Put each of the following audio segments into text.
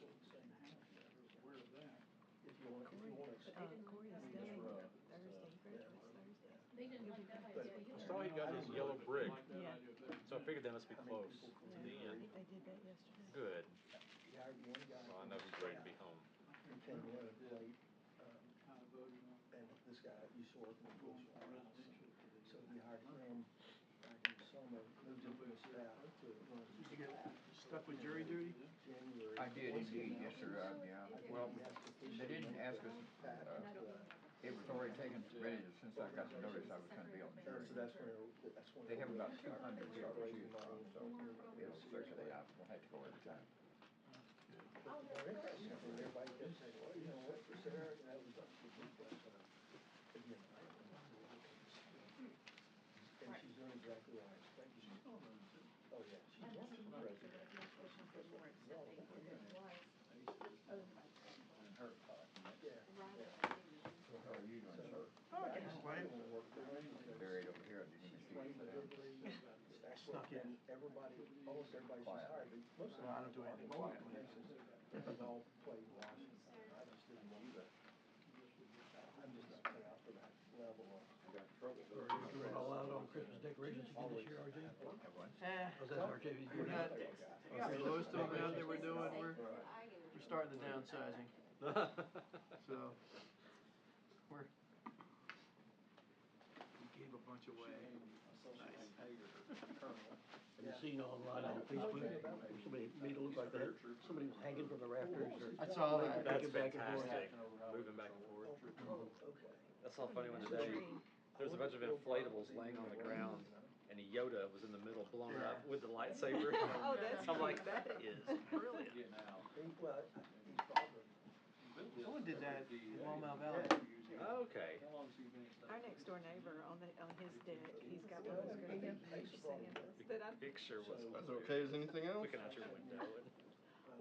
Corey is staying Thursday. He graduates Thursday. They didn't like that idea I either. saw he got his yellow brick, Yeah. so I figured that must be close to the end. They did that yesterday. Good. So I know he's ready to be home. He came in late, and this guy used to work in the police house, so he hired him back in the summer, moved him from his staff to Did you get stuck with jury duty? January. I did indeed, yes sir, yeah. Well, they didn't ask us, it was already taken, ready, since I got the notice I was gonna be on the jury. So that's when. They have about 200 here to choose from, so it'll circulate out, we'll have to go every time. Everybody kept saying, well, you know, what for Sarah, and that was a big question. Again, and she's doing exactly what I expected. Oh, yeah, she's wonderful president. So how are you doing, sir? Oh, I can't complain. Buried over here, I didn't even see you. Snuck in. Everybody, almost everybody's retired, but most of them. I don't do anything quietly. They all played Washington. I just didn't want that. I'm just not cut out for that level of. Going all out on Christmas decorations again this year, RJ? Was that RJ? We got most of them out there we're doing, we're starting the downsizing. So, we gave a bunch away. Nice. Have you seen online on Facebook, somebody made it look like that, somebody was hanging from the rafters or. I saw that. That's back and forth. fantastic. Moving back and forth. Oh, okay. That's all funny when today there was a bunch of inflatables laying on the ground and a Yoda was in the middle blown up with the lightsaber. Oh, that's I'm like, that is brilliant. Well, he's probably. Someone did that in Long Mile Valley. Okay. Our next door neighbor on his deck, he's got one of those great big beach Santas that I. Picture was As okay as anything else? looking out your window.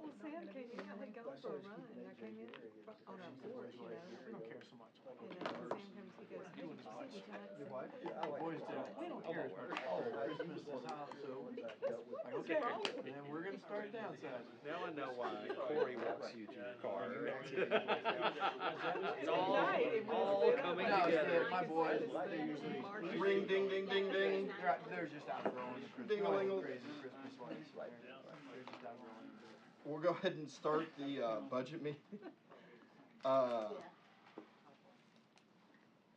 Well, Santa came in, I had gone for a run, and I came in on our porch, you know. We don't care so much. And Sam comes, he goes, hey, did you see the giant Santa? Boys do. We don't care as much. Oh, Christmas is out, so. Like, okay, then we're gonna start downsizing. Now I know why Corey walks you to your car. It's At all, night, it was all lit up coming like together. that. My boys, I could see they this usually thing marching. Ring, ding, ding, ding, ding. They're just outgrowing the Christmas, Ding-a-ling-a. crazy Christmas lights. They're just outgrowing it. We'll go ahead and start the budget meeting. And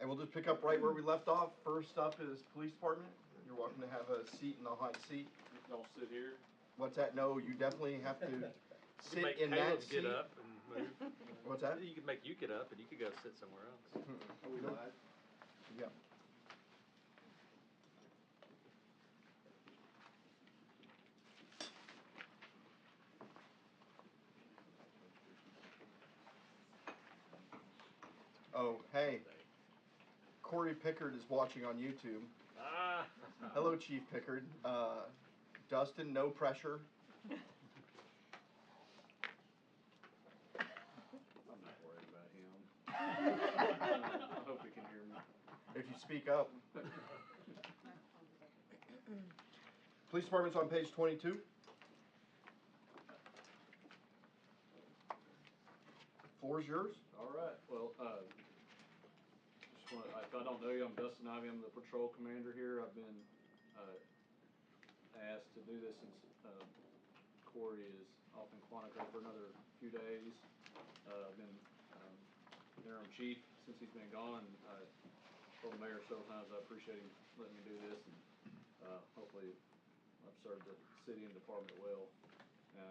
we'll just pick up right where we left off. First up is police department. You're welcome to have a seat in the hot seat. Don't sit here. What's that? No, you definitely have to You can sit make in that Caleb seat. get up and move. What's that? You could make you get up and you could go sit somewhere else. Are we live? Yeah. Oh, hey. Corey Pickard is watching on YouTube. Ah. Hello, Chief Pickard. Dustin, no pressure. I'm not worried about him. I hope he can hear me. If you speak up. Police department's on page 22. Floor's yours. All right. Well, just want if I don't know you, I'm Dustin Ivey. I'm the patrol commander here. I've been asked to do this since Corey is off in Quantico for another few days. I've been interim chief since he's been gone, and I told the mayor several times I appreciate him letting me do this, and hopefully I've served the city and department well.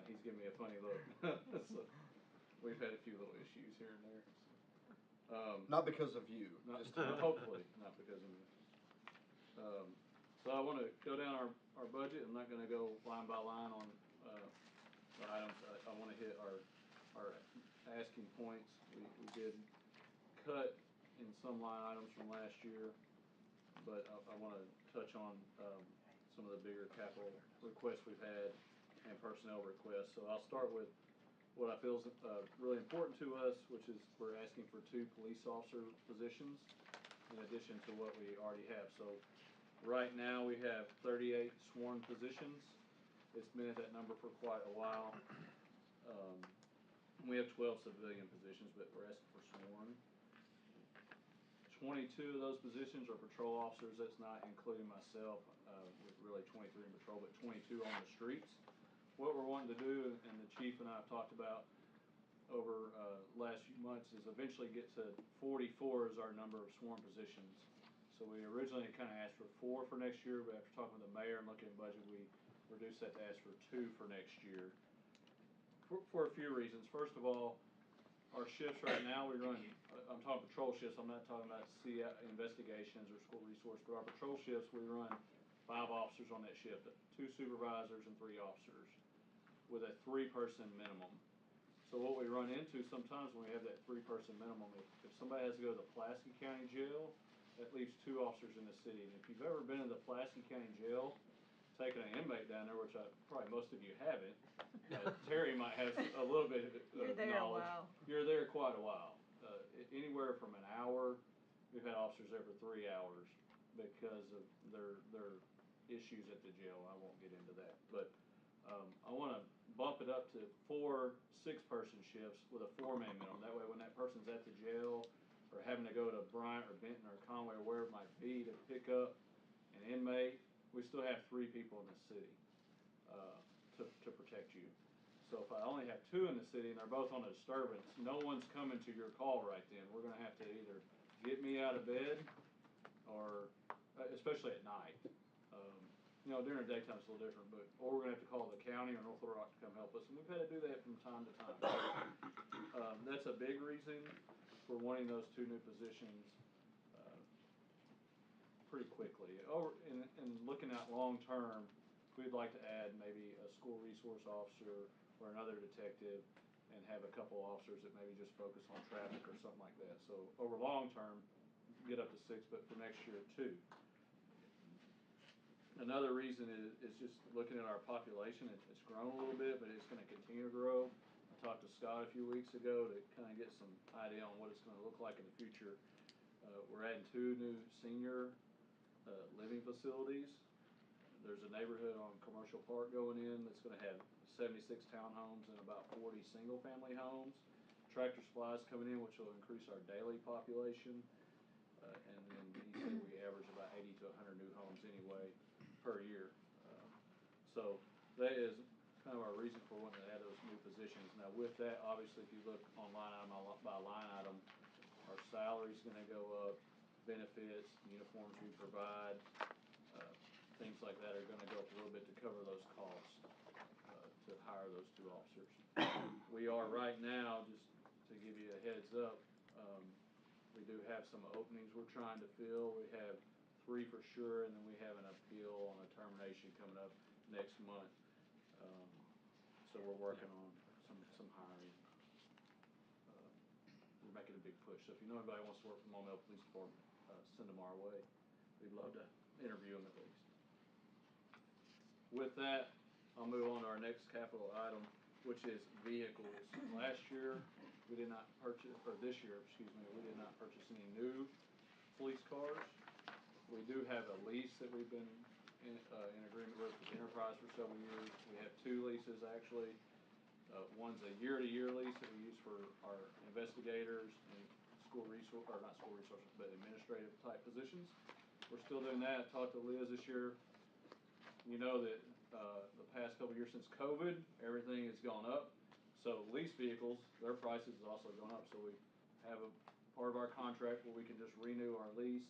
He's giving me a funny look. So we've had a few little issues here and there. So, Not because of you. just hopefully not because of me. So I want to go down our budget. I'm not going to go line by line on the items. I want to hit our asking points. We did cut in some line items from last year, but I want to touch on some of the bigger capital requests we've had and personnel requests. So I'll start with what I feel is really important to us, which is we're asking for 2 police officer positions in addition to what we already have. So right now we have 38 sworn positions. It's been at that number for quite a while. We have 12 civilian positions, but we're asking for sworn. 22 of those positions are patrol officers. That's not including myself, with really 23 in patrol, but 22 on the streets. What we're wanting to do, and the chief and I have talked about over last few months, is eventually get to 44 as our number of sworn positions. So we originally kind of asked for 4 for next year, but after talking with the mayor and looking at budget, we reduced that to ask for 2 for next year. For a few reasons. First of all, our shifts right now, we run, I'm talking patrol shifts, I'm not talking about investigations or school resource, but our patrol shifts, we run 5 officers on that shift, 2 supervisors and 3 officers, with a 3-person minimum. So what we run into sometimes when we have that 3-person minimum, if somebody has to go to the Pulaski County Jail, that leaves 2 officers in the city. And if you've ever been in the Pulaski County Jail, taking an inmate down there, which probably most of you haven't, Terry might have a little bit of You're there a knowledge. while. You're there quite a while. Anywhere from an hour, we've had officers there for 3 hours because of their issues at the jail. I won't get into that, but I want to bump it up to 4 6-person shifts with a 4-man minimum. That way, when that person's at the jail or having to go to Bryant or Benton or Conway or wherever it might be to pick up an inmate, we still have 3 people in the city to protect you. So if I only have 2 in the city and they're both on a disturbance, no one's coming to your call right then. We're going to have to either get me out of bed or, especially at night. During the daytime it's a little different, or we're going to have to call the county or North Little Rock to come help us. And we've had to do that from time to time. That's a big reason for wanting those 2 new positions pretty quickly. And looking at long term, we'd like to add maybe a school resource officer or another detective and have a couple officers that maybe just focus on traffic or something like that. So over long term, get up to 6, but for next year 2. Another reason is just looking at our population. It's grown a little bit, but it's going to continue to grow. I talked to Scott a few weeks ago to kind of get some idea on what it's going to look like in the future. We're adding 2 new senior living facilities. There's a neighborhood on Commercial Park going in that's going to have 76 townhomes and about 40 single-family homes. Tractor Supply's coming in, which will increase our daily population. And then he said we average about 80 to 100 new homes anyway per year. So that is kind of our reason for wanting to add those new positions. Now with that, obviously, if you look on line item by line item, our salary's going to go up, benefits, uniforms we provide, things like that are going to go up a little bit to cover those costs to hire those 2 officers. We are right now, just to give you a heads up, we do have some openings we're trying to fill. We have 3 for sure, and then we have an appeal on a termination coming up next month. So we're working on some hiring. We're making a big push. So if you know anybody who wants to work for the Maumelle Police Department, send them our way. We'd love to interview them at least. With that, I'll move on to our next capital item, which is vehicles. Last year, we did not purchase, or this year, excuse me, we did not purchase any new police cars. We do have a lease that we've been in agreement with Enterprise for several years. We have 2 leases actually. One's a year-to-year lease that we use for our investigators and school resource, or not school resources, but administrative type positions. We're still doing that. I talked to Liz this year. You know that the past couple of years since COVID, everything has gone up. So lease vehicles, their prices has also gone up. So we have a part of our contract where we can just renew our lease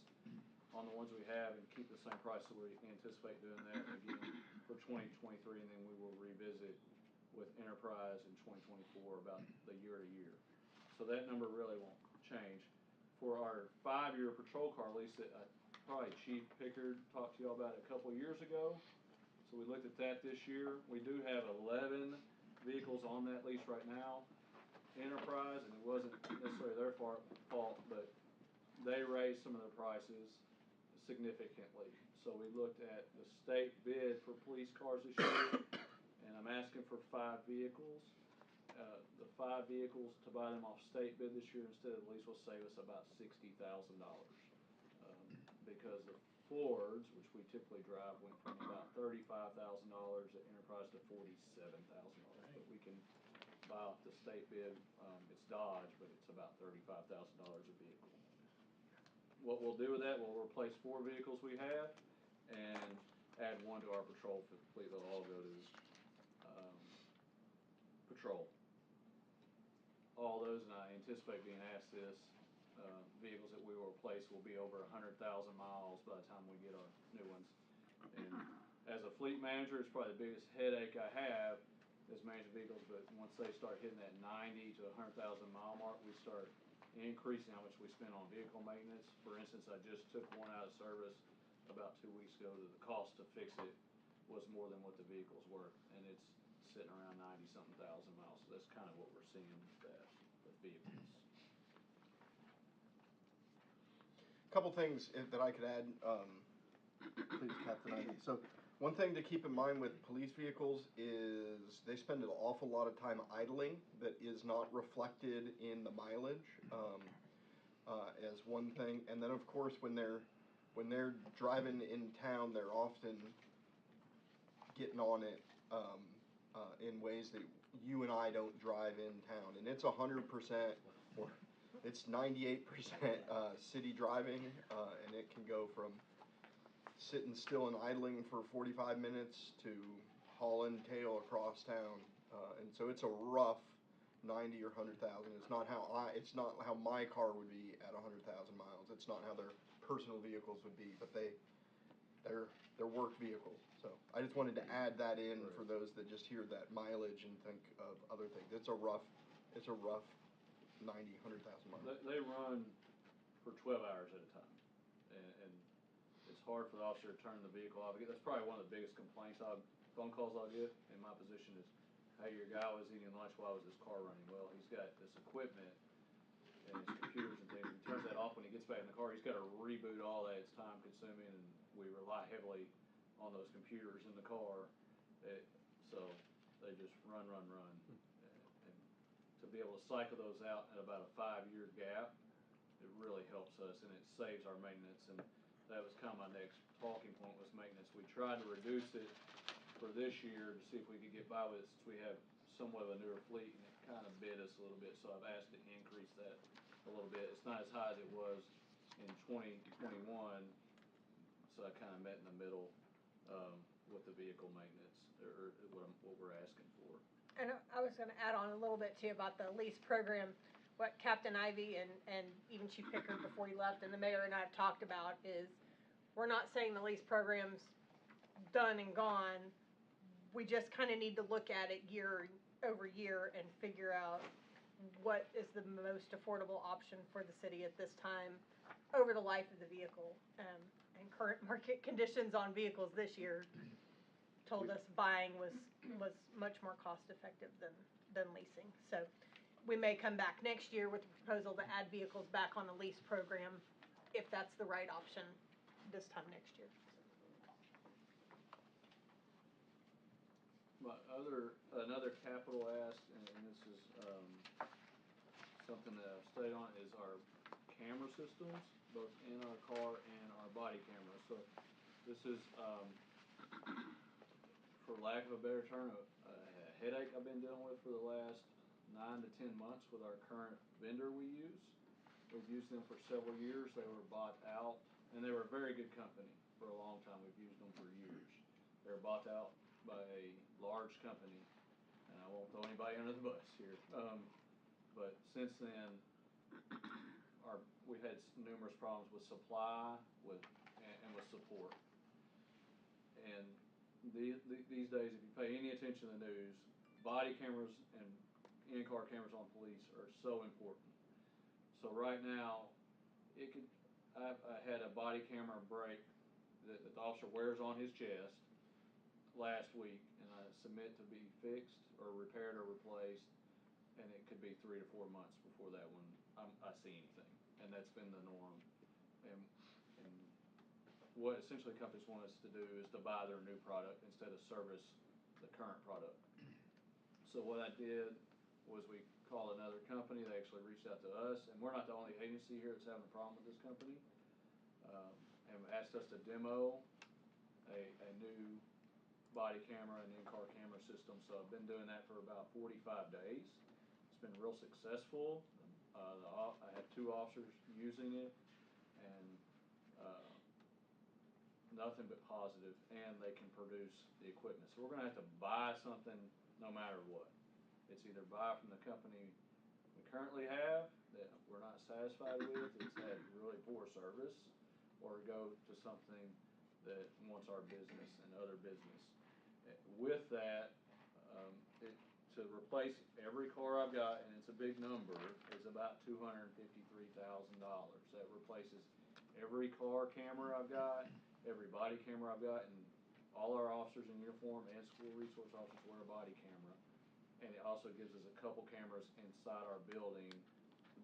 on the ones we have and keep the same price. So we anticipate doing that again for 2023, and then we will revisit with Enterprise in 2024 about the year-to-year. So that number really won't change. For our 5-year patrol car lease that probably Chief Pickard talked to y'all about a couple of years ago. So we looked at that this year. We do have 11 vehicles on that lease right now. Enterprise, and it wasn't necessarily their fault, but they raised some of their prices significantly. So we looked at the state bid for police cars this year, and I'm asking for 5 vehicles. The 5 vehicles, to buy them off state bid this year instead of the lease, will save us about $60,000. Because the Fords, which we typically drive, went from about $35,000 at Enterprise to $47,000. But we can buy off the state bid, it's Dodge, but it's about $35,000 a vehicle. What we'll do with that, we'll replace 4 vehicles we have and add 1 to our patrol fleet. They'll all go to patrol. All those, and I anticipate being asked this, vehicles that we will replace will be over 100,000 miles by the time we get our new ones. And as a fleet manager, it's probably the biggest headache I have is managing vehicles, but once they start hitting that 90 to 100,000 mile mark, we start increasing how much we spend on vehicle maintenance. For instance, I just took one out of service about 2 weeks ago. The cost to fix it was more than what the vehicle's worth, and it's sitting around 90-something thousand miles. So that's kind of what we're seeing with that, with vehicles. Couple things that I could add, please, Captain Ivy. So one thing to keep in mind with police vehicles is they spend an awful lot of time idling that is not reflected in the mileage, as one thing. And then of course when they're driving in town, they're often getting on it in ways that you and I don't drive in town. And it's 100% or it's 98% city driving, and it can go from sitting still and idling for 45 minutes to hauling tail across town. And so it's a rough 90 or 100,000. It's not how my car would be at 100,000 miles. It's not how their personal vehicles would be, but they're work vehicles. So I just wanted to add that in for those that just hear that mileage and think of other things. It's a rough 90, 100,000 miles. They run for 12 hours at a time, and it's hard for the officer to turn the vehicle off. That's probably one of the biggest phone calls I'll get in my position is, hey, your guy was eating lunch, why was his car running? Well, he's got this equipment and his computers and things. He turns that off when he gets back in the car. He's got to reboot all that. It's time consuming, and we rely heavily on those computers in the car. So they just run. And to be able to cycle those out at about a 5-year gap, it really helps us, and it saves our maintenance. And that was kind of my next talking point was maintenance. We tried to reduce it for this year to see if we could get by with it since we have somewhat of a newer fleet, and it kind of bit us a little bit. So I've asked to increase that a little bit. It's not as high as it was in 2021, so I kind of met in the middle with the vehicle maintenance, or what we're asking for. And I was going to add on a little bit too about the lease program. What Captain Ivy and even Chief Pickard before he left and the mayor and I have talked about is we're not saying the lease program's done and gone. We just kind of need to look at it year over year and figure out what is the most affordable option for the city at this time over the life of the vehicle. And current market conditions on vehicles this year told us buying was much more cost effective than leasing. So we may come back next year with a proposal to add vehicles back on the lease program if that's the right option this time next year. Another capital ask, and this is something that I've stayed on, is our camera systems, both in our car and our body cameras. So this is, for lack of a better term, a headache I've been dealing with for the last 9 to 10 months with our current vendor we use. We've used them for several years. They were bought out, and they were a very good company for a long time. We've used them for years. They were bought out by a large company, and I won't throw anybody under the bus here. But since then, we've had numerous problems with supply and with support. And these days, if you pay any attention to the news, body cameras and in-car cameras on police are so important. So right now, I had a body camera break that the officer wears on his chest last week, and I submit to be fixed or repaired or replaced, and it could be 3 to 4 months before that one I see anything, and that's been the norm. And what essentially companies want us to do is to buy their new product instead of service the current product. So what I did was we called another company. They actually reached out to us, and we're not the only agency here that's having a problem with this company, and asked us to demo a new body camera and in-car camera system. So I've been doing that for about 45 days. been real successful. I had 2 officers using it, and nothing but positive, and they can produce the equipment. So we're gonna have to buy something no matter what. It's either buy from the company we currently have that we're not satisfied with, it's had really poor service, or go to something that wants our business and other business. With that, to replace every car I've got, and it's a big number, is about $253,000. That replaces every car camera I've got, every body camera I've got, and all our officers in uniform and school resource officers wear a body camera. And it also gives us a couple cameras inside our building,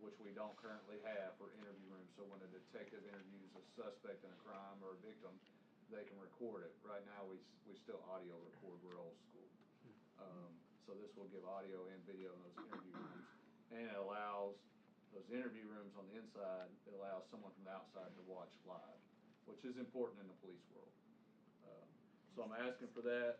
which we don't currently have, for interview rooms. So when a detective interviews a suspect in a crime or a victim, they can record it. Right now, we still audio record, we're old school. So this will give audio and video in those interview rooms. And it allows those interview rooms on the inside, it allows someone from the outside to watch live, which is important in the police world. So I'm asking for that.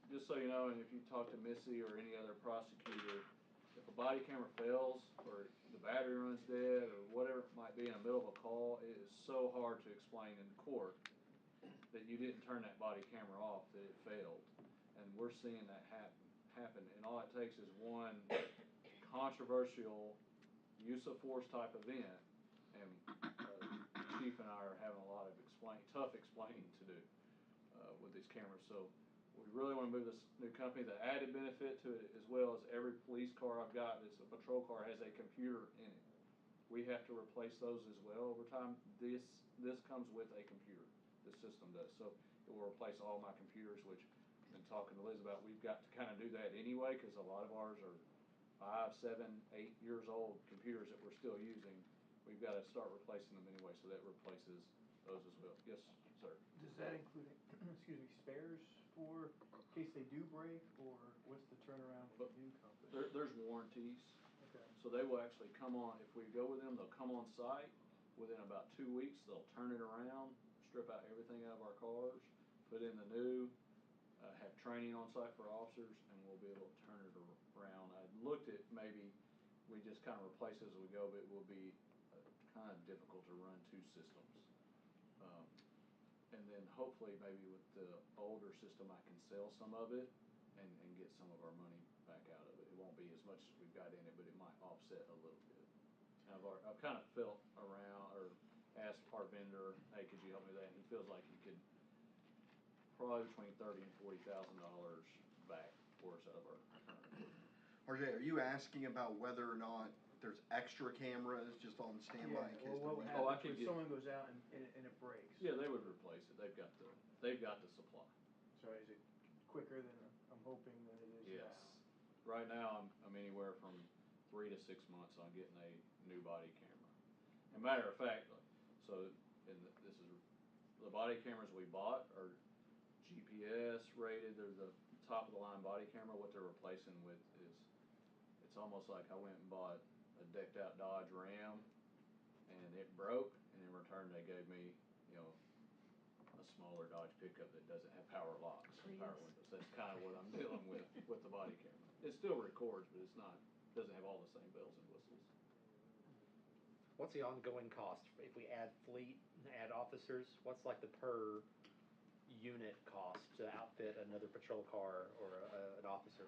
Just so you know, and if you talk to Missy or any other prosecutor, if a body camera fails, or the battery runs dead, or whatever it might be in the middle of a call, it is so hard to explain in court that you didn't turn that body camera off, that it failed. And we're seeing that happen. And all it takes is one controversial use of force type event, and the chief and I are having a lot of tough explaining to do with these cameras. So we really want to move this new company. The added benefit to it, as well as every police car I've got that's a patrol car, has a computer in it. We have to replace those as well over time. This comes with a computer. The system does. So it will replace all my computers, which I've been talking to Liz about. We've got to kind of do that anyway, because a lot of ours are 5, 7, 8 years old computers that we're still using. We've got to start replacing them anyway, so that replaces those as well. Yes, sir. Does that include, spares for, in case they do break, or what's the turnaround with the new company? There's warranties. Okay. So they will actually come on, if we go with them, they'll come on site. Within about 2 weeks, they'll turn it around, strip out everything out of our cars, put in the new, have training on site for officers, and we'll be able to turn it around. I looked at maybe we just kind of replace as we go, but it will be kind of difficult to run 2 systems. And then hopefully maybe with the older system, I can sell some of it and get some of our money back out of it. It won't be as much as we've got in it, but it might offset a little bit. And I've kind of felt around, or asked our vendor, hey, could you help me with that? And he feels like he could probably between $30,000 and $40,000 back for us out of our current equipment. RJ, are you asking about whether or not there's extra cameras just on standby in case? Well, what happens if someone goes out and it breaks? Yeah, they would replace it. They've got the supply. So is it quicker than I'm hoping than it is now? Yes. Right now, I'm anywhere from 3 to 6 months on getting a new body camera. As a matter of fact, so this is the body cameras we bought are GPS rated. They're the top of the line body camera. What they're replacing with is, it's almost like I went and bought a decked out Dodge Ram and it broke, and in return they gave me, a smaller Dodge pickup that doesn't have power locks and power windows. That's kind of what I'm dealing with the body camera. It still records, but doesn't have all the same bells and whistles. What's the ongoing cost if we add fleet, add officers? What's like the per unit cost to outfit another patrol car or an officer?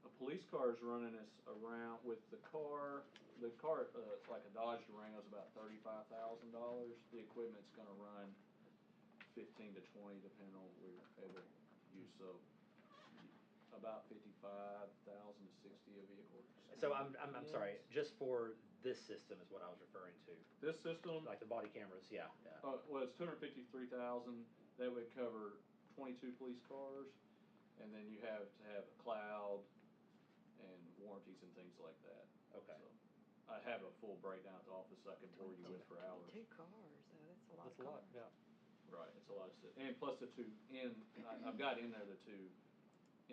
A police car is running us around with the car. It's like a Dodge Durango, is about $35,000. The equipment's going to run 15 to 20, depending on what we're able to use. So about 55,000 to 60 a vehicle. So I'm sorry, just for this system is what I was referring to. This system, Like the body cameras, yeah. well, it's 253,000. That would cover 22 police cars, and then you have to have a cloud and warranties and things like that. Okay. So I have a full breakdown at the office I could bore you with for hours. 2 cars, though, that's a lot That's of a lot, cars. yeah. Right, it's a lot of stuff. And plus the 2 I've got in there the 2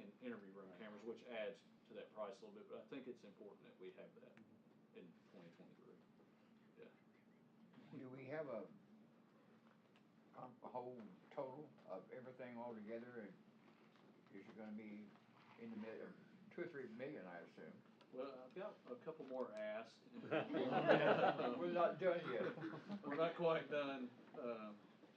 in interview room cameras, which adds to that price a little bit, but I think it's important that we have that in 2023. Yeah. Do we have a whole total of everything all together? Is it gonna be in the middle, 2 or 3 million, I assume. Well, I've got a couple more asked. We're not done yet. We're not quite done.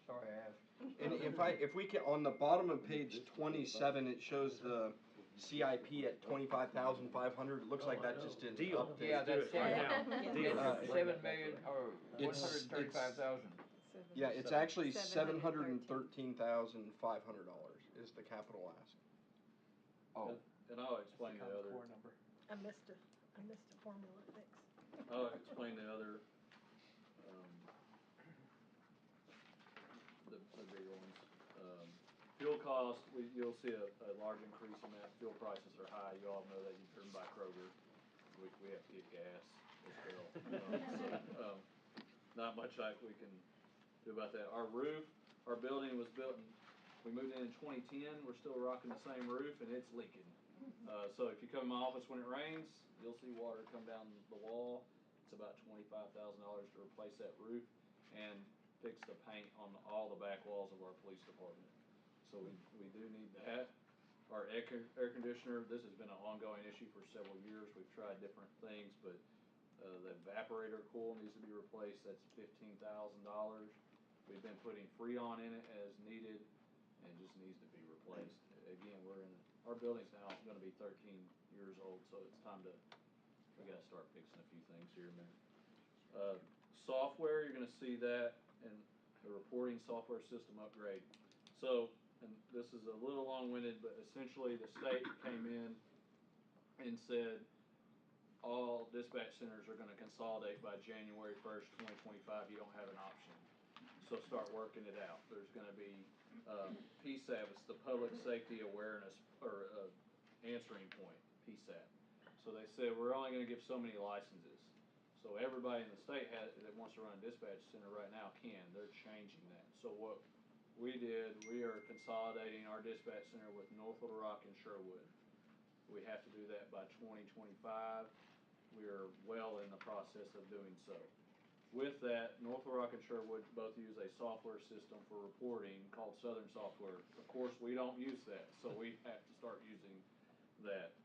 Sorry, I asked. And if we can, on the bottom of page 27, it shows the CIP at 25,500. It looks like that just didn't Deal. update. Yeah, that's Right it. now. Deal. Deal. 7 million, or It's- 135,000. Yeah, it's actually $713,500 is the capital ask. Oh, And I'll explain the other, number. I missed a formula fix. I'll explain the other, the bigger ones. Fuel cost, you'll see a large increase in that. Fuel prices are high. You all know that. You've driven by Kroger. We have to get gas as well. Not much like we can do about that. Our roof, our building was built we moved in 2010. We're still rocking the same roof and it's leaking. So if you come in my office when it rains, you'll see water come down the wall. It's about $25,000 to replace that roof and fix the paint on all the back walls of our police department. So we do need that. Our air conditioner, this has been an ongoing issue for several years. We've tried different things, but the evaporator coil needs to be replaced. That's $15,000. We've been putting Freon in it as needed and just needs to be replaced. Again, our building's now going to be 13 years old, so it's time we got to start fixing a few things here and there. Software, you're going to see that in the reporting software system upgrade. So, and this is a little long-winded, but essentially the state came in and said all dispatch centers are going to consolidate by January 1st, 2025. You don't have an option. So start working it out. There's going to be PSAP, it's the Public Safety Awareness or Answering Point, PSAP. So they said we're only going to give so many licenses. So everybody in the state that wants to run a dispatch center right now can. They're changing that. So what we did, we are consolidating our dispatch center with North Little Rock and Sherwood. We have to do that by 2025. We are well in the process of doing so. With that, North Little Rock and Sherwood both use a software system for reporting called Southern Software. Of course, we don't use that, so we have to start using that.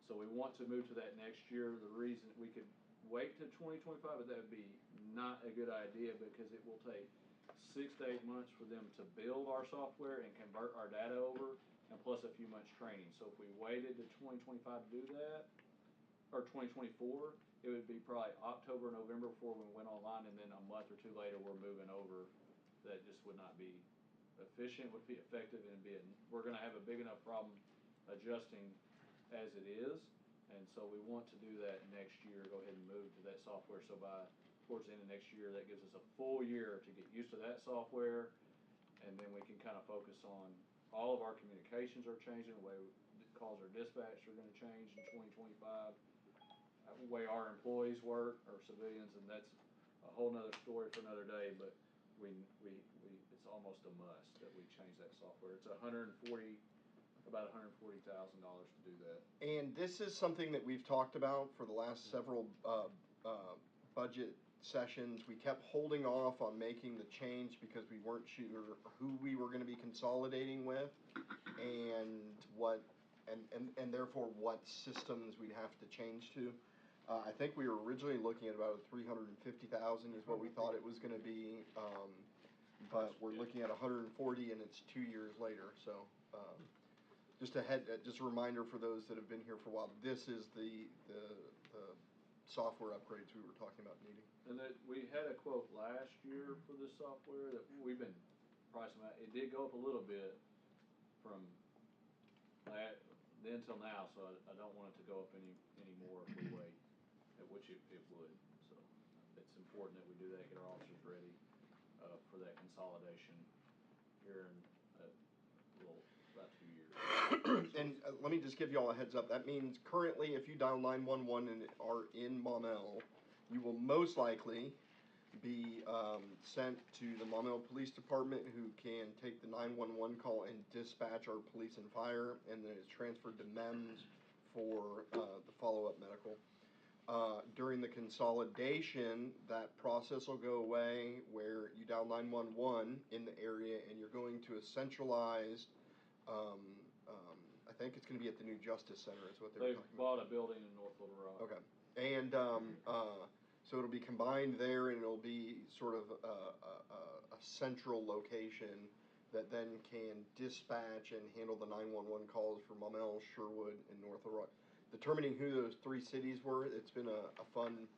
So we want to move to that next year. The reason we could wait to 2025, but that would be not a good idea because it will take 6 to 8 months for them to build our software and convert our data over, and plus a few months training. So if we waited to 2025 to do that, or 2024, it would be probably October, November before we went online, and then a month or two later we're moving over. That just would not be efficient, would be effective, and we're going to have a big enough problem adjusting as it is. And so we want to do that next year, go ahead and move to that software. So by towards the end of next year, that gives us a full year to get used to that software, and then we can kind of focus on all of our communications are changing, the way calls are dispatched are going to change in 2025. The way our employees work, or civilians, and that's a whole nother story for another day, but it's almost a must that we change that software. It's about $140,000 to do that. And this is something that we've talked about for the last several budget sessions. We kept holding off on making the change because we weren't sure who we were going to be consolidating with and therefore what systems we'd have to change to. I think we were originally looking at about $350,000 is what we thought it was going to be, but we're looking at $140,000 and it's 2 years later. So just a reminder for those that have been here for a while. This is the software upgrades we were talking about needing. And that we had a quote last year for this software that we've been pricing out. It did go up a little bit from then till now, so I don't want it to go up any more if we wait, which it would. So it's important that we do that, get our officers ready for that consolidation here in about 2 years. And let me just give you all a heads up. That means currently if you dial 911 and are in Maumelle, you will most likely be sent to the Maumelle Police Department, who can take the 911 call and dispatch our police and fire, and then it's transferred to MEMS for the follow-up medical. During the consolidation, that process will go away where you dial 911 in the area and you're going to a centralized, I think it's gonna be at the new Justice Center is what they're They've talking about. bought a building in North Little Rock. Okay, and, so it'll be combined there and it'll be sort of a central location that then can dispatch and handle the 911 calls for Maumelle, Sherwood, and North Little Rock. Determining who those three cities were, it's been a fun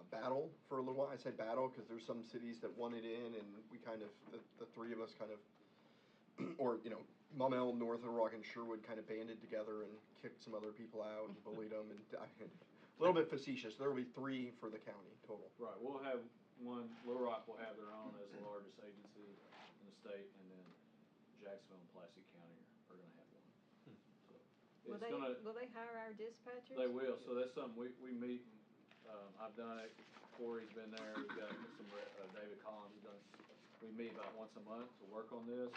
battle for a little while. I say battle because there's some cities that wanted in, and we kind of, the three of us kind of, or, you know, Maumelle, North Little Rock, and Sherwood kind of banded together and kicked some other people out and bullied them. And a little bit facetious. There will be 3 for the county total. Right, we'll have one, Little Rock will have their own as the largest agency in the state, and then Jacksonville and Pulaski County are gonna have one. So Will they hire our dispatchers? They will, so that's something we meet, I've done it, Corey's been there, we've got some, David Collins has done, we meet about once a month to work on this.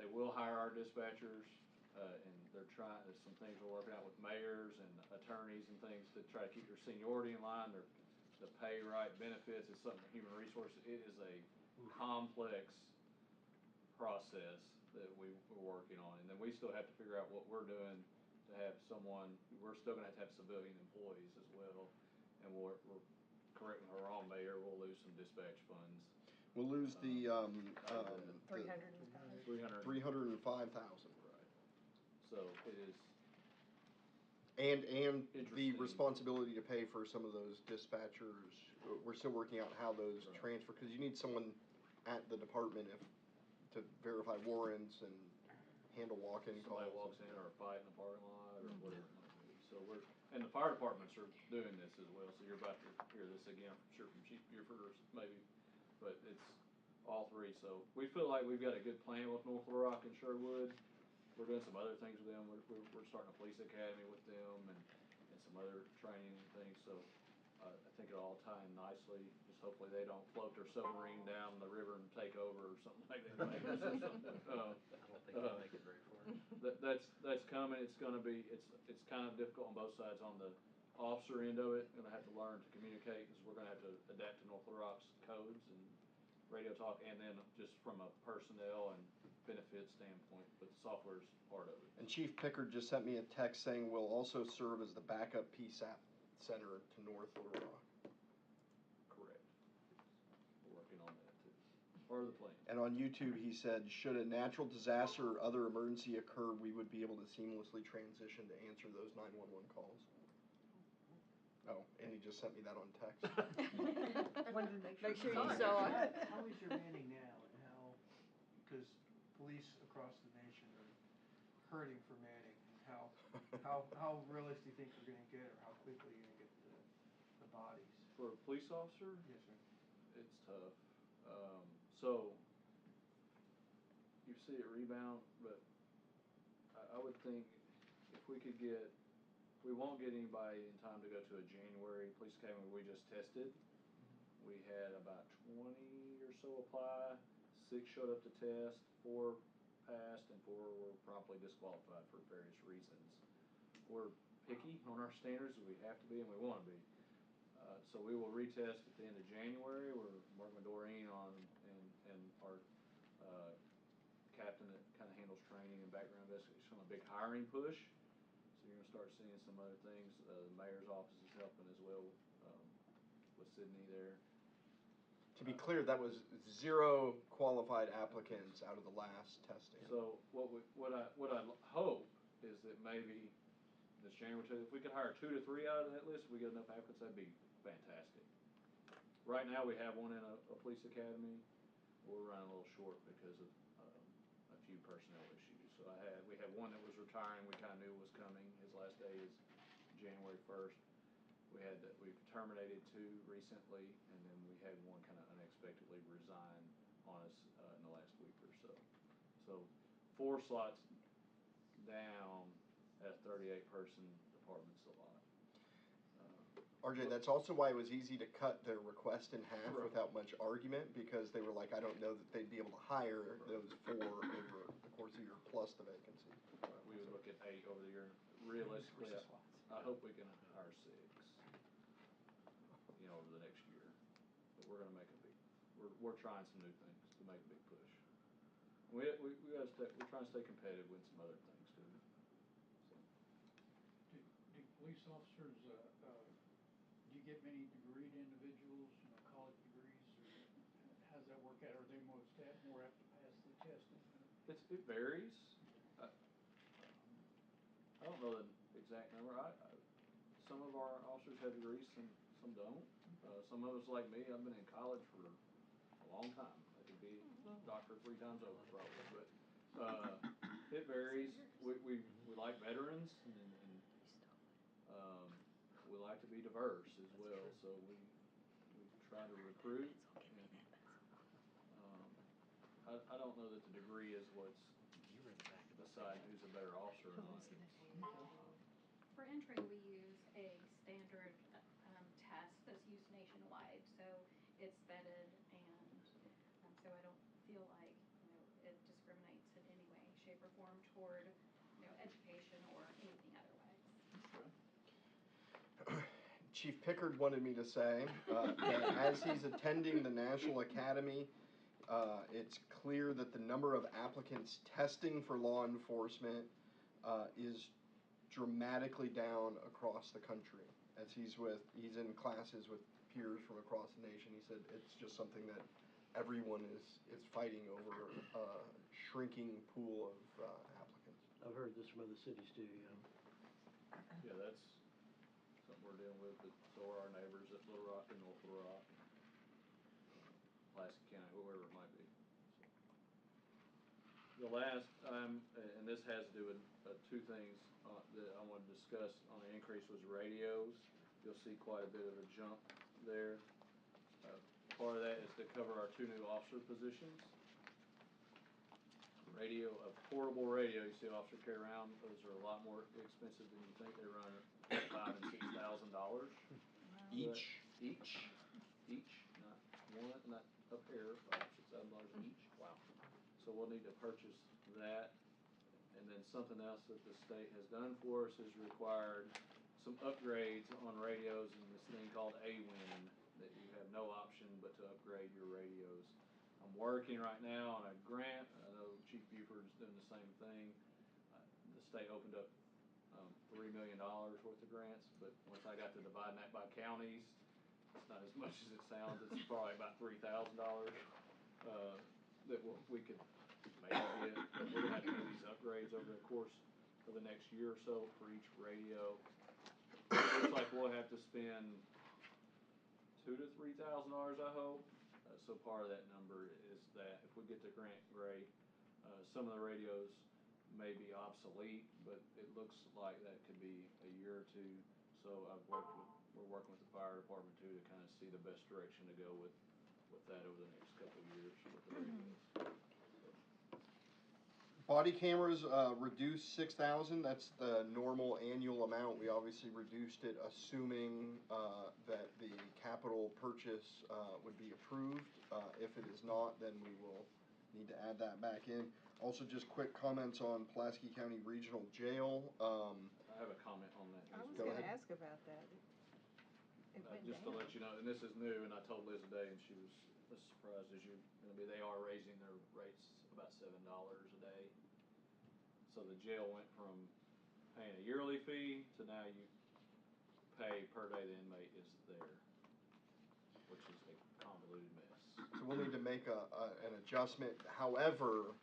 They will hire our dispatchers, and they're trying, there's some things we're working out with mayors and attorneys and things to try to keep their seniority in line, the pay right, benefits, it's something, human resources, it is a complex process that we're working on, and then we still have to figure out what we're doing to have someone, we're still gonna have civilian employees as well, and we're correct me if I'm wrong, Mayor, we'll lose some dispatch funds. We'll lose the 305. 305,000. Right. So it is, And the Interesting. responsibility to pay for some of those dispatchers, we're still working out how those Right. transfer, because you need someone at the department to verify warrants and handle walk-in calls. somebody walks in or a fight in the parking lot or whatever it might be. So and the fire departments are doing this as well, so you're about to hear this again, I'm sure from Chief Buford maybe, but it's all 3. So we feel like we've got a good plan with North Little Rock and Sherwood. We're doing some other things with them. We're starting a police academy with them and some other training and things. So I think it'll all tie in nicely. Just hopefully they don't float their submarine down the river and take over or something like that. I don't think they'll make it very far. That's coming. It's gonna be, it's kind of difficult on both sides. On the officer end of it, gonna have to learn to communicate because we're gonna have to adapt to North Little Rock's codes and radio talk, and then just from a personnel and benefits standpoint, but the software's part of it. And Chief Pickard just sent me a text saying we'll also serve as the backup PSAP center to North Little Rock. Correct. We're working on that too. Part of the plan. And on YouTube, he said, should a natural disaster or other emergency occur, we would be able to seamlessly transition to answer those 911 calls. Oh, and he just sent me that on text. Wanted to Make sure you saw it. How is your manning now, and how, because police across the nation are hurting for manning, and how realistic do you think you're gonna get, or how quickly you're gonna get the bodies? For a police officer, Yes, sir. it's tough. So you see it rebound, but I would think if we could get, we won't get anybody in time to go to a January police academy we just tested. We had about 20 or so apply, 6 showed up to test, 4 passed, and 4 were promptly disqualified for various reasons. We're picky on our standards, we have to be and we want to be. So we will retest at the end of January. We're working with Doreen on, and our captain that kind of handles training and background investigation on a big hiring push. So you're gonna start seeing some other things. The mayor's office is helping as well with Sydney there. To be clear, that was 0 qualified applicants out of the last testing. So what I hope is that maybe this January, if we could hire 2 to 3 out of that list, if we get enough applicants, that'd be fantastic. Right now, we have one in a police academy. We're running a little short because of a few personnel issues. So we had one that was retiring. We kind of knew was coming. His last day is January 1st. We've terminated 2 recently, and then we had one kind of unexpectedly resign on us in the last week or so. So 4 slots down at a 38-person department's a lot. RJ, that's also why it was easy to cut their request in half Right. without much argument, because they were like, I don't know that they'd be able to hire those 4 over the course of the year plus the vacancy. We would look at 8 over the year. Realistically, I hope we can hire 6, over the next year. But we're gonna make we're trying some new things to make a big push. We're trying to stay competitive with some other things too. police officers, do you get many degreed individuals, college degrees, or how does that work out? Are they more apt to pass the test? It varies. I don't know the exact number. Some of our officers have degrees, some don't. Some of us, like me, I've been in college for a long time. I could be a doctor 3 times over probably, but it varies. We like veterans, and we like to be diverse as well. So we try to recruit. And, I don't know that the degree is what's deciding who's a better officer or not. For entry, we use a standard test that's used nationwide, so it's vetted, and so I don't feel like it discriminates in any way, shape, or form toward education or anything otherwise. Chief Pickard wanted me to say that as he's attending the National Academy, it's clear that the number of applicants testing for law enforcement is dramatically down across the country. As he's in classes with peers from across the nation, he said it's just something that everyone is fighting over, a shrinking pool of applicants. I've heard this from other cities too, yeah. Yeah, that's something we're dealing with, but so are our neighbors at Little Rock and North Little Rock, Pulaski County, whoever it might be. The last time, and this has to do with 2 things that I want to discuss on the increase, was radios. You'll see quite a bit of a jump there. Part of that is to cover our 2 new officer positions. Portable radio, you see an officer carry around, those are a lot more expensive than you think. They run $5,000 and $6,000 Each? Each, not one, not a pair, $5,000 each. Wow. So we'll need to purchase that. And then something else that the state has done for us is required some upgrades on radios in this thing called AWIN, that you have no option but to upgrade your radios. I'm working right now on a grant. I know Chief Buford's doing the same thing. The state opened up $3 million worth of grants, but once I got to dividing that by counties, it's not as much as it sounds. It's probably about $3,000 that we could maybe get. But we're gonna have to do these upgrades over the course of the next year or so for each radio. It looks like we'll have to spend $2,000 to $3,000, I hope. So part of that number is that if we get the grant, great. Some of the radios may be obsolete, but it looks like that could be a year or 2. So we're working with the fire department too to kind of see the best direction to go with that over the next couple of years with the radios. Body cameras reduced 6,000. That's the normal annual amount. We obviously reduced it, assuming that the capital purchase would be approved. If it is not, then we will need to add that back in. Also, just quick comments on Pulaski County Regional Jail. I have a comment on that. I was Go gonna ahead. ask about that. It went Just down. to let you know, and this is new, and I told Liz today, and she was as surprised as you're gonna be. They are raising their rates about $7 a day. So the jail went from paying a yearly fee to now you pay per day the inmate is there, which is a convoluted mess. So we'll need to make an adjustment. However,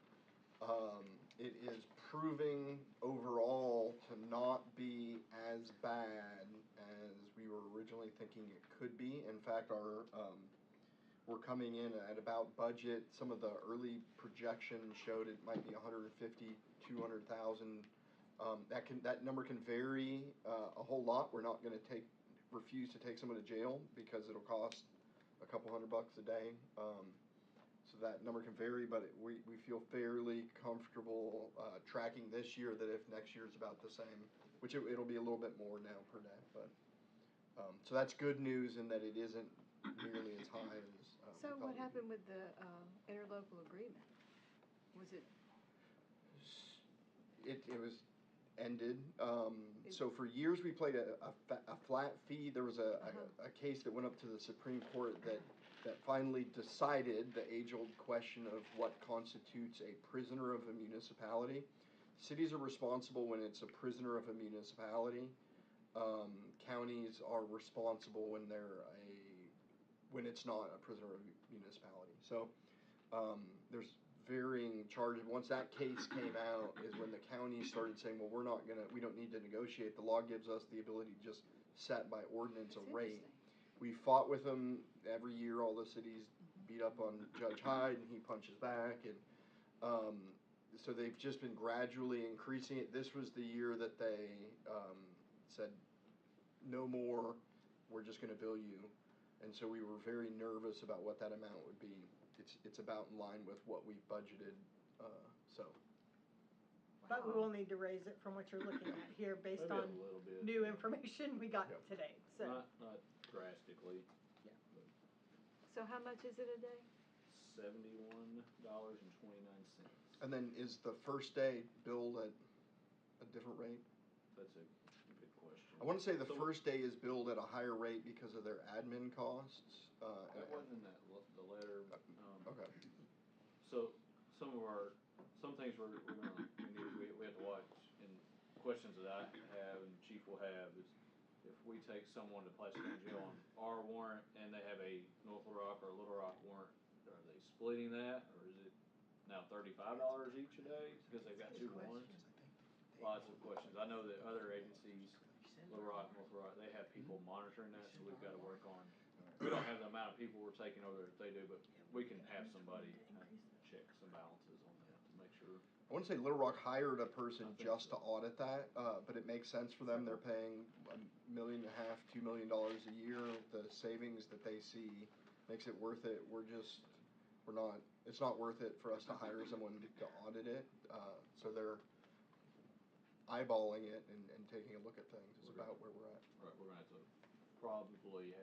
it is proving overall to not be as bad as we were originally thinking it could be. In fact, we're coming in at about budget. Some of the early projections showed it might be 150, 200,000. That number can vary a whole lot. We're not going to refuse to take someone to jail because it'll cost a couple $100 a day. So that number can vary, but we feel fairly comfortable tracking this year that if next year is about the same, which it'll be a little bit more now per day. But so that's good news in that it isn't nearly as high as. So what happened with the interlocal agreement? Was it? It was ended. So for years we played a flat fee. There was a case that went up to the Supreme Court that finally decided the age-old question of what constitutes a prisoner of a municipality. Cities are responsible when it's a prisoner of a municipality. Counties are responsible when when it's not a prisoner of municipality. So, there's varying charges. Once that case came out is when the county started saying, well, we don't need to negotiate. The law gives us the ability to just set by ordinance a rate. We fought with them every year. All the cities beat up on Judge Hyde, and he punches back. And so they've just been gradually increasing it. This was the year that they said, no more, we're just going to bill you. And so we were very nervous about what that amount would be. It's about in line with what we budgeted, so. But we will need to raise it from what you're looking at here based Maybe a on little bit. new information we got Yep. today, so. Not drastically. So how much is it a day? $71.29. And then is the first day billed at a different rate? That's a good question. I want to say the So- first day is billed at a higher rate because of their admin costs. That wasn't in the letter. Okay. So some things we have to watch, and questions that I have and the chief will have is if we take someone to Placerville Jail on our warrant and they have a North Little Rock or a Little Rock warrant, are they splitting that, or is it now $35 each a day because they've got two warrants? Lots of questions. I know that other agencies, Little Rock, North Little Rock, they have people monitoring that, so we've got to work on. We don't have the amount of people we're taking over that they do, but we can have somebody kind of check some balances on that to make sure. I want to say Little Rock hired a person just to audit that, but it makes sense for them. They're paying $1.5 million, $2 million a year. The savings that they see makes it worth it. It's not worth it for us to hire someone to audit it. So they're eyeballing it and taking a look at things is about where we're at. Right, we're gonna have to probably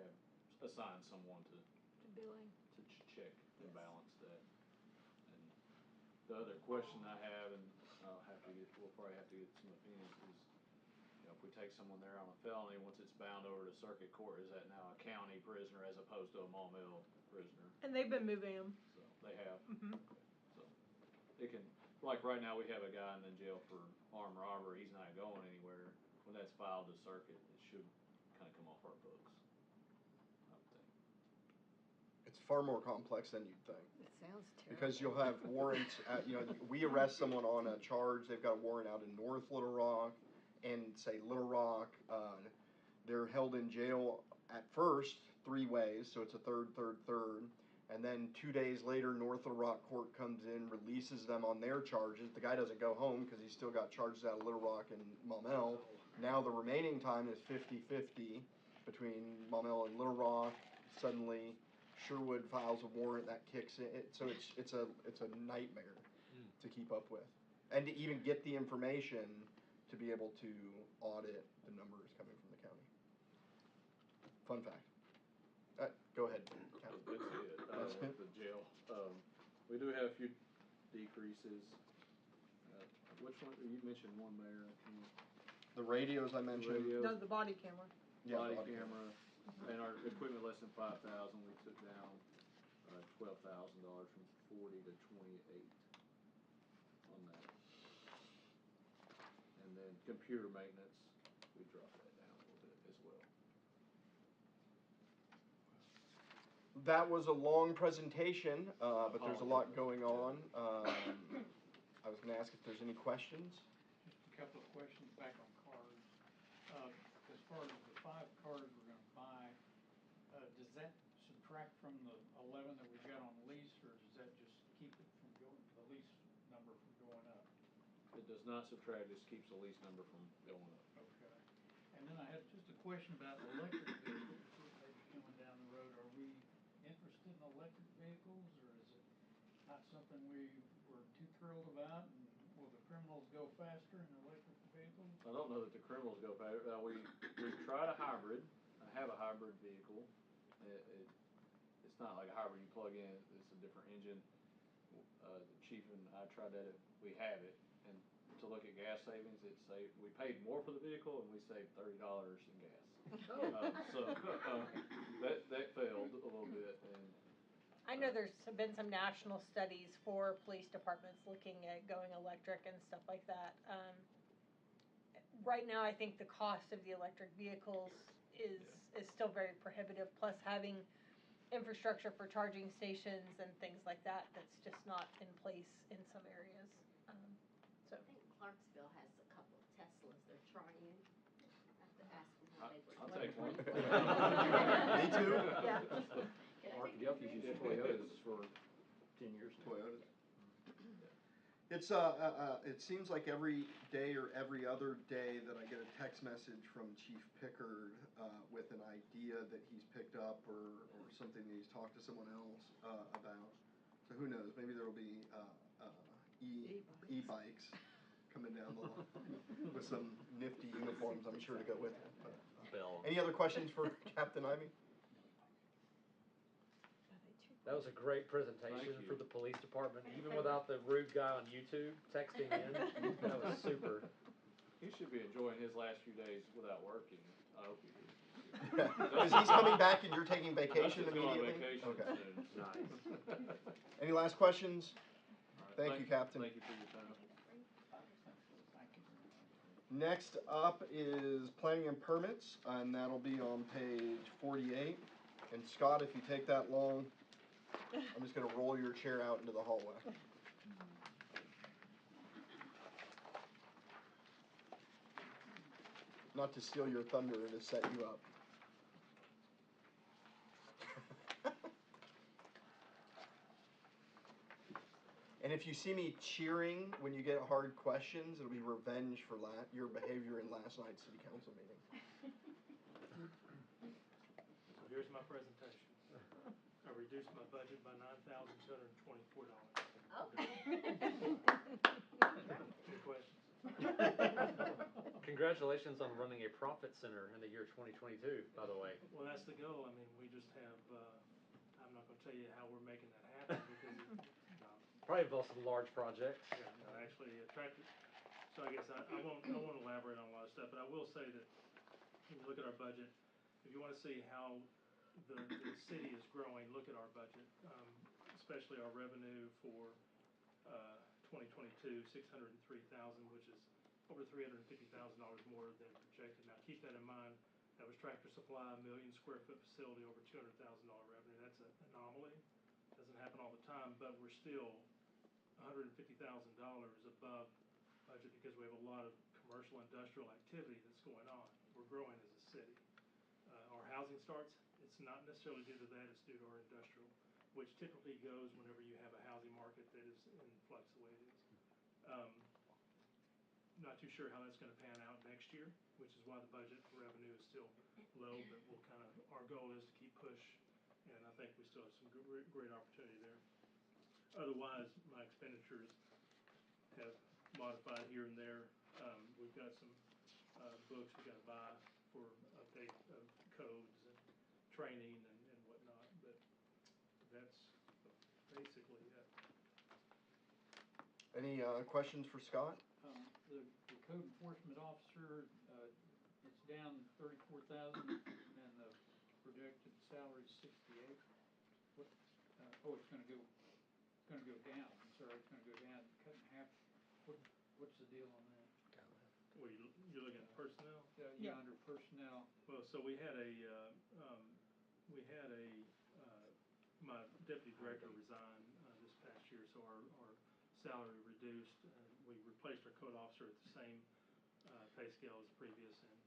assign someone to Billing. check and balance that. And the other question I have, and we'll probably have to get some opinions, is, if we take someone there on a felony, once it's bound over to circuit court, is that now a county prisoner as opposed to a Maumelle prisoner? And they've been moving them. So, they have? Mhm. Okay. So, it can, like right now, we have a guy in jail for armed robbery, he's not going anywhere. When that's filed to circuit, it should kind of come off our books, I would think. It's far more complex than you'd think. It sounds terrible. Because you'll have warrants we arrest someone on a charge, they've got a warrant out in North Little Rock and say Little Rock, they're held in jail at first 3 ways, so it's a third, and then 2 days later, North Little Rock court comes in, releases them on their charges. The guy doesn't go home because he's still got charges out of Little Rock and Maumelle. Now the remaining time is 50-50 between Maumelle and Little Rock. Suddenly, Sherwood files a warrant that kicks in. So it's a nightmare to keep up with, and to even get the information to be able to audit the numbers coming from the county. Fun fact. Go ahead. That's it. The jail. We do have a few decreases. Which one, you mentioned one, Mayor. The radios I mentioned. No, the body camera. Yeah, Body camera, and our equipment less than 5,000, we took down $12,000 from 40 to 28 on that. And then computer maintenance, we dropped that down a little bit as well. That was a long presentation, but there's a lot going on. I was going to ask if there's any questions. Just a couple of questions back on cars. As far as the 5 cars we're gonna buy, does that subtract from the 11 that we've got on lease, or does that just keep it from the lease number from going up? It does not subtract, just keeps the lease number from going up. Okay. And then I had just a question about electric vehicles maybe coming down the road. Are we interested in electric vehicles, or is it not something we were too thrilled about? And will the criminals go faster in electric vehicles? I don't know that the criminals go faster. We tried a hybrid. I have a hybrid vehicle. It's not like a hybrid you plug in. It's a different engine. The chief and I tried that. We have it, and to look at gas savings, we paid more for the vehicle and we saved $30 in gas. That failed a little bit. And I know there's been some national studies for police departments looking at going electric and stuff like that. right now, I think the cost of the electric vehicles is still very prohibitive, plus having infrastructure for charging stations and things like that, that's just not in place in some areas. So, I think Clarksville has a couple of Teslas they're trying. I have to ask them how they work. I'll take one. Me too. Yeah. Mark Delphi's used Toyotas for 10 years now. Toyotas. It's it seems like every day or every other day that I get a text message from Chief Pickard with an idea that he's picked up or something that he's talked to someone else about. So who knows? Maybe there will be e-bikes coming down the line with some nifty uniforms, I'm sure, to go with it. But, Bill. any other questions for Captain Ivy? That was a great presentation Thank you. for the police department, even without the rude guy on YouTube texting in. That was super. He should be enjoying his last few days without working. I hope he is. Because he's coming back and you're taking vacation Dustin's going on immediately? vacation Okay. soon. Nice. Any last questions? All right, Thank you, Captain. Thank you for your time. Next up is planning and permits, and that'll be on page 48. And Scott, if you take that long, I'm just gonna roll your chair out into the hallway. Not to steal your thunder, to set you up. And if you see me cheering when you get hard questions, it'll be revenge for your behavior in last night's city council meeting. So here's my presentation. I reduced my budget by $9,224. Any questions? Congratulations on running a profit center in the year 2022, by the way. Well, that's the goal. I mean, we just have, I'm not gonna tell you how we're making that happen because, Probably involves some large projects. yeah, no, actually attracted, so I guess I won't elaborate on a lot of stuff, but I will say that when you look at our budget, if you wanna see how the city is growing, look at our budget, especially our revenue for, 2022, 603,000, which is over $350,000 more than projected. Now, keep that in mind, that was Tractor Supply, 1 million square foot facility, over $200,000 revenue. That's an anomaly. Doesn't happen all the time, but we're still $150,000 above budget because we have a lot of commercial industrial activity that's going on. We're growing as a city. Our housing starts, it's not necessarily due to that, it's due to our industrial, which typically goes whenever you have a housing market that is in flux the way it is. Not too sure how that's gonna pan out next year, which is why the budget for revenue is still low, but our goal is to keep push, and I think we still have some great opportunity there. Otherwise, my expenditures have modified here and there. We've got some books we gotta buy for update of codes and training and whatnot, but that's basically it. Any questions for Scott? The code enforcement officer, it's down 34,000 and the projected salary is 68. What, it's gonna go down, I'm sorry, it's gonna go down, cut in half. What's the deal on that? Well, you're looking at personnel? Yeah, under personnel. Well, so we had my deputy director resigned this past year, so our salary reduced. We replaced our code officer at the same pay scale as previous, and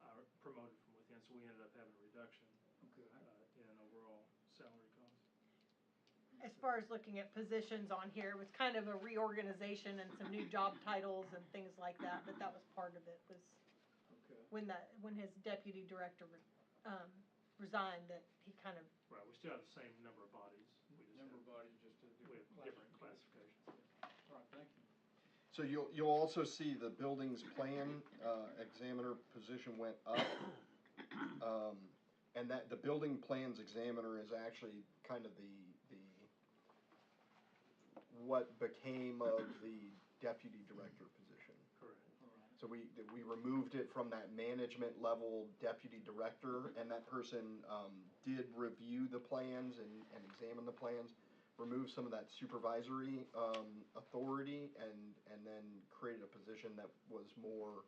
I promoted from within, so we ended up having a reduction in overall salary costs. as far as looking at positions on here, it was kind of a reorganization and some new job titles and things like that, but that was part of it, was when his deputy director resigned, that he kind of. Right, we still have the same number of bodies. Number of bodies, just a We different have different classifications. All right, thank you. So you'll also see the buildings plan examiner position went up. And that the building plans examiner is actually kind of the what became of the deputy director position. Correct. So we removed it from that management level deputy director, and that person did review the plans and examine the plans, remove some of that supervisory authority, and then created a position that was more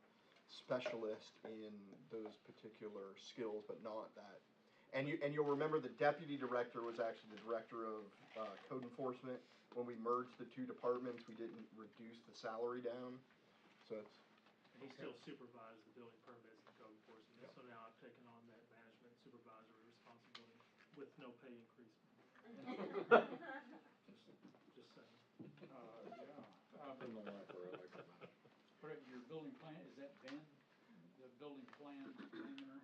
specialist in those particular skills, but not that. And you'll remember the deputy director was actually the director of code enforcement. When we merged the two departments, we didn't reduce the salary down, so it's. And he still supervises the building permits and code enforcement, so now I've taken on that management supervisory responsibility with no pay increase. Just saying. What, your building plan, is that Ben, the building plan examiner?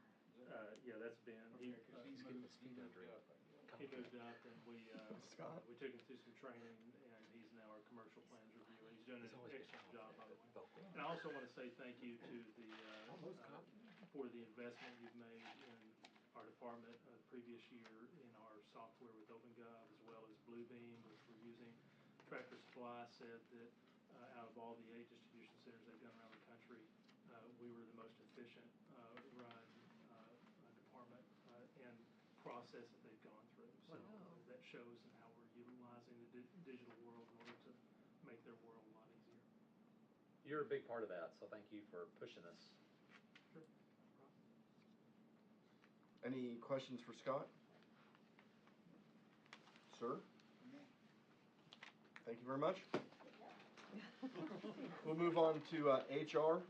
Yeah, that's Ben. Okay, 'cause He's getting his feet under him. He moved up and we Scott? we took him through some training and he's now our commercial plans reviewer. He's doing an excellent job, by the way. And I also want to say thank you to the, for the investment you've made in our department previous year in our software with OpenGov as well as Bluebeam, which we're using. Tractor Supply said that out of all the 8 distribution centers they've done around the country, we were the most efficient run department and process that they've gone through. So that shows in how we're utilizing the digital world in order to make their world a lot easier. You're a big part of that, so thank you for pushing us. Sure. Any questions for Scott? Sir? Thank you very much. We'll move on to HR.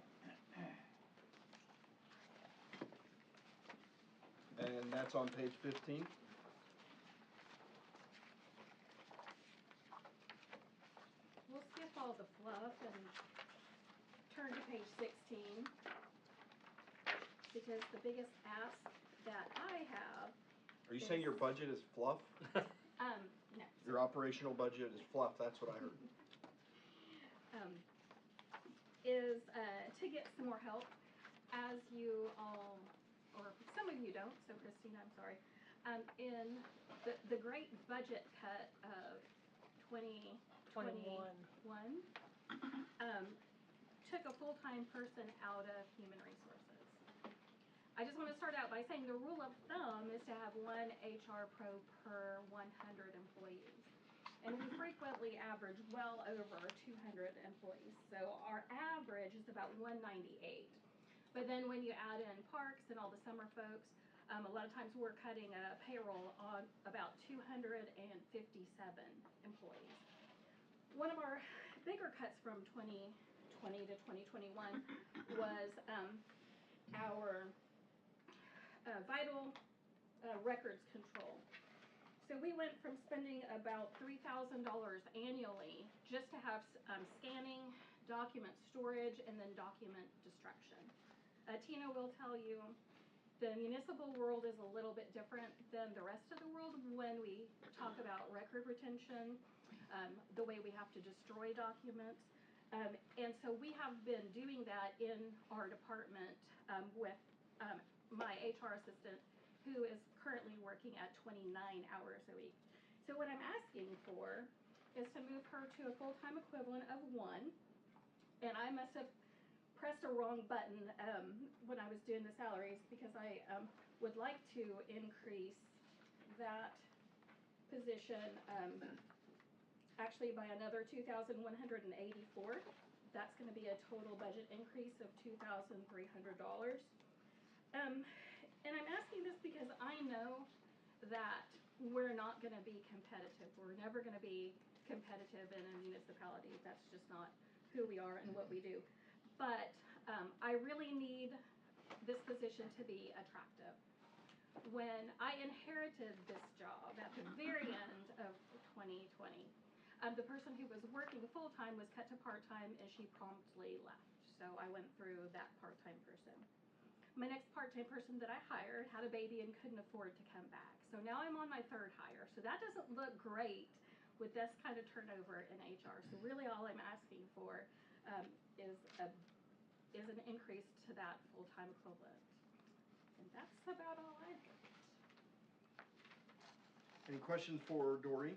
And that's on page 15. We'll skip all the fluff and turn to page 16. Because the biggest ask that I have, Are you saying your budget is fluff? no. Your operational budget is fluff, that's what I heard. Is to get some more help, as you all, or some of you don't, so Christine, I'm sorry, in the great budget cut of 2021, took a full-time person out of human resources. I just want to start out by saying the rule of thumb is to have one HR pro per 100 employees. And we frequently average well over 200 employees. So our average is about 198. But then when you add in parks and all the summer folks, a lot of times we're cutting a payroll on about 257 employees. One of our bigger cuts from 2020 to 2021 was our vital records control. So we went from spending about $3,000 annually just to have scanning, document storage, and then document destruction. Tina will tell you the municipal world is a little bit different than the rest of the world when we talk about record retention, the way we have to destroy documents. And so we have been doing that in our department with my HR assistant, who is currently working at 29 hours a week. So what I'm asking for is to move her to a full-time equivalent of 1. And I must have pressed a wrong button when I was doing the salaries, because I would like to increase that position actually by another $2,184. That's going to be a total budget increase of $2,300. And I'm asking this because I know that we're not going to be competitive. We're never going to be competitive in a municipality. That's just not who we are and what we do. But I really need this position to be attractive. When I inherited this job at the very end of 2020, the person who was working full-time was cut to part-time, and she promptly left. So I went through that part-time person. My next part-time person that I hired had a baby and couldn't afford to come back. So now I'm on my 3rd hire. So that doesn't look great with this kind of turnover in HR. So really all I'm asking for is an increase to that full-time equivalent. And that's about all I've got. Any questions for Dory?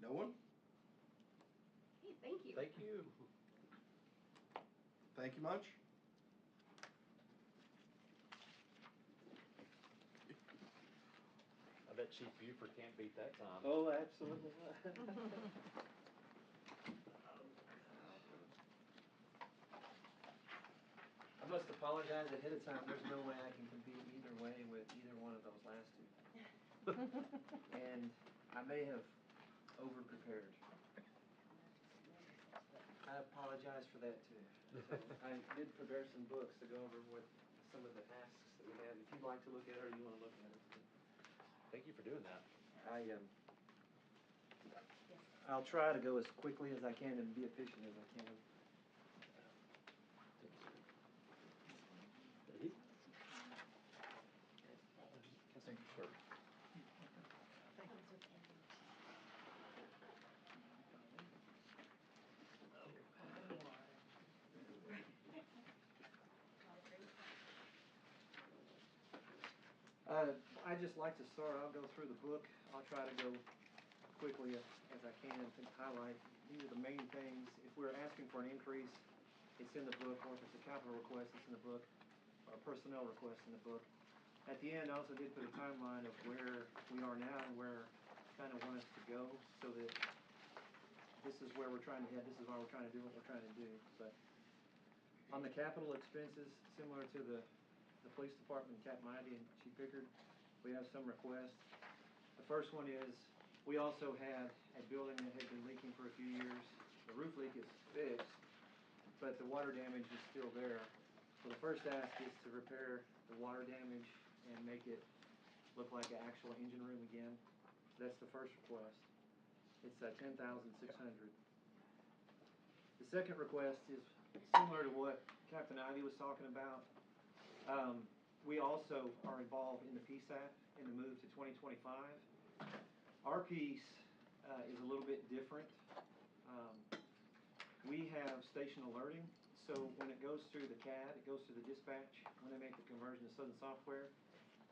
No one? Hey, thank you. Thank you. Thank you much. I bet bet Chief Buford can't beat that time. Oh, absolutely not. I must apologize ahead of time, there's no way I can compete either way with either one of those last two. And I may have over-prepared. I apologize for that too. So I did prepare some books to go over with some of the asks that we have, if you'd like to look at it or you wanna look at it. Thank you for doing that. I'll try to go as quickly as I can and be efficient as I can. Thank you, sir. I'd just like to start, I'll go through the book, I'll try to go quickly as I can to highlight. These are the main things. If we're asking for an increase, it's in the book, or if it's a capital request, it's in the book, or a personnel request in the book. At the end, I also did put a timeline of where we are now and where I kind of want us to go, so that this is where we're trying to head, this is why we're trying to do what we're trying to do. But on the capital expenses, similar to the police department, Captain Ivy and Chief Pickard, we have some requests. The first one is, we also had a building that had been leaking for a few years. The roof leak is fixed, but the water damage is still there. So the first ask is to repair the water damage and make it look like an actual engine room again. So that's the first request. It's $10,600. The second request is similar to what Captain Ivy was talking about. We also are involved in the PSAP in the move to 2025. Our piece is a little bit different. We have station alerting, so when it goes through the CAD, it goes through the dispatch, when they make the conversion to Southern Software,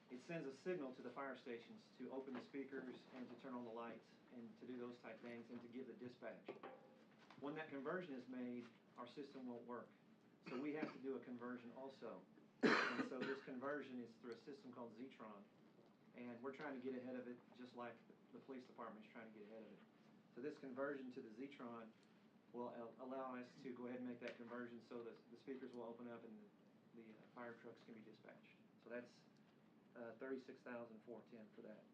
it sends a signal to the fire stations to open the speakers and to turn on the lights and to do those type things and to give the dispatch. When that conversion is made, our system won't work. So we have to do a conversion also. And so this conversion is through a system called Zetron. And we're trying to get ahead of it, just like the police department is trying to get ahead of it. So this conversion to the Zetron will allow us to go ahead and make that conversion so that the speakers will open up and the fire trucks can be dispatched. So that's $36,410 for that.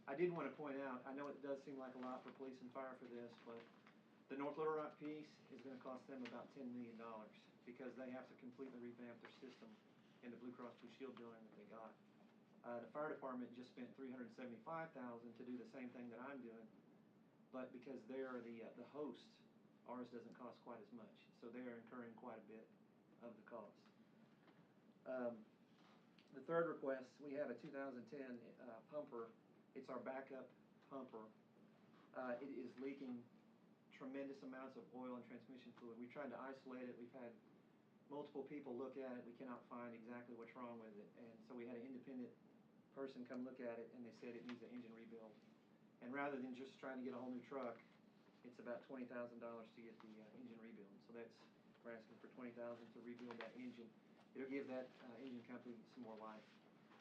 I did want to point out, I know it does seem like a lot for police and fire for this, but the North Little Rock piece is going to cost them about $10 million because they have to completely revamp their system in the Blue Cross Blue Shield building that they got. The fire department just spent $375,000 to do the same thing that I'm doing, but because they are the host, ours doesn't cost quite as much. So they are incurring quite a bit of the cost. The third request, we have a 2010 pumper. It's our backup pumper. It is leaking tremendous amounts of oil and transmission fluid. We've tried to isolate it. We've had multiple people look at it. We cannot find exactly what's wrong with it. And so we had an independent person come look at it, and they said it needs an engine rebuild. And rather than just trying to get a whole new truck, it's about $20,000 to get the engine rebuild. So that's, we're asking for $20,000 to rebuild that engine. It'll give that engine company some more life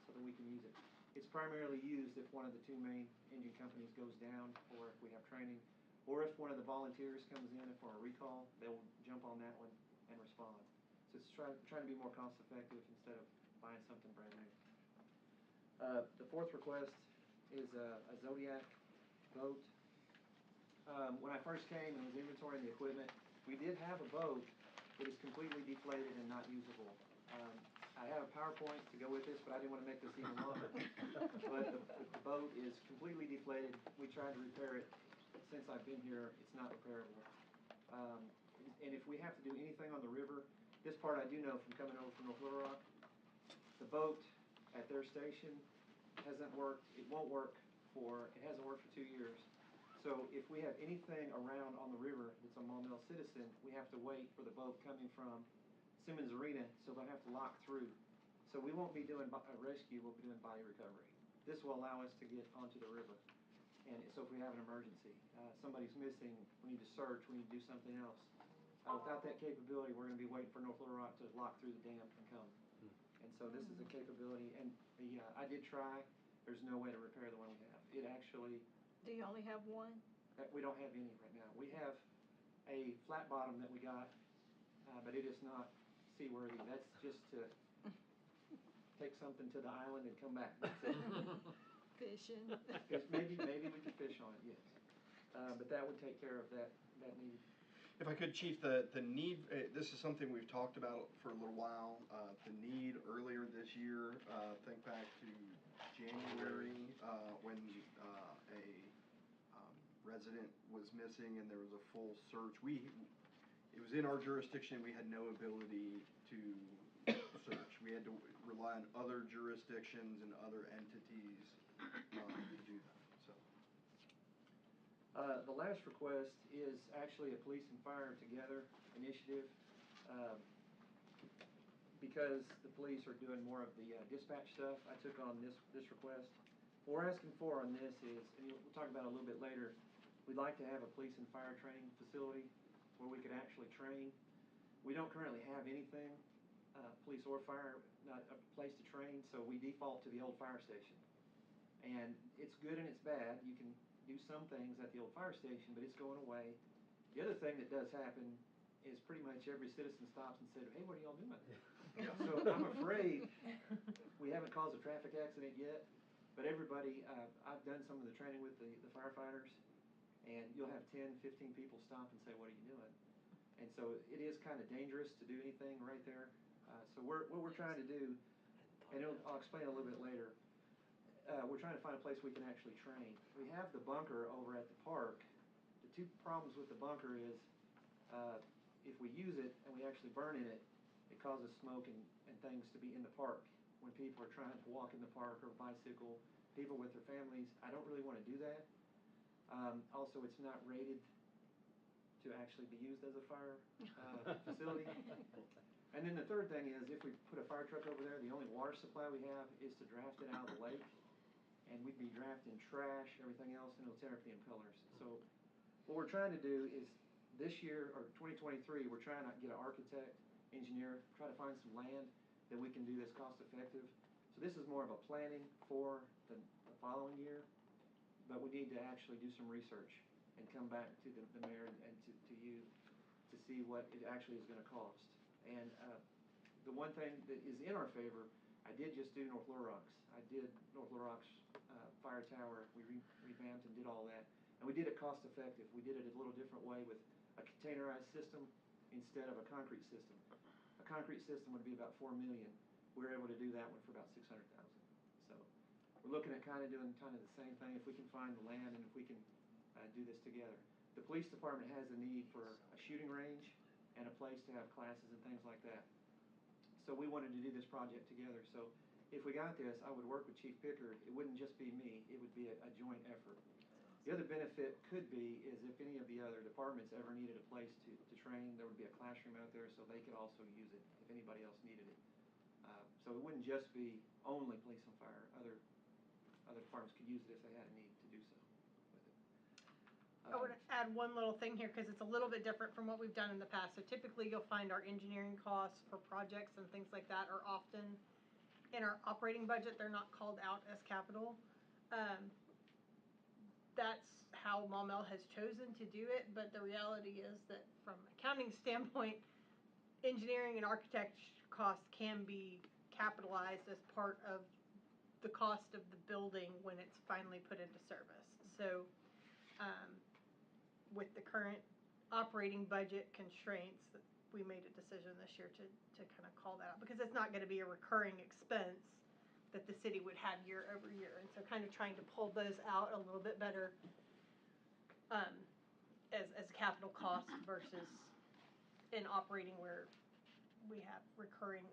so that we can use it. It's primarily used if one of the two main engine companies goes down, or if we have training, or if one of the volunteers comes in for a recall, they'll jump on that one and respond. So it's trying to be more cost effective instead of buying something brand new. The fourth request is a Zodiac boat. When I first came and was inventorying the equipment, we did have a boat that is completely deflated and not usable. I have a PowerPoint to go with this, but I didn't want to make this even longer. But the boat is completely deflated. We tried to repair it. Since I've been here, it's not repairable. And if we have to do anything on the river, this part I do know from coming over from North Little Rock, the boat at their station hasn't worked. It won't work it hasn't worked for 2 years. So if we have anything around on the river that's a Maumelle citizen, we have to wait for the boat coming from Simmons Arena, so they'll have to lock through. So we won't be doing rescue, we'll be doing body recovery. This will allow us to get onto the river. And so if we have an emergency, somebody's missing, we need to search, we need to do something else. Without that capability, we're going to be waiting for North Little Rock to lock through the dam and come. And so this is a capability, and I did try there's no way to repair the one we have. It actually, Do you only have one? we don't have any right now. We have a flat bottom that we got, but it is not seaworthy. That's just to take something to the island and come back. That's it. Fishing. Maybe we could fish on it, yes. But that would take care of that need. If I could, Chief, the need, this is something we've talked about for a little while, the need earlier this year, think back to January, when a resident was missing and there was a full search. It was in our jurisdiction, we had no ability to search. We had to rely on other jurisdictions and other entities to do that, so. The last request is actually a police and fire together initiative. Because the police are doing more of the dispatch stuff, I took on this request. What we're asking for on this is, and we'll talk about it a little bit later, we'd like to have a police and fire training facility where we could actually train. We don't currently have anything, police or fire, not a place to train, so we default to the old fire station. And it's good and it's bad. You can do some things at the old fire station, but it's going away. The other thing that does happen is pretty much every citizen stops and says, hey, what are y'all doing? So I'm afraid we haven't caused a traffic accident yet, but everybody, I've done some of the training with the firefighters, and you'll have 10, 15 people stop and say, what are you doing? And so it is kind of dangerous to do anything right there. So what we're trying to do, and I'll explain a little bit later, we're trying to find a place we can actually train. We have the bunker over at the park. The two problems with the bunker is if we use it and we actually burn in it, it causes smoke and things to be in the park. When people are trying to walk in the park or bicycle, people with their families, I don't really want to do that. Also, it's not rated to actually be used as a fire facility. And then the third thing is, if we put a fire truck over there, the only water supply we have is to draft it out of the lake. And we'd be drafting trash, everything else, and it'll tear up the impellers. So what we're trying to do is this year, or 2023, we're trying to get an architect, engineer, try to find some land that we can do this cost effective. So this is more of a planning for the following year, but we need to actually do some research and come back to the mayor and to you to see what it actually is going to cost. And the one thing that is in our favor, I did just do North Little Rocks. I did North Little Rocks fire tower. We revamped and did all that. And we did it cost effective. We did it a little different way with a containerized system instead of a concrete system. A concrete system would be about $4 million. We were able to do that one for about $600,000. So we're looking at kind of doing kind of the same thing if we can find the land and if we can do this together. The police department has a need for a shooting range and a place to have classes and things like that. So we wanted to do this project together. So if we got this, I would work with Chief Pickard. It wouldn't just be me. It would be a joint effort. The other benefit could be is if any of the other departments ever needed a place to train, there would be a classroom out there so they could also use it if anybody else needed it. So it wouldn't just be only police and fire. Other departments could use it if they had a need to do so with it. I would add one little thing here because it's a little bit different from what we've done in the past. So typically you'll find our engineering costs for projects and things like that are often in our operating budget. They're not called out as capital. That's how Maumelle has chosen to do it, but the reality is that from an accounting standpoint, engineering and architect costs can be capitalized as part of the cost of the building when it's finally put into service. So with the current operating budget constraints, we made a decision this year to kind of call that out because it's not going to be a recurring expense that the city would have year over year. And so kind of trying to pull those out a little bit better as capital cost versus in operating where we have recurring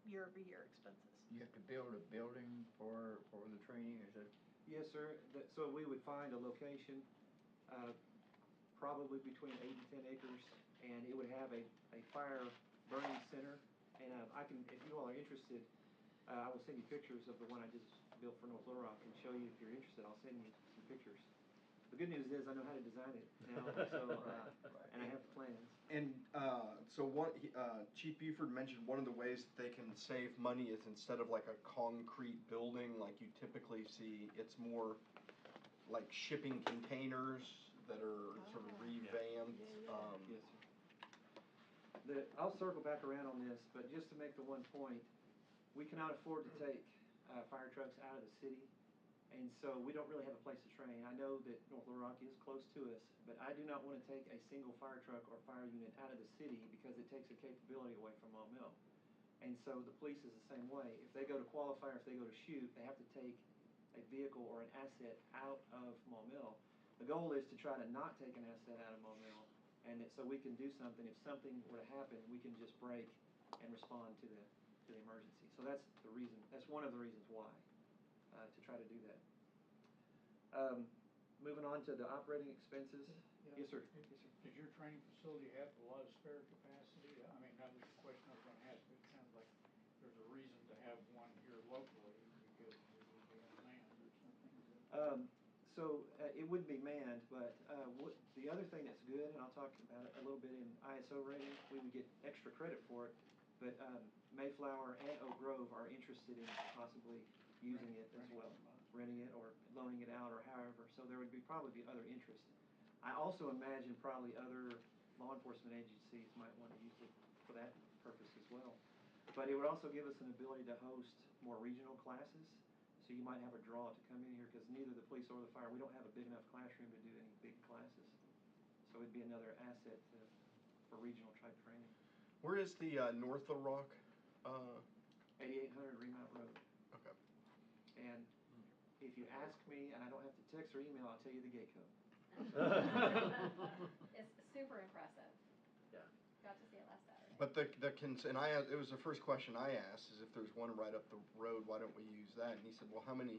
year over year expenses. You have to build a building for the training, is it? Yes, sir. So we would find a location, probably between 8 and 10 acres, and it would have a fire burning center. And I can, if you all are interested, I will send you pictures of the one I just built for North Little Rock and show you if you're interested. I'll send you some pictures. The good news is I know how to design it now, so, and I have the plans. And so Chief Buford mentioned one of the ways that they can save money is instead of like a concrete building like you typically see, it's more like shipping containers that are sort of revamped. Yes, sir. I'll circle back around on this, but just to make the one point, we cannot afford to take fire trucks out of the city, and so we don't really have a place to train. I know that North Little Rock is close to us, but I do not want to take a single fire truck or fire unit out of the city because it takes a capability away from Maumelle Mill. And so the police is the same way. If they go to qualify, or if they go to shoot, they have to take a vehicle or an asset out of Maumelle Mill. The goal is to try to not take an asset out of Maumelle Mill, and that so we can do something. If something were to happen, we can just break and respond to the emergency. So that's the reason. That's one of the reasons why to try to do that. Moving on to the operating expenses. Yes, sir. Yes, sir. Does your training facility have a lot of spare capacity? I mean, that was the question I was gonna ask, but it sounds like there's a reason to have one here locally because it would be unmanned or something. It wouldn't be manned, but the other thing that's good, and I'll talk about it a little bit in ISO rating, we would get extra credit for it, but Mayflower and Oak Grove are interested in possibly using it as well, renting it or loaning it out or however, so there would probably be other interest. I also imagine probably other law enforcement agencies might want to use it for that purpose as well. But it would also give us an ability to host more regional classes. So you might have a draw to come in here because neither the police or the fire, we don't have a big enough classroom to do any big classes. So it'd be another asset for regional type training. Where is the North Little Rock? 8800 Remount Road. Okay. And if you ask me, and I don't have to text or email, I'll tell you the gate code. It's super impressive. Yeah. Got to see it last Saturday. But it was the first question I asked is if there's one right up the road, why don't we use that? And he said, well, how many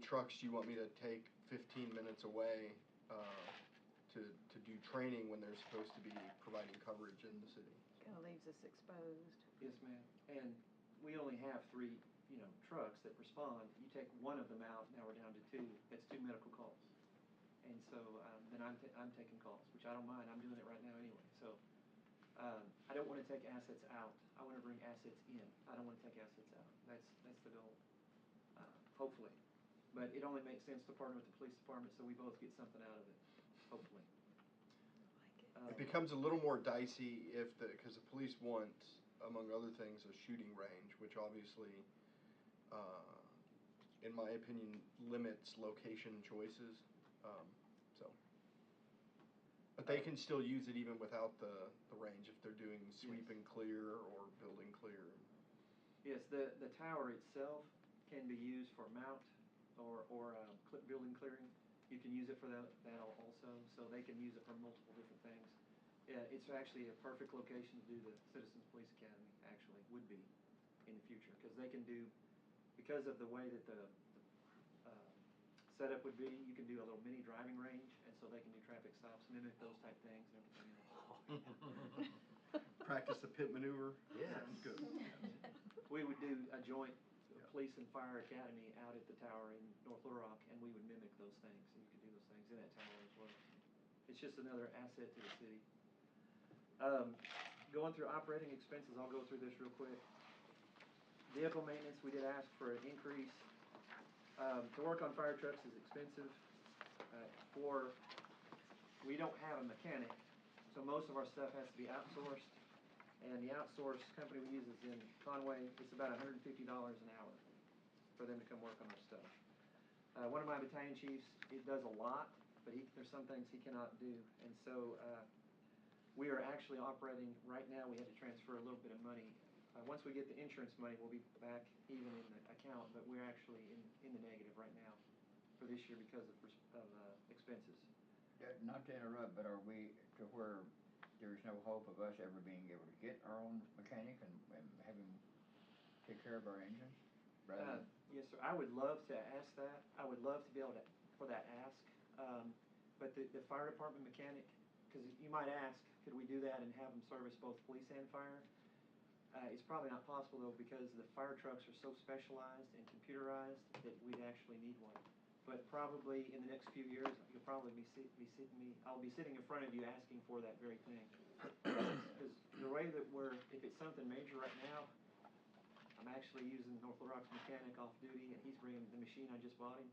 trucks do you want me to take 15 minutes away to do training when they're supposed to be providing coverage in the city? Kind of leaves us exposed. Yes, ma'am. And we only have 3, trucks that respond. You take one of them out, now we're down to 2. That's 2 medical calls. And so then I'm taking calls, which I don't mind. I'm doing it right now anyway. So I don't want to take assets out. I want to bring assets in. I don't want to take assets out. That's the goal, hopefully. But it only makes sense to partner with the police department so we both get something out of it, hopefully. It becomes a little more dicey because the police want, among other things, a shooting range, which obviously, in my opinion, limits location choices. But they can still use it even without the range if they're doing sweep and clear or building clear. Yes, the tower itself can be used for mount or building clearing. You can use it for that also, so they can use it for multiple different things. Yeah, it's actually a perfect location to do the Citizens Police Academy, actually, would be in the future, because they can do, because of the way that the setup would be, you can do a little mini driving range, and so they can do traffic stops, mimic those type things and everything else. Practice the pit maneuver? Yes. Sounds good. We would do a joint police and fire academy out at the tower in North Little Rock, and we would mimic those things, and you could do those things in that tower as well. It's just another asset to the city. Going through operating expenses, I'll go through this real quick. Vehicle maintenance, we did ask for an increase. To work on fire trucks is expensive. We don't have a mechanic, so most of our stuff has to be outsourced. And the outsourced company we use is in Conway. It's about $150 an hour for them to come work on our stuff. One of my battalion chiefs, it does a lot, but there's some things he cannot do. And so we are actually operating, right now we had to transfer a little bit of money. Once we get the insurance money, we'll be back even in the account, but we're actually in the negative right now for this year because of expenses. Not to interrupt, but are we to where there's no hope of us ever being able to get our own mechanic and have him take care of our engines? Yes, sir. I would love to ask that. I would love to be able to, for that ask. But the fire department mechanic, because you might ask, could we do that and have them service both police and fire? It's probably not possible though because the fire trucks are so specialized and computerized that we'd actually need one. but probably in the next few years, you'll probably I'll be sitting in front of you asking for that very thing. Because the way that if it's something major right now, I'm actually using North Little Rock's mechanic off duty, and he's bringing the machine I just bought him.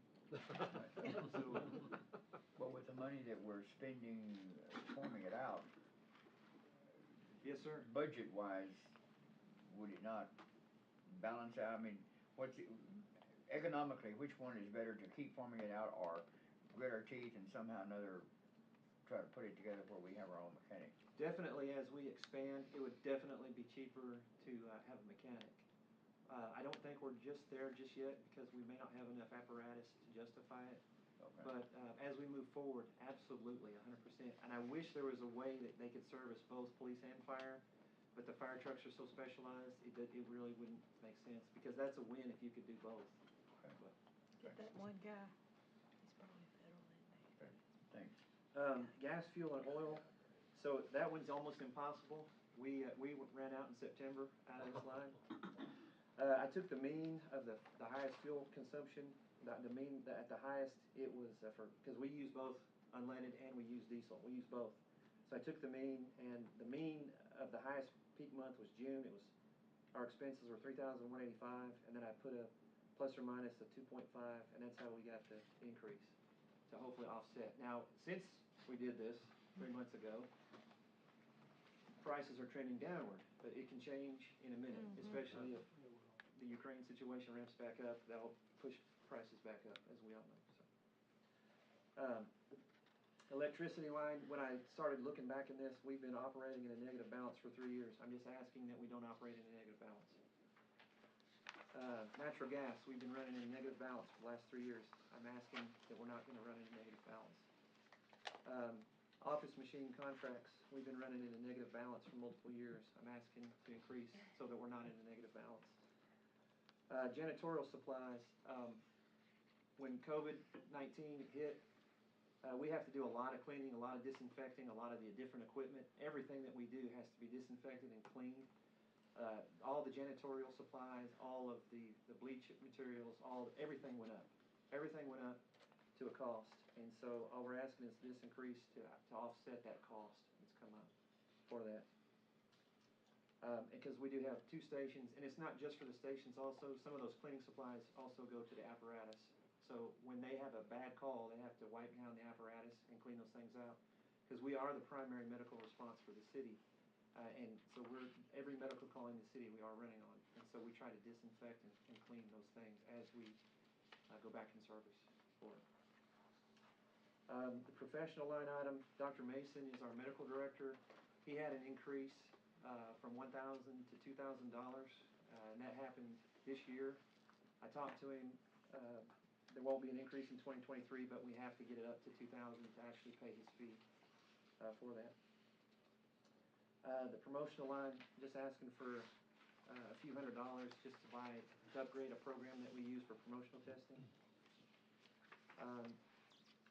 But with the money that we're spending, forming it out, Yes, sir. budget-wise, would it not balance out? I mean, economically, which one is better, to keep forming it out or grit our teeth and somehow another try to put it together where we have our own mechanic? Definitely, as we expand, it would definitely be cheaper to have a mechanic. I don't think we're just there just yet because we may not have enough apparatus to justify it. Okay. But as we move forward, absolutely, 100%. And I wish there was a way that they could service both police and fire, but the fire trucks are so specialized, it really wouldn't make sense, because that's a win if you could do both. Okay. But, Get that one guy, he's probably federal inmate. Thanks. gas, fuel, and oil, so that one's almost impossible. We ran out in September out of this line. I took the mean of the highest fuel consumption. The mean at the highest, it was because we use both unleaded and we use diesel. We use both. So I took the mean, and the mean of the highest peak month was June. Our expenses were $3,185, and then I put a plus or minus of 2.5, and that's how we got the increase to hopefully offset. Now, since we did this 3 months ago, prices are trending downward, but it can change in a minute, especially if the Ukraine situation ramps back up. That'll push prices back up, as we all know. So, electricity line, when I started looking back in this, we've been operating in a negative balance for 3 years. I'm just asking that we don't operate in a negative balance. Natural gas, we've been running in a negative balance for the last 3 years. I'm asking that we're not going to run in a negative balance. Office machine contracts, we've been running in a negative balance for multiple years. I'm asking to increase so that we're not in a negative balance. Janitorial supplies, when COVID-19 hit, we have to do a lot of cleaning, a lot of disinfecting, a lot of the different equipment. Everything that we do has to be disinfected and cleaned. All the janitorial supplies, all of the bleach materials, everything went up. Everything went up to a cost. And so all we're asking is this increase to offset that cost that's come up for that. Because we do have 2 stations, and it's not just for the stations also. Some of those cleaning supplies also go to the apparatus. So when they have a bad call, they have to wipe down the apparatus and clean those things out. Because we are the primary medical response for the city. And so every medical call in the city we are running on. And so we try to disinfect and clean those things as we go back in service for it. The professional line item, Dr. Mason is our medical director. He had an increase from $1,000 to $2,000, and that happened this year. I talked to him. There won't be an increase in 2023, but we have to get it up to $2,000 to actually pay his fee for that. The promotional line, just asking for a few $100s just to upgrade a program that we use for promotional testing.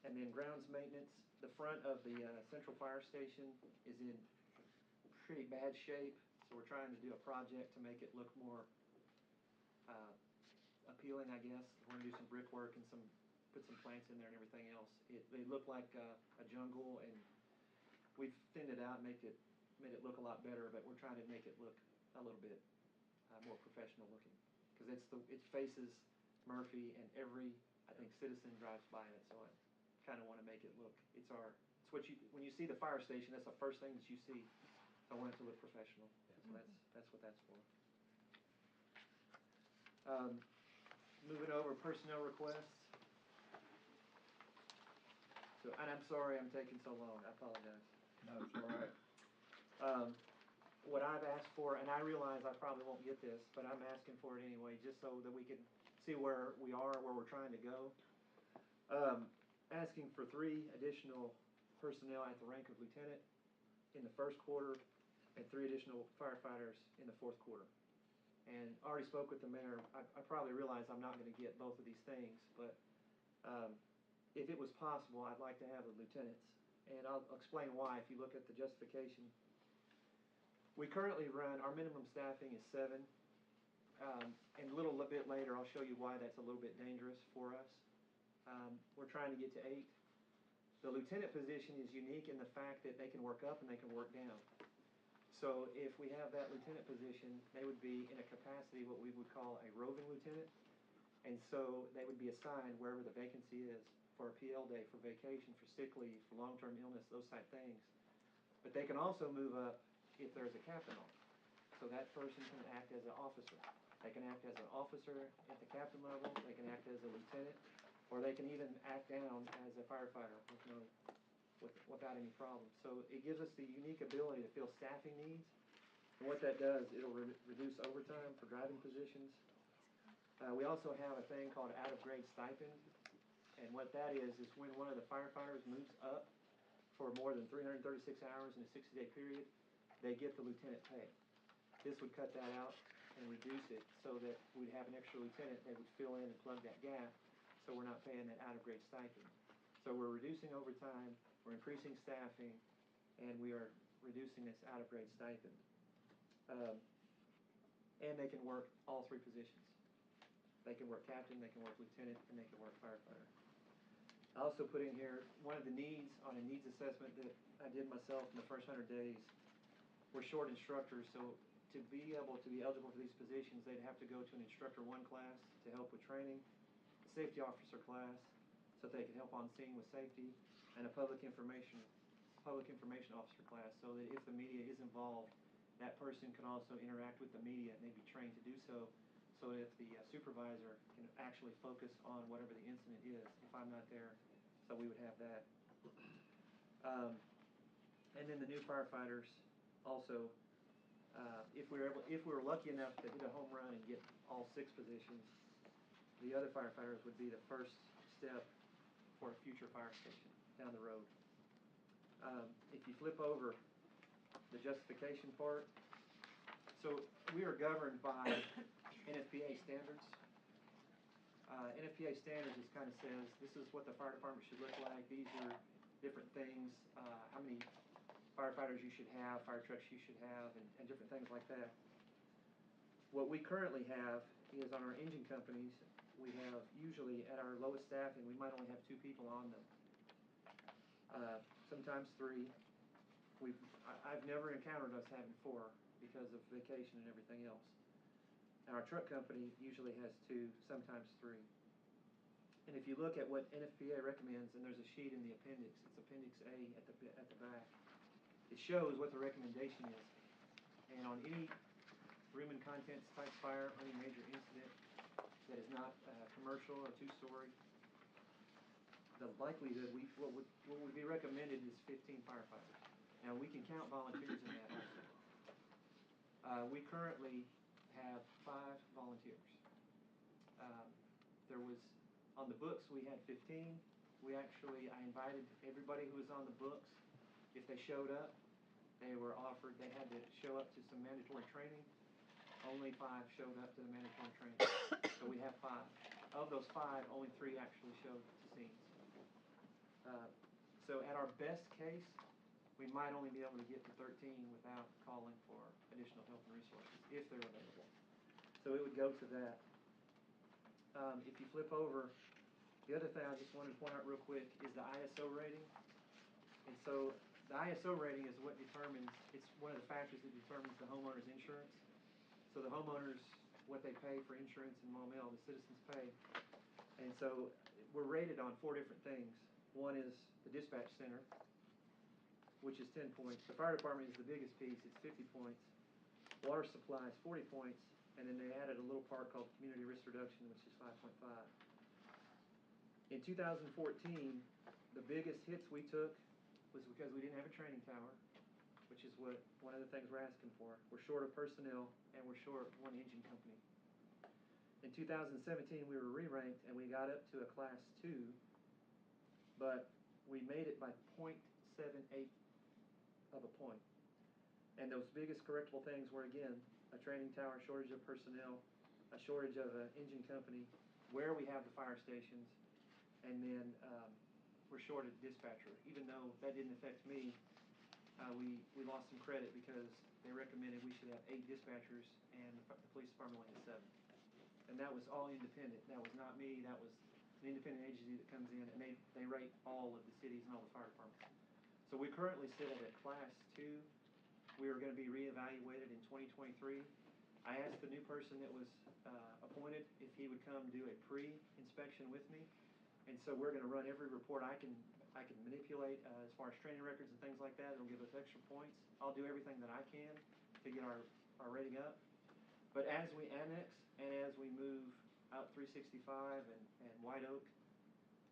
And then grounds maintenance. The front of the Central Fire Station is in pretty bad shape, so we're trying to do a project to make it look more appealing, I guess. We're going to do some brickwork and put some plants in there and everything else. They look like a jungle, and we've thinned it out and made it look a lot better, but we're trying to make it look a little bit more professional looking, because it faces Murphy, and every, I think, citizen drives by it, so I kind of want to make it look, when you see the fire station, that's the first thing that you see. So I want it to look professional. So that's what that's for. Moving over, personnel requests. So, and I'm sorry I'm taking so long. I apologize. No, it's all right. What I've asked for, and I realize I probably won't get this, but I'm asking for it anyway, just so that we can see where we are, where we're trying to go. Asking for 3 additional personnel at the rank of lieutenant in the first quarter, and 3 additional firefighters in the fourth quarter. And I already spoke with the mayor. I probably realize I'm not going to get both of these things, but if it was possible, I'd like to have the lieutenants. And I'll explain why. If you look at the justification, we currently run, our minimum staffing is 7. And a little bit later, I'll show you why that's a little bit dangerous for us. We're trying to get to 8. The lieutenant position is unique in the fact that they can work up and they can work down. So if we have that lieutenant position, they would be in a capacity what we would call a roving lieutenant. And so they would be assigned wherever the vacancy is for a PL day, for vacation, for sick leave, for long-term illness, those type things. But they can also move up if there's a captain on. So that person can act as an officer. They can act as an officer at the captain level, they can act as a lieutenant, or they can even act down as a firefighter without any problem. So it gives us the unique ability to fill staffing needs. And what that does, it'll reduce overtime for driving positions. We also have a thing called out-of-grade stipend. And what that is when one of the firefighters moves up for more than 336 hours in a 60-day period, they get the lieutenant pay. This would cut that out and reduce it so that we'd have an extra lieutenant that would fill in and plug that gap, so we're not paying that out-of-grade stipend. So we're reducing overtime, we're increasing staffing, and we are reducing this out-of-grade stipend. And they can work all 3 positions. They can work captain, they can work lieutenant, and they can work firefighter. I also put in here one of the needs on a needs assessment that I did myself in the first 100 days. We're short instructors, so to be able to be eligible for these positions, they'd have to go to an instructor 1 class to help with training, a safety officer class, so that they can help on scene with safety, and a public information officer class, so that if the media is involved, that person can also interact with the media and they be trained to do so, so that the supervisor can actually focus on whatever the incident is if I'm not there. So we would have that. And then the new firefighters also, if we were lucky enough to hit a home run and get all 6 positions, the other firefighters would be the first step for a future fire station down the road. If you flip over the justification part, so we are governed by NFPA standards. NFPA standards just kind of says this is what the fire department should look like. These are different things, how many firefighters you should have, fire trucks you should have, and different things like that. What we currently have is on our engine companies, we have usually at our lowest staffing, we might only have 2 people on them. Sometimes 3. I've never encountered us having 4 because of vacation and everything else. And our truck company usually has 2, sometimes 3. And if you look at what NFPA recommends, and there's a sheet in the appendix, it's Appendix A at the back, it shows what the recommendation is. And on any room and contents type fire, any major incident that is not commercial or 2-story, the likelihood, what would be recommended is 15 firefighters. Now, we can count volunteers in that also. We currently have 5 volunteers. There was, on the books, we had 15. I invited everybody who was on the books. If they showed up, they were offered, they had to show up to some mandatory training. Only 5 showed up to the mandatory training. So we have 5. Of those 5, only 3 actually showed to scenes. So at our best case, we might only be able to get to 13 without calling for additional help and resources, if they're available. So it would go to that. If you flip over, the other thing I just wanted to point out real quick is the ISO rating. And so the ISO rating is what determines, it's one of the factors that determines the homeowner's insurance. So the homeowners, what they pay for insurance in Maumelle, the citizens pay. And so we're rated on 4 different things. One is the dispatch center, which is 10 points. The fire department is the biggest piece, it's 50 points. Water supply is 40 points, and then they added a little part called community risk reduction, which is 5.5. In 2014, the biggest hits we took was because we didn't have a training tower, which is what one of the things we're asking for. We're short of personnel, and we're short 1 engine company. In 2017, we were re-ranked, and we got up to a class 2, but we made it by 0.78 of a point. And those biggest correctable things were, again, a training tower, shortage of personnel, a shortage of an engine company, where we have the fire stations, and then we're short of dispatcher. Even though that didn't affect me, we lost some credit because they recommended we should have 8 dispatchers, and the police department only had 7. And that was all independent. That was not me. That was an independent agency that comes in and they rate all of the cities and all the fire departments. So we currently sit at a class 2. We are going to be reevaluated in 2023. I asked the new person that was appointed if he would come do a pre-inspection with me. And so we're going to run every report I can manipulate as far as training records and things like that. It'll give us extra points. I'll do everything that I can to get our rating up. But as we annex and as we move out 365 and White Oak,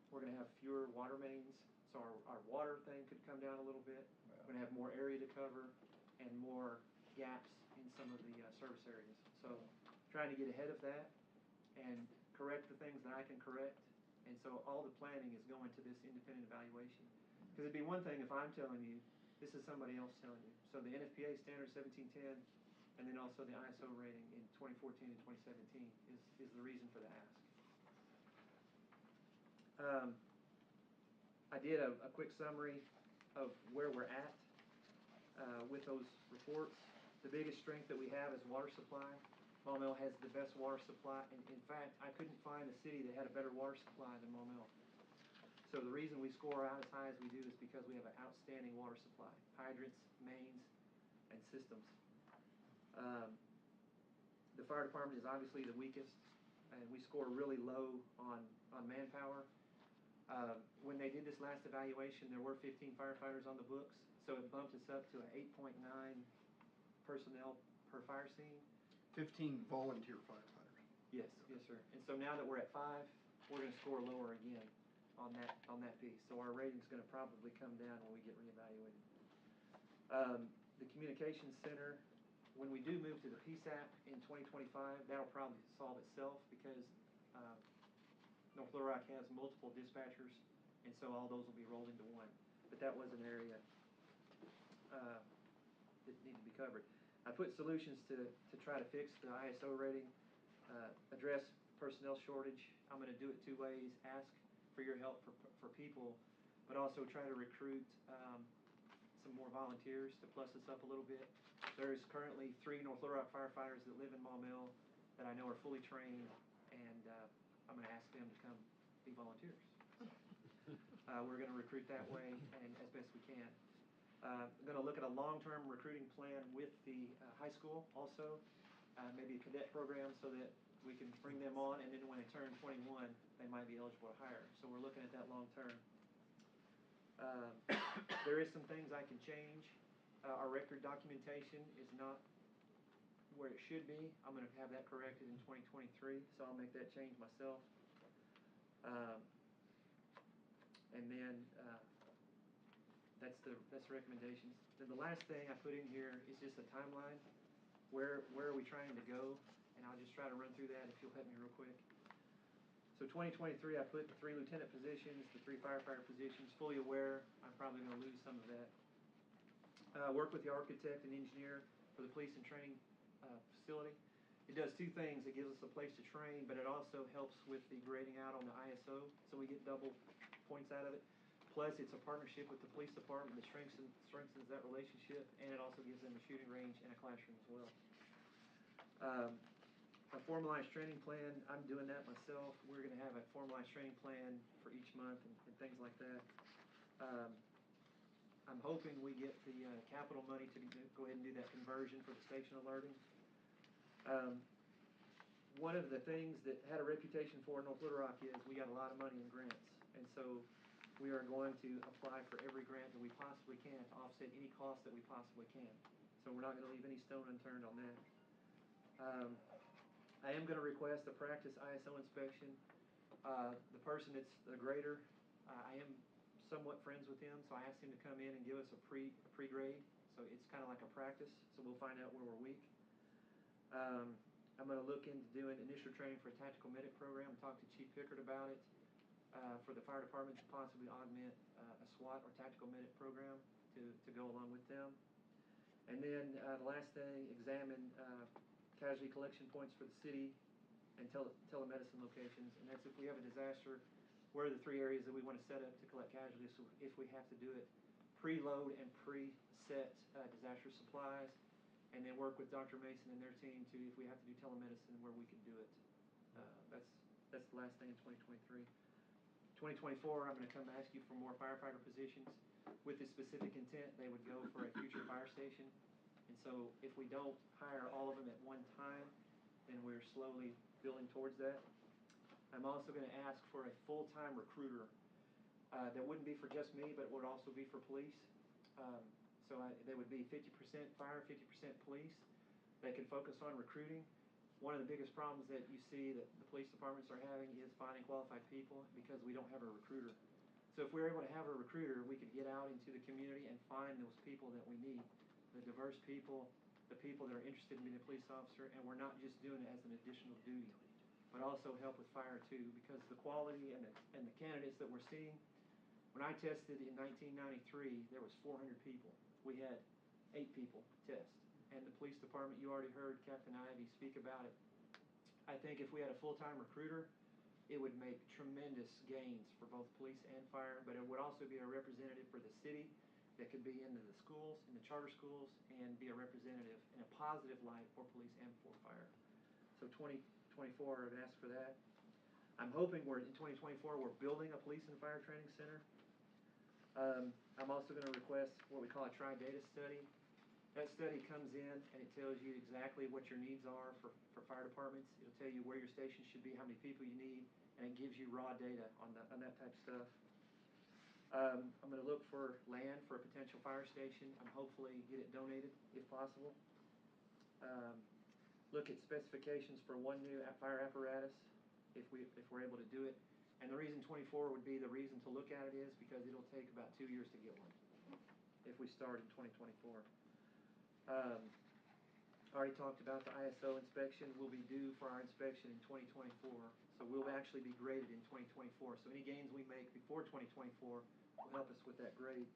we're going to have fewer water mains. So our water thing could come down a little bit. We're going to have more area to cover and more gaps in some of the service areas. So trying to get ahead of that and correct the things that I can correct. And so all the planning is going to this independent evaluation. Because it'd be one thing if I'm telling you, this is somebody else telling you. So the NFPA standard 1710 and then also the ISO rating in 2014 and 2017 is the reason for the ask. I did a quick summary of where we're at with those reports. The biggest strength that we have is water supply. Maumelle has the best water supply, and in fact, I couldn't find a city that had a better water supply than Maumelle. So the reason we score out as high as we do is because we have an outstanding water supply, hydrants, mains, and systems. The fire department is obviously the weakest, and we score really low on manpower. When they did this last evaluation, there were 15 firefighters on the books, so it bumped us up to an 8.9 personnel per fire scene. 15 volunteer firefighters. Yes, yes, sir. And so now that we're at 5, we're going to score lower again on that piece. So our rating's going to probably come down when we get reevaluated. The communications center, when we do move to the PSAP in 2025, that'll probably solve itself because North Little Rock has multiple dispatchers, and so all those will be rolled into one. But that was an area that needed to be covered. I put solutions to try to fix the ISO rating, address personnel shortage. I'm going to do it 2 ways: ask for your help for people, but also try to recruit some more volunteers to plus us up a little bit. There's currently 3 North Little Rock firefighters that live in Maumelle that I know are fully trained, and I'm going to ask them to come be volunteers. We're going to recruit that way and as best we can. I'm going to look at a long-term recruiting plan with the high school also, maybe a cadet program so that we can bring them on, and then when they turn 21, they might be eligible to hire. So we're looking at that long-term. There is some things I can change. Our record documentation is not where it should be. I'm going to have that corrected in 2023, so I'll make that change myself. And then that's the recommendations. Then the last thing I put in here is just a timeline. Where are we trying to go? And I'll just try to run through that if you'll help me real quick. So 2023, I put the 3 lieutenant positions, the 3 firefighter positions, fully aware I'm probably going to lose some of that. Work with the architect and engineer for the police and training facility. It does 2 things. It gives us a place to train, but it also helps with the grading out on the ISO, so we get double points out of it. Plus, it's a partnership with the police department that strengthens that relationship, and it also gives them a shooting range and a classroom as well. A formalized training plan, I'm doing that myself. We're going to have a formalized training plan for each month and things like that. I'm hoping we get the capital money to go ahead and do that conversion for the station alerting. One of the things that had a reputation for North Little Rock is we got a lot of money in grants, and so we are going to apply for every grant that we possibly can to offset any cost that we possibly can. So we're not going to leave any stone unturned on that. I am going to request a practice ISO inspection. The person that's the grader, I am somewhat friends with him, so I asked him to come in and give us a pre-grade. So it's kind of like a practice, so we'll find out where we're weak. I'm going to look into doing initial training for a tactical medic program. Talk to Chief Pickard about it for the fire department to possibly augment a SWAT or tactical medic program to go along with them. And then the last thing, examine casualty collection points for the city and telemedicine locations. And that's if we have a disaster, where are the 3 areas that we want to set up to collect casualties, so if we have to do it. Preload and pre-set disaster supplies, and then work with Dr. Mason and their team to, if we have to do telemedicine, where we can do it. That's the last thing in 2023. 2024, I'm gonna come ask you for more firefighter positions. With the specific intent, they would go for a future fire station. And so if we don't hire all of them at one time, then we're slowly building towards that. I'm also gonna ask for a full-time recruiter. That wouldn't be for just me, but it would also be for police. They would be 50% fire, 50% police. They could focus on recruiting. One of the biggest problems that you see that the police departments are having is finding qualified people because we don't have a recruiter. So if we're able to have a recruiter, we could get out into the community and find those people that we need, the diverse people, the people that are interested in being a police officer, and we're not just doing it as an additional duty, but also help with fire too, because the quality and the candidates that we're seeing, when I tested in 1993, there was 400 people. We had 8 people test. And the police department, you already heard Captain Ivy speak about it. I think if we had a full-time recruiter, it would make tremendous gains for both police and fire, but it would also be a representative for the city that could be into the schools, in the charter schools, and be a representative in a positive light for police and for fire. So 2024, I would ask for that. I'm hoping in 2024, we're building a police and fire training center. I'm also gonna request what we call a tri-data study. That study comes in and it tells you exactly what your needs are for fire departments. It'll tell you where your station should be, how many people you need, and it gives you raw data on that type of stuff. I'm going to look for land for a potential fire station and hopefully get it donated if possible. Look at specifications for one new fire apparatus if we're able to do it. And the reason 24 would be the reason to look at it is because it'll take about 2 years to get one if we start in 2024. Already talked about the ISO inspection. We'll be due for our inspection in 2024. So we'll actually be graded in 2024. So any gains we make before 2024 will help us with that grade.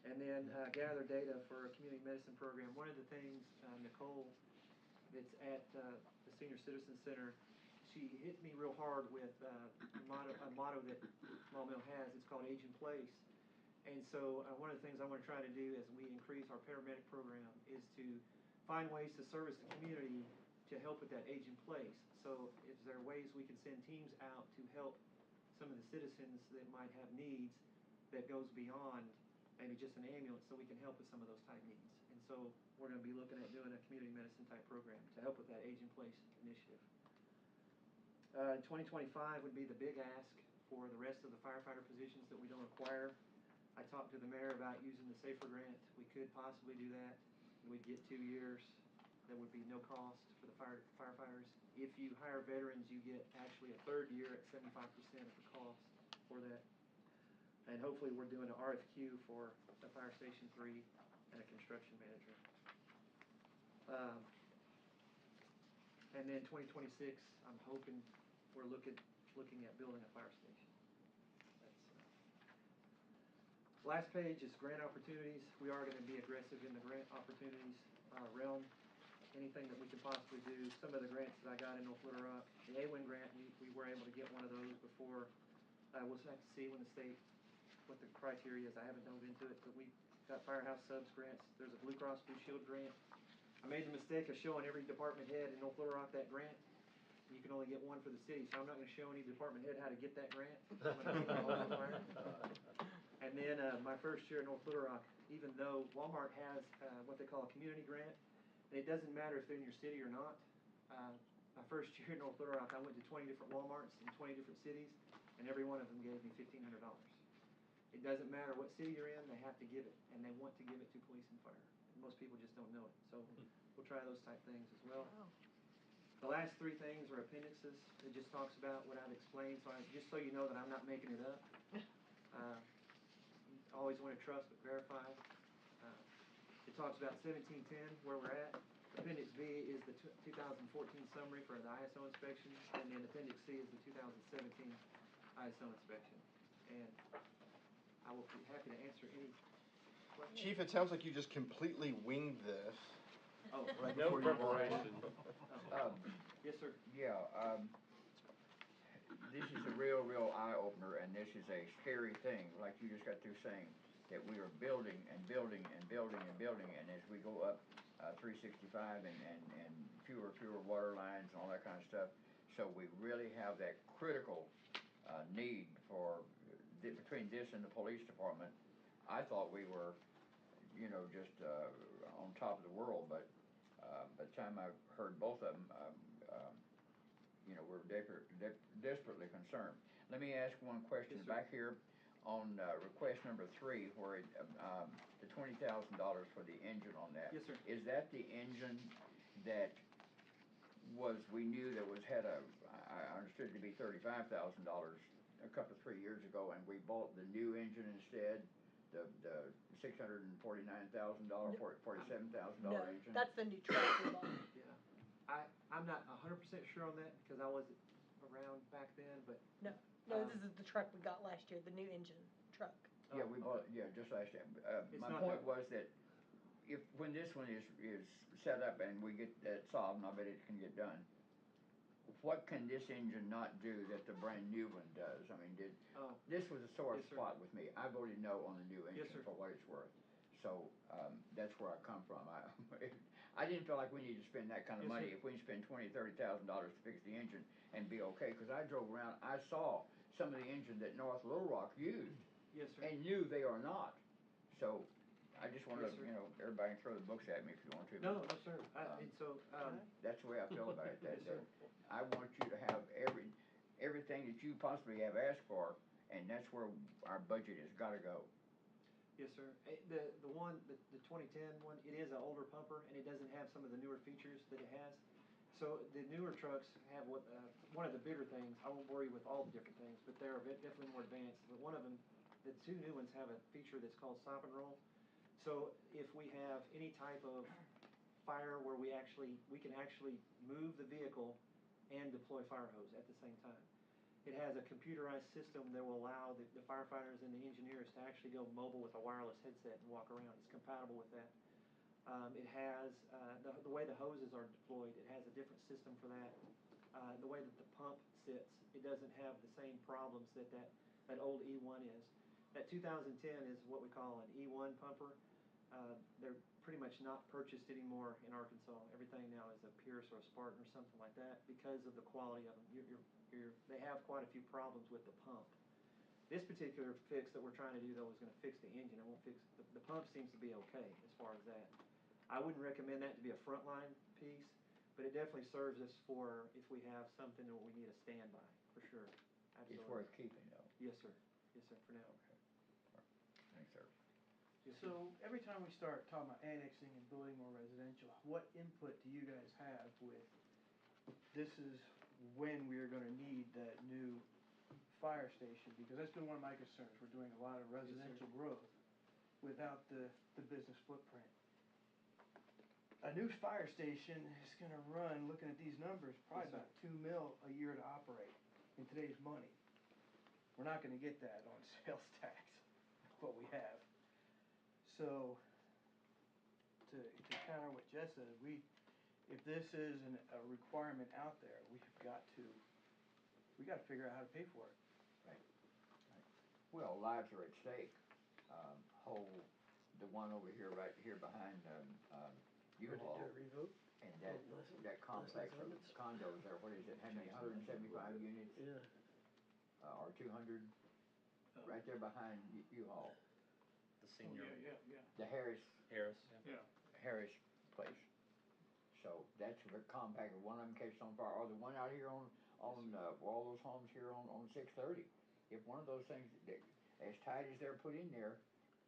And then gather data for a community medicine program. One of the things, Nicole, that's at the Senior Citizen Center, she hit me real hard with a motto that Maumelle has. It's called Age in Place. And so one of the things I want to try to do as we increase our paramedic program is to find ways to service the community to help with that age in place. So is there ways we can send teams out to help some of the citizens that might have needs that goes beyond maybe just an ambulance so we can help with some of those type needs. And so we're going to be looking at doing a community medicine type program to help with that age in place initiative. 2025 would be the big ask for the rest of the firefighter positions that we don't acquire. I talked to the mayor about using the SAFER grant. We could possibly do that. We'd get 2 years. There would be no cost for the firefighters. If you hire veterans, you get actually a 3rd year at 75% of the cost for that. And hopefully we're doing an RFQ for a Fire Station 3 and a construction manager. And then 2026, I'm hoping we're looking at building a fire station. Last page is grant opportunities. We are going to be aggressive in the grant opportunities realm. Anything that we can possibly do. Some of the grants that I got in North Little Rock, the AWIN grant, we were able to get one of those before. We'll have to see when the state, what the criteria is. I haven't dove into it, but we got Firehouse Subs grants. There's a Blue Cross Blue Shield grant. I made the mistake of showing every department head in North Little Rock that grant. You can only get one for the city, so I'm not going to show any department head how to get that grant. I'm going to give it all to fire. And then my first year in North Little Rock, even though Walmart has what they call a community grant, and it doesn't matter if they're in your city or not. My first year in North Little Rock, I went to 20 different Walmarts in 20 different cities, and every one of them gave me $1,500. It doesn't matter what city you're in, they have to give it, and they want to give it to police and fire. And most people just don't know it, so we'll try those type things as well. The last 3 things are appendixes. It just talks about what I've explained, just so you know that I'm not making it up. Always want to trust but verify. It talks about 1710, where we're at. Appendix B is the 2014 summary for the ISO inspection, and then Appendix C is the 2017 ISO inspection. And I will be happy to answer any questions. Chief, it sounds like you just completely winged this. Oh, right no before you walked preparation. Yes, sir. Yeah, this is a real eye-opener, and this is a scary thing, like you just got through saying, that we are building and building and building and building, and as we go up 365 and fewer water lines and all that kind of stuff, so we really have that critical need for, between this and the police department, I thought we were, you know, just, on top of the world, but, by the time I heard both of them, you know, we're desperately concerned. Let me ask one question. Yes, sir. Back here on, request number 3, where it, the $20,000 for the engine on that. Yes, sir. Is that the engine that was, we knew that was, had a, I understood it to be $35,000 a couple, 3 years ago, and we bought the new engine instead? The $649,000, $47,000 No, engine? that's the new truck we bought. Yeah, I'm not 100% sure on that because I wasn't around back then, but. No, this is the truck we got last year, the new engine truck. Yeah, we bought, yeah, just last year. It's My not point that- was that if, when this one is set up and we get that solved, and I bet it can get done, what can this engine not do that the brand new one does? I mean, this was a sore Yes, sir. spot with me. I voted no on the new Yes, engine sir. for what it's worth. So, that's where I come from. I didn't feel like we needed to spend that kind of Yes, money. sir. If we can spend $20,000, $30,000 to fix the engine and be okay, because I drove around, I saw some of the engine that North Little Rock used Yes, sir. and knew they are not. So, I just wanna, Yes, sir. you know, everybody can throw the books at me if you want to. No, but, no, sir. And so, that's the way I feel about it. Yes, sir. I want you to have everything that you possibly have asked for, and that's where our budget has gotta go. Yes, sir. The one, the 2010 one, it is an older pumper and it doesn't have some of the newer features that it has. So the newer trucks have what, one of the bigger things, I won't bore you with all the different things, but they're definitely more advanced. But one of them, the 2 new ones have a feature that's called stop and roll. So if we have any type of fire where we can actually move the vehicle and deploy fire hose at the same time. It has a computerized system that will allow the firefighters and the engineers to actually go mobile with a wireless headset and walk around. It's compatible with that. It has, the way the hoses are deployed, it has a different system for that. The way that the pump sits, it doesn't have the same problems that old E1 is. That 2010 is what we call an E1 pumper. They're pretty much not purchased anymore in Arkansas. Everything now is a Pierce or a Spartan or something like that because of the quality of them. They have quite a few problems with the pump. This particular fix that we're trying to do though is going to fix the engine. It won't fix, the pump seems to be okay as far as that. I wouldn't recommend that to be a frontline piece, but it definitely serves us for if we have something that we need a standby, for sure. Absolutely. It's worth keeping though. Yes, sir. Yes, sir, for now. Thanks, sir. Yes, sir. So every time we start talking about annexing and building more residential, what input do you guys have with, this is when we are gonna need that new fire station? Because that's been one of my concerns. We're doing a lot of residential growth without the business footprint. A new fire station is gonna run, looking at these numbers, probably Yes, sir. about $2 million a year to operate in today's money. We're not gonna get that on sales tax, what we have. So, to counter what Jess said, if this is a requirement out there, we gotta figure out how to pay for it. Well, lives are at stake. The one over here, right here behind, U-Haul. And that complex of condos there, what is it, how many, 175 units? Yeah. Or 200, right there behind U-Haul. The senior, Yeah. The Harris Yeah. Harris place. So that's a compact, one of them catches on fire, or the one out here on all those homes here on 630. If one of those things, as tight as they're put in there,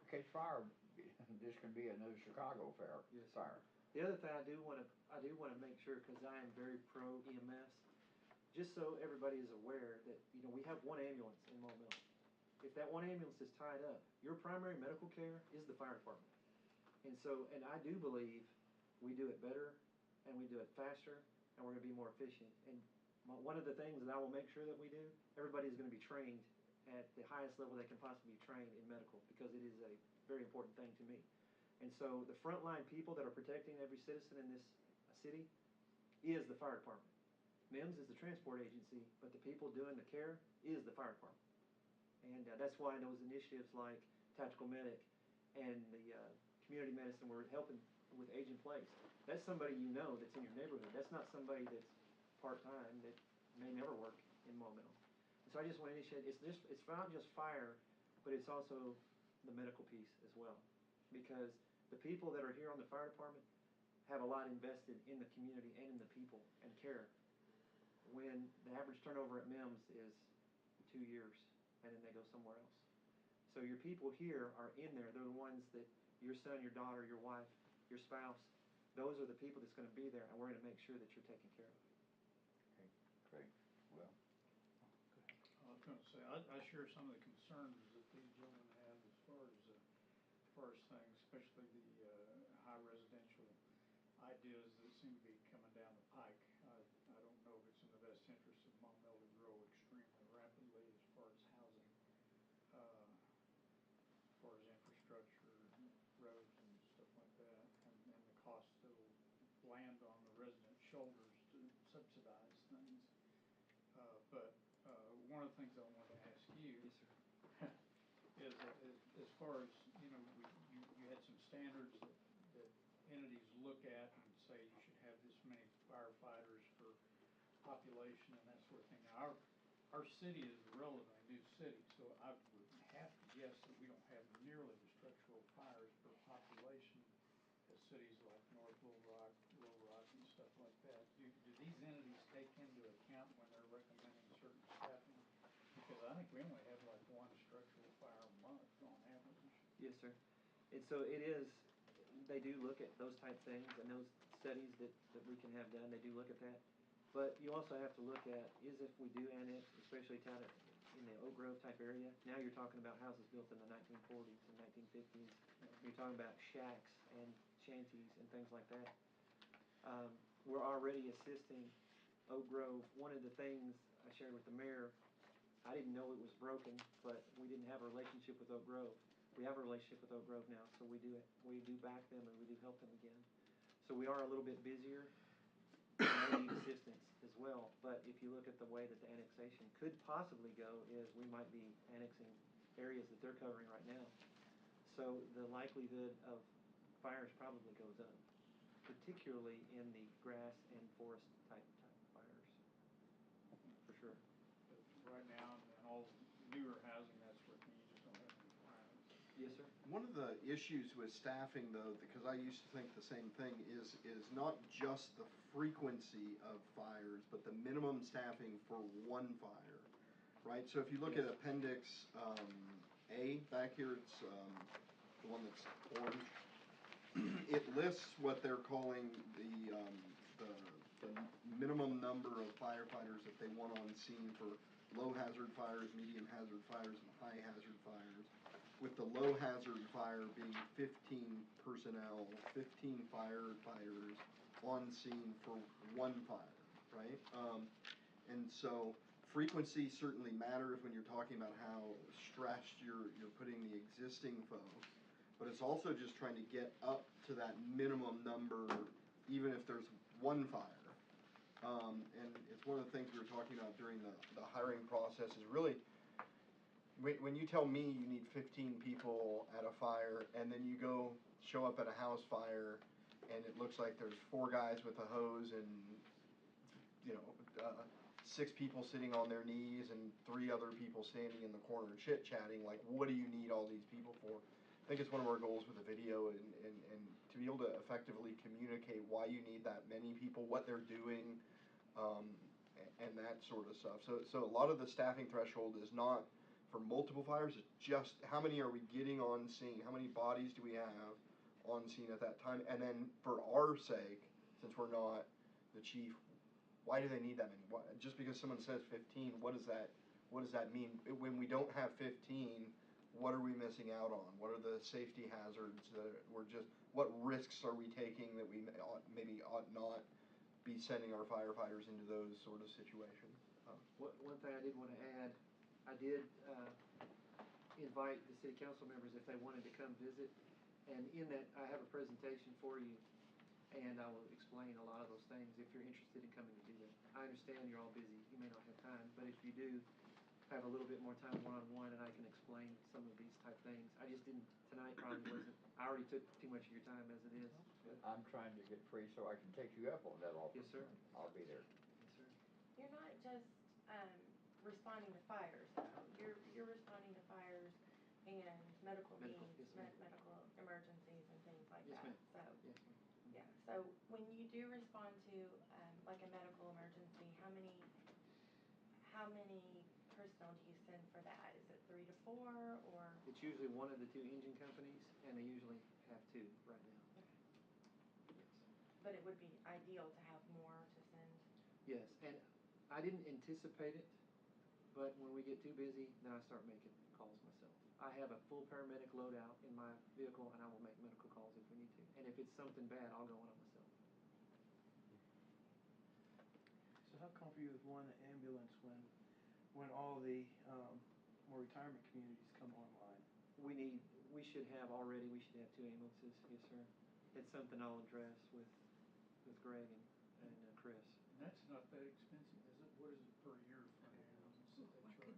catch fire, this can be another Chicago fire. Yes, sir. The other thing I do want to make sure, because I am very pro EMS, just so everybody is aware that, you know, we have one ambulance in Malt Mill. If that one ambulance is tied up, your primary medical care is the fire department. And so, and I do believe we do it better and we do it faster and we're going to be more efficient. And one of the things that I will make sure that we do, everybody is going to be trained at the highest level they can possibly be trained in medical, because it is a very important thing to me. And so the frontline people that are protecting every citizen in this city is the fire department. MIMS is the transport agency, but the people doing the care is the fire department. And that's why those initiatives like Tactical Medic and the community medicine, we're helping with Age in Place. That's somebody you know that's in your neighborhood. That's not somebody that's part-time that may never work in Malt Mill. So I just want to initiate, it's not just fire, but it's also the medical piece as well. Because the people that are here on the fire department have a lot invested in the community and in the people and care. When the average turnover at MIMS is 2 years, and then they go somewhere else. So your people here are in there, they're the ones that, your son, your daughter, your wife, your spouse, those are the people that's gonna be there, and we're gonna make sure that you're taken care of. Okay, great, well. I was gonna say, I share some of the concerns that these gentlemen have as far as things, especially the, high residential ideas that seem to be coming down the pike. I don't know if it's in the best interest of Maumelle to grow extremely rapidly as far as housing, as far as infrastructure, roads and stuff like that, and the cost that will land on the resident shoulders to subsidize things. But one of the things I wanted to ask you is as far as, you know, you had some standards that entities look at and say you should have this many firefighters for population and that sort of thing. Now, our city is a relatively new city, so I would have to guess that we don't have nearly the structural fires per population as cities like North Little Rock, Little Rock, and stuff like that. Do these entities take into account when they're recommending certain staffing? Because I think we only have like one structural fire a month on average. Yes, sir. And so it is, they do look at those type things and those studies that we can have done, they do look at that. But you also have to look at, is if we do annex, especially down in the Oak Grove type area, now you're talking about houses built in the 1940s and 1950s. You're talking about shacks and shanties and things like that. We're already assisting Oak Grove. One of the things I shared with the mayor, I didn't know it was broken, but we didn't have a relationship with Oak Grove. We have a relationship with Oak Grove now, so we do back them and we do help them again. So we are a little bit busier and they need assistance as well. But if you look at the way that the annexation could possibly go, is we might be annexing areas that they're covering right now. So the likelihood of fires probably goes up, particularly in the grass and forest type fires, for sure. But right now, and all newer housing, that sort of thing, you just don't have any fires. Yes, sir. One of the issues with staffing, though, because I used to think the same thing, is not just the frequency of fires, but the minimum staffing for one fire, right? So if you look at Appendix A back here, it's the one that's orange. It lists what they're calling the minimum number of firefighters that they want on scene for low hazard fires, medium hazard fires, and high hazard fires. With the low hazard fire being 15 personnel, 15 firefighters on scene for one fire, right? And so frequency certainly matters when you're talking about how stressed you're putting the existing folks, but it's also just trying to get up to that minimum number, even if there's one fire. And it's one of the things we were talking about during the hiring process is really, when you tell me you need 15 people at a fire, and then you go show up at a house fire, and it looks like there's 4 guys with a hose and, 6 people sitting on their knees and 3 other people standing in the corner chit-chatting, like, what do you need all these people for? I think it's one of our goals with the video, and to be able to effectively communicate why you need that many people, what they're doing, and that sort of stuff. So a lot of the staffing threshold is not for multiple fires, it's just how many are we getting on scene? How many bodies do we have on scene at that time? And then for our sake, since we're not the chief, why do they need that many? Just because someone says 15, what does that mean? When we don't have 15, what are we missing out on? What are the safety hazards that what risks are we taking that we maybe ought not be sending our firefighters into those sort of situations? One thing I did want to add, I did invite the city council members if they wanted to come visit, and in that I have a presentation for you, and I will explain a lot of those things if you're interested in coming to do that. I understand you're all busy, you may not have time, but if you do have a little bit more time one-on-one, and I can explain some of these type things. I just didn't, tonight probably wasn't, I already took too much of your time as it is. I'm trying to get free so I can take you up on that offer. Yes, sir. I'll be there. Yes, sir. You're not just responding to fires though. You're responding to fires and medical Medical, needs, yes, ma'am. medical emergencies and things like Yes, that. ma'am. So, Yes, ma'am. yeah, so when you do respond to, like a medical emergency, how many personnel do you send for that? Is it 3 to 4 or? It's usually one of the two engine companies, and they usually have two right now. Yes. But it would be ideal to have more to send. Yes, and I didn't anticipate it, but when we get too busy, then I start making calls myself. I have a full paramedic loadout in my vehicle, and I will make medical calls if we need to. And if it's something bad, I'll go on it myself. So how comfortable you with one ambulance when all the more retirement communities come online? We should have 2 ambulances, yes, sir. It's something I'll address with Greg and Chris. And that's not that expensive, is it? What is it per year for an ambulance that they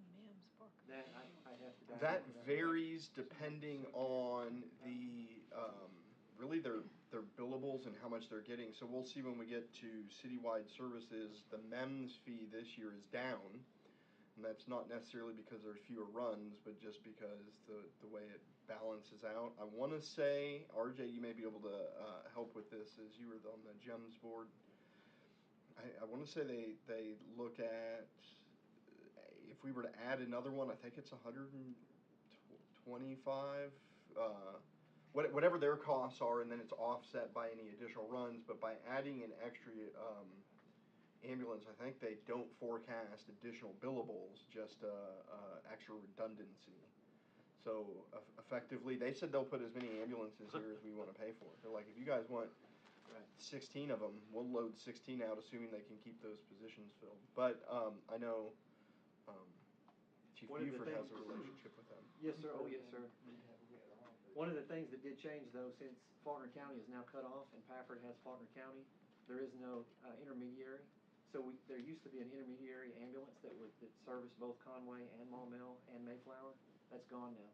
charge? That, I'd have to dive That into varies depending on the, really their billables and how much they're getting. So we'll see when we get to citywide services, the MEMS fee this year is down. And that's not necessarily because there's fewer runs, but just because the way it balances out. I want to say, RJ, you may be able to help with this as you were on the GEMS board. I want to say they look at, if we were to add another one, I think it's 125, whatever their costs are, and then it's offset by any additional runs. But by adding an extra ambulance, I think they don't forecast additional billables, just extra redundancy. So effectively, they said they'll put as many ambulances here as we want to pay for. They're like, if you guys want 16 of them, we'll load 16 out, assuming they can keep those positions filled. But I know Chief Buford has a relationship with them. Yes, sir. Oh, yes, sir. One of the things that did change, though, since Faulkner County is now cut off and Pafford has Faulkner County, there is no intermediary. So there used to be an intermediary ambulance that serviced both Conway and Maumelle and Mayflower. That's gone now.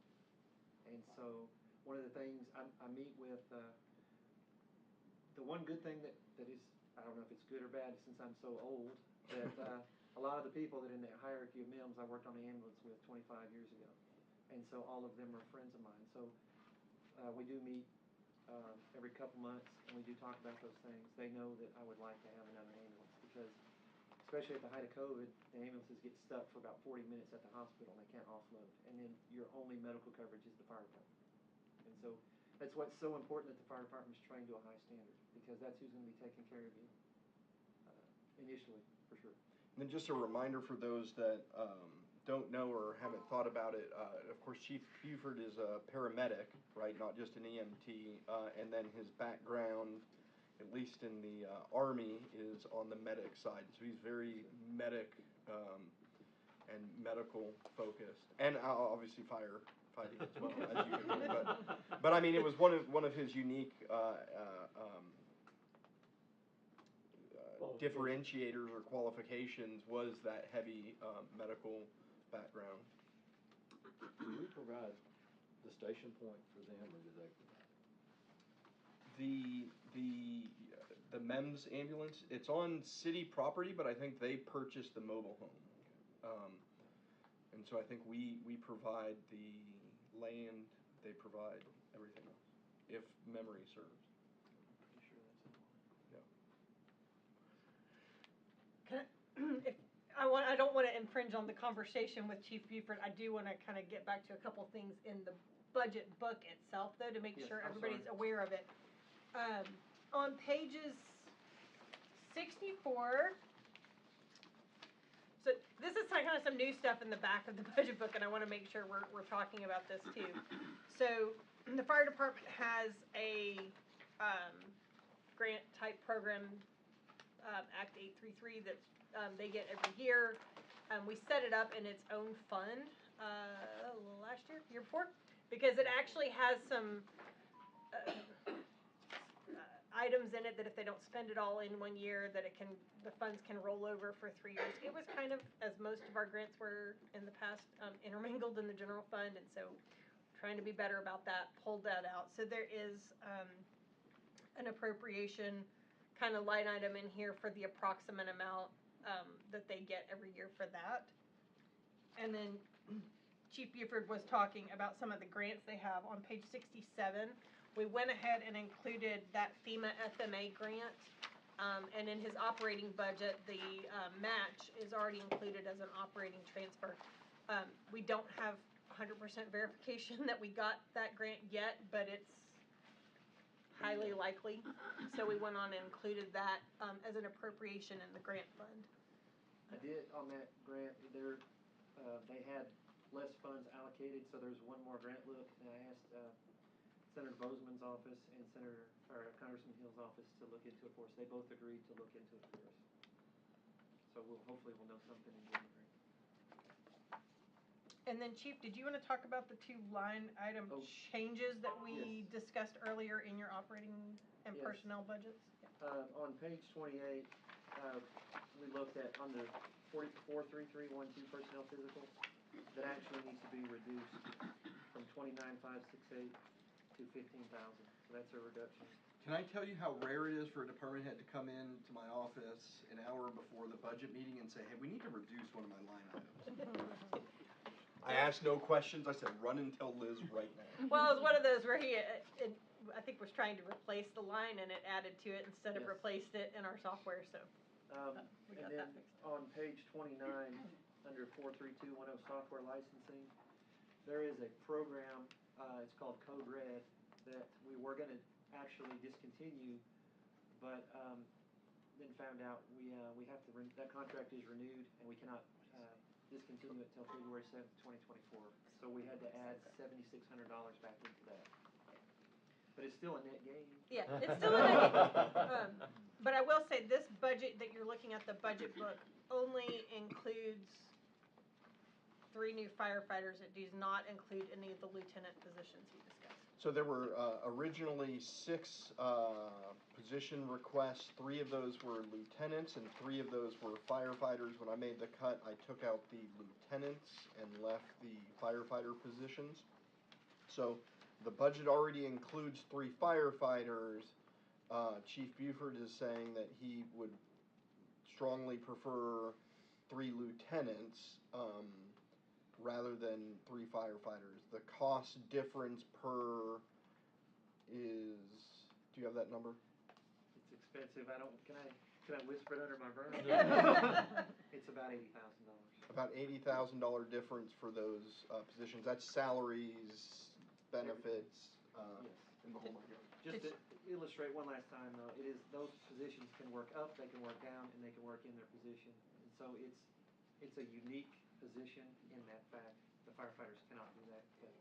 And so one of the things I meet with, the one good thing that is, I don't know if it's good or bad since I'm so old, that a lot of the people that in the hierarchy of MEMS I worked on the ambulance with 25 years ago. And so all of them are friends of mine. So we do meet every couple months, and we do talk about those things. They know that I would like to have another ambulance because, especially at the height of COVID, the ambulances get stuck for about 40 minutes at the hospital and they can't offload. And then your only medical coverage is the fire department. And so that's what's so important that the fire department is trained to a high standard, because that's who's going to be taking care of you initially, for sure. And then just a reminder for those that don't know or haven't thought about it, of course, Chief Buford is a paramedic, right, not just an EMT, and then his background, at least in the Army, is on the medic side. So he's very medic and medical focused, and obviously firefighting as well, as you can do. But I mean, it was one of his unique differentiators or qualifications was that heavy medical background. Do we provide the station point for them, or do they provide The MEMS ambulance, it's on city property, but I think they purchased the mobile home. And so I think we provide the land, they provide everything else, if memory serves. Pretty sure that's in line. Yeah. I don't want to infringe on the conversation with Chief Buford. I do want to kind of get back to a couple things in the budget book itself, though, to make sure everybody's aware of it. On pages 64, so this is kind of some new stuff in the back of the budget book, and I want to make sure we're talking about this too. So the fire department has a grant type program, Act 833, that they get every year. We set it up in its own fund last year before, because it actually has some items in it that if they don't spend it all in 1 year, that the funds can roll over for 3 years. It was kind of, as most of our grants were in the past, intermingled in the general fund, and so trying to be better about that, pulled that out. So there is an appropriation kind of line item in here for the approximate amount that they get every year for that. And then Chief Buford was talking about some of the grants they have on page 67. We went ahead and included that FEMA FMA grant. And in his operating budget, the match is already included as an operating transfer. We don't have 100% verification that we got that grant yet, but it's highly likely. So we went on and included that as an appropriation in the grant fund. I did on that grant, they had less funds allocated, so there's one more grant look, and I asked Senator Bozeman's office and Congressman Hill's office to look into it for us. They both agreed to look into it for us. So hopefully we'll know something in January. And then Chief, did you want to talk about the 2 line item changes that we discussed earlier in your operating and Yes. personnel budgets? On page 28, we looked at under 443312 personnel physicals, that actually needs to be reduced from 29,568 to 15,000. So that's a reduction. Can I tell you how rare it is for a department head to come in to my office an hour before the budget meeting and say, hey, we need to reduce one of my line items? I asked no questions. I said, run and tell Liz right now. Well, it was one of those where he, I think, was trying to replace the line and it added to it instead of Yes. replaced it in our software, so. We got And then that fixed. on page 29, under 43210 software licensing, there is a program, it's called Code Red, that we were gonna actually discontinue, but then found out we have to, that contract is renewed and we cannot discontinue it till February 7th, 2024. So we had to add $7,600 back into that. But it's still a net gain. Yeah, it's still a but I will say this budget that you're looking at, the budget book, only includes 3 new firefighters. It does not include any of the lieutenant positions we discussed. So there were originally 6 position requests. 3 of those were lieutenants and 3 of those were firefighters. When I made the cut, I took out the lieutenants and left the firefighter positions. So the budget already includes 3 firefighters. Chief Buford is saying that he would strongly prefer 3 lieutenants rather than 3 firefighters. The cost difference per is, do you have that number? It's expensive. Can I whisper it under my breath? It's about $80,000. About $80,000 difference for those positions. That's salaries, benefits, Yes. and the whole nine yards. Just to illustrate one last time, though, it is, those positions can work up, they can work down, and they can work in their position. And so it's a unique position in that fact. The firefighters cannot do that, but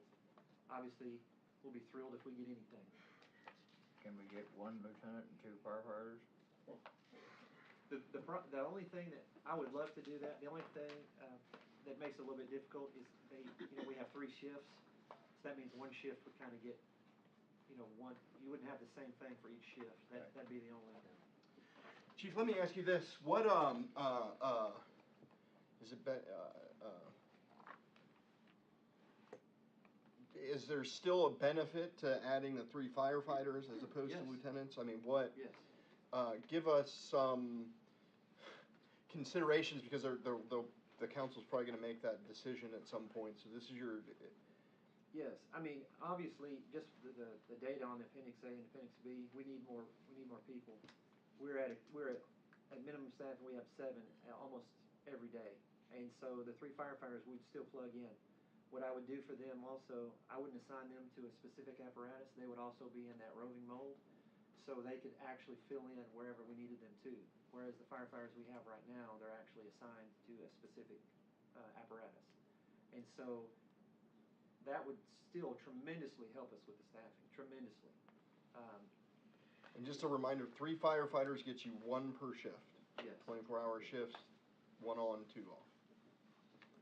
obviously, we'll be thrilled if we get anything. Can we get 1 lieutenant and 2 firefighters? The only thing that, I would love to do that, the only thing that makes it a little bit difficult is we have 3 shifts. So that means one shift would kind of get, you wouldn't have the same thing for each shift. That'd be the only. Chief, let me ask you this: what is it? Is there still a benefit to adding the 3 firefighters as opposed to Yes. lieutenants? I mean, what? Yes. Give us some considerations because the council's probably going to make that decision at some point. So this is your. Yes, I mean, obviously, just the data on Appendix A and Appendix B, we need more people. We're at minimum staff, and we have 7 almost every day. And so the 3 firefighters we'd still plug in. What I would do for them also, I wouldn't assign them to a specific apparatus. They would also be in that roving mold, so they could actually fill in wherever we needed them to. Whereas the firefighters we have right now, they're actually assigned to a specific apparatus. And so that would still tremendously help us with the staffing, tremendously. And just a reminder, 3 firefighters get you 1 per shift. Yes. 24-hour shifts, 1 on, 2 off.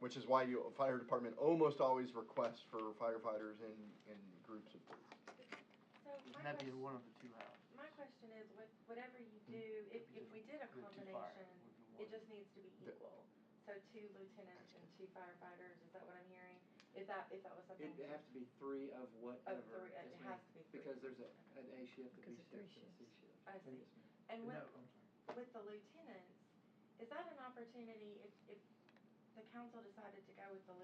Which is why fire department almost always requests for firefighters in groups of 3. So And that'd be one of the 2 out. my question is, whatever you do, if we did a We have 2 fire, combination, would be it 1. just needs to be equal. So 2 lieutenants and 2 firefighters, is that what I'm hearing? If that was something. It'd have to be 3 of whatever. Of 3, Yes, it ma'am. has to be 3. Because there's an A shift, a B Because of 3 shift, and a C shift. I see. Yes, ma'am. And No, with, I'm sorry. with the lieutenants, is that an opportunity if the council decided to go with the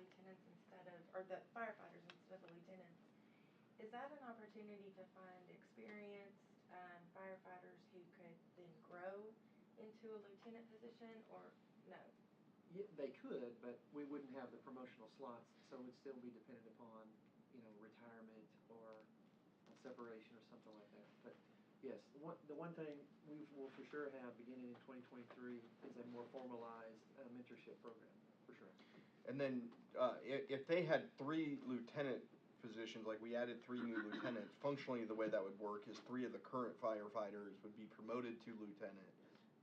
or the firefighters instead of the lieutenants, is that an opportunity to find experienced, firefighters who could then grow into a lieutenant position, or no? Yeah, they could, but we wouldn't have the promotional slots, so it would still be dependent upon, retirement or a separation or something like that. But yes, the one thing we will for sure have beginning in 2023 is a more formalized mentorship program, for sure. And then, if they had 3 lieutenant positions, like we added 3 new lieutenants, functionally the way that would work is 3 of the current firefighters would be promoted to lieutenant,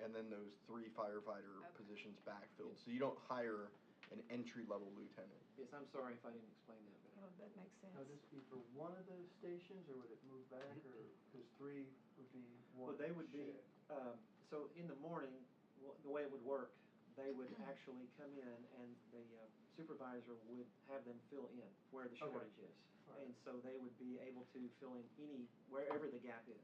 and then those 3 firefighter positions backfilled. So you don't hire an entry-level lieutenant. Yes, I'm sorry if I didn't explain that better. Oh, that makes sense. Now, this be for one of those stations, or would it move back, or, because 3 would be one Well, they would be, shift? so in the morning, the way it would work, they would actually come in and the supervisor would have them fill in where the shortage is. Right. And so they would be able to fill in wherever the gap is.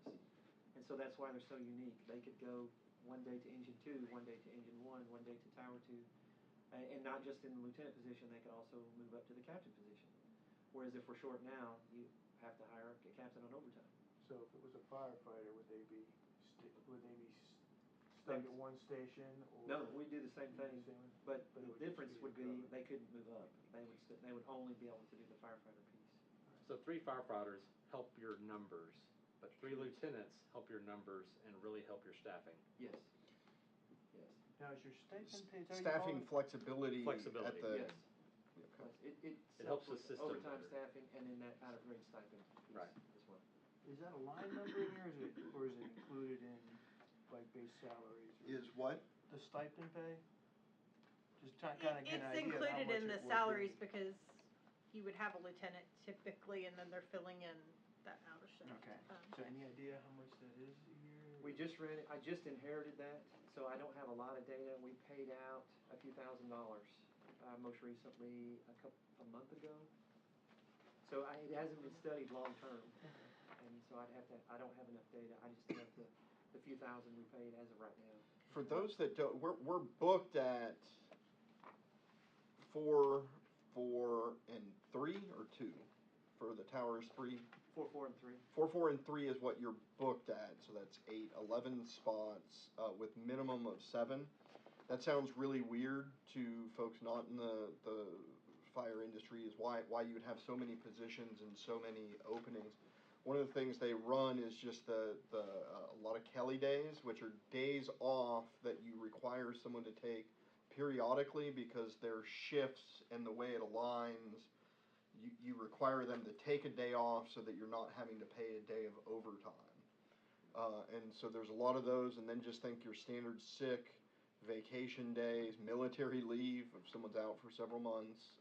And so that's why they're so unique. They could go one day to engine 2, one day to engine 1, one day to tower 2. And not just in the lieutenant position, they could also move up to the captain position. Whereas if we're short now, you have to hire a captain on overtime. So if it was a firefighter, would they be stuck at one station, or? No, we do the same thing, but But it the would just difference be would be covered. they couldn't move up. They would only be able to do the firefighter piece. So 3 firefighters help your numbers, but 3 lieutenants help your numbers and really help your staffing. Yes. Yes. Now, is your stipend paid? Staffing flexibility. Flexibility. At the. Yes. Okay. It helps the with system overtime better. staffing and then that out of grade stipend piece Right. as well. Is that a line number in here, or is it included in, like, base salaries? Is what? The stipend pay? Just kind of get an It's idea of how included much in the it would salaries be. because you would have a lieutenant typically, and then they're filling in that hour shift. Okay, so any idea how much that is a year? I just inherited that, so I don't have a lot of data. We paid out a few $1,000s, most recently a month ago. So it hasn't been studied long-term, and so I don't have enough data. I just have the few thousand we paid as of right now. For those that don't, we're booked at 4, 4, and 3, or 2 for the towers 3. 4, 4, and 3. 4, 4, and 3 is what you're booked at, so that's 8, 11 spots with minimum of 7. That sounds really weird to folks not in the fire industry, is why you would have so many positions and so many openings. One of the things they run is just a lot of Kelly days, which are days off that you require someone to take periodically because their shifts and the way it aligns, you require them to take a day off so that you're not having to pay a day of overtime. And so there's a lot of those, and then just think your standard sick, vacation days, military leave if someone's out for several months,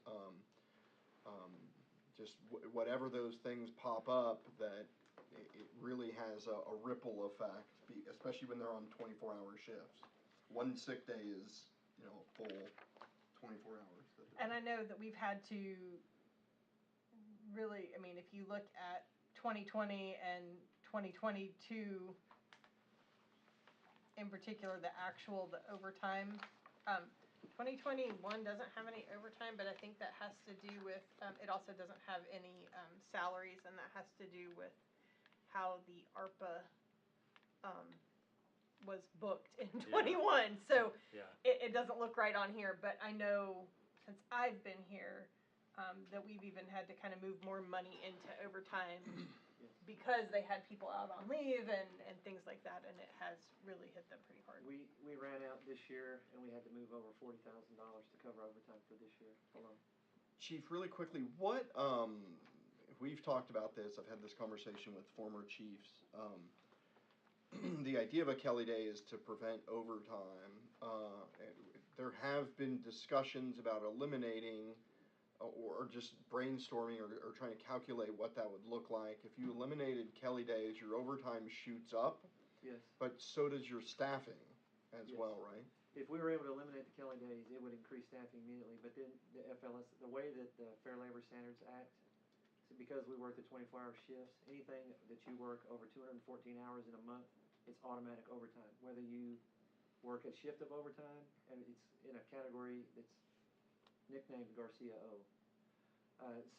just whatever those things pop up, that it really has a ripple effect, especially when they're on 24-hour shifts. One sick day is, full 24 hours. And I know that we've had to really, if you look at 2020 and 2022 in particular, the overtime, 2021 doesn't have any overtime, but I think that has to do with, it also doesn't have any salaries, and that has to do with how the ARPA was booked in 21. So it doesn't look right on here, but I know since I've been here that we've even had to kind of move more money into overtime because they had people out on leave and things like that, and it has really hit them pretty hard. We ran out this year, and we had to move over $40,000 to cover overtime for this year alone. Chief, really quickly, what, we've talked about this, I've had this conversation with former chiefs. The idea of a Kelly Day is to prevent overtime. There have been discussions about eliminating or just brainstorming or trying to calculate what that would look like. If you eliminated Kelly Days, your overtime shoots up. Yes. But so does your staffing as Yes. well, right? If we were able to eliminate the Kelly days, it would increase staffing immediately. But then the FLS, the way that the Fair Labor Standards Act, so because we work the 24-hour shifts, anything that you work over 214 hours in a month, it's automatic overtime. Whether you work a shift of overtime, and it's in a category that's nicknamed Garcia O.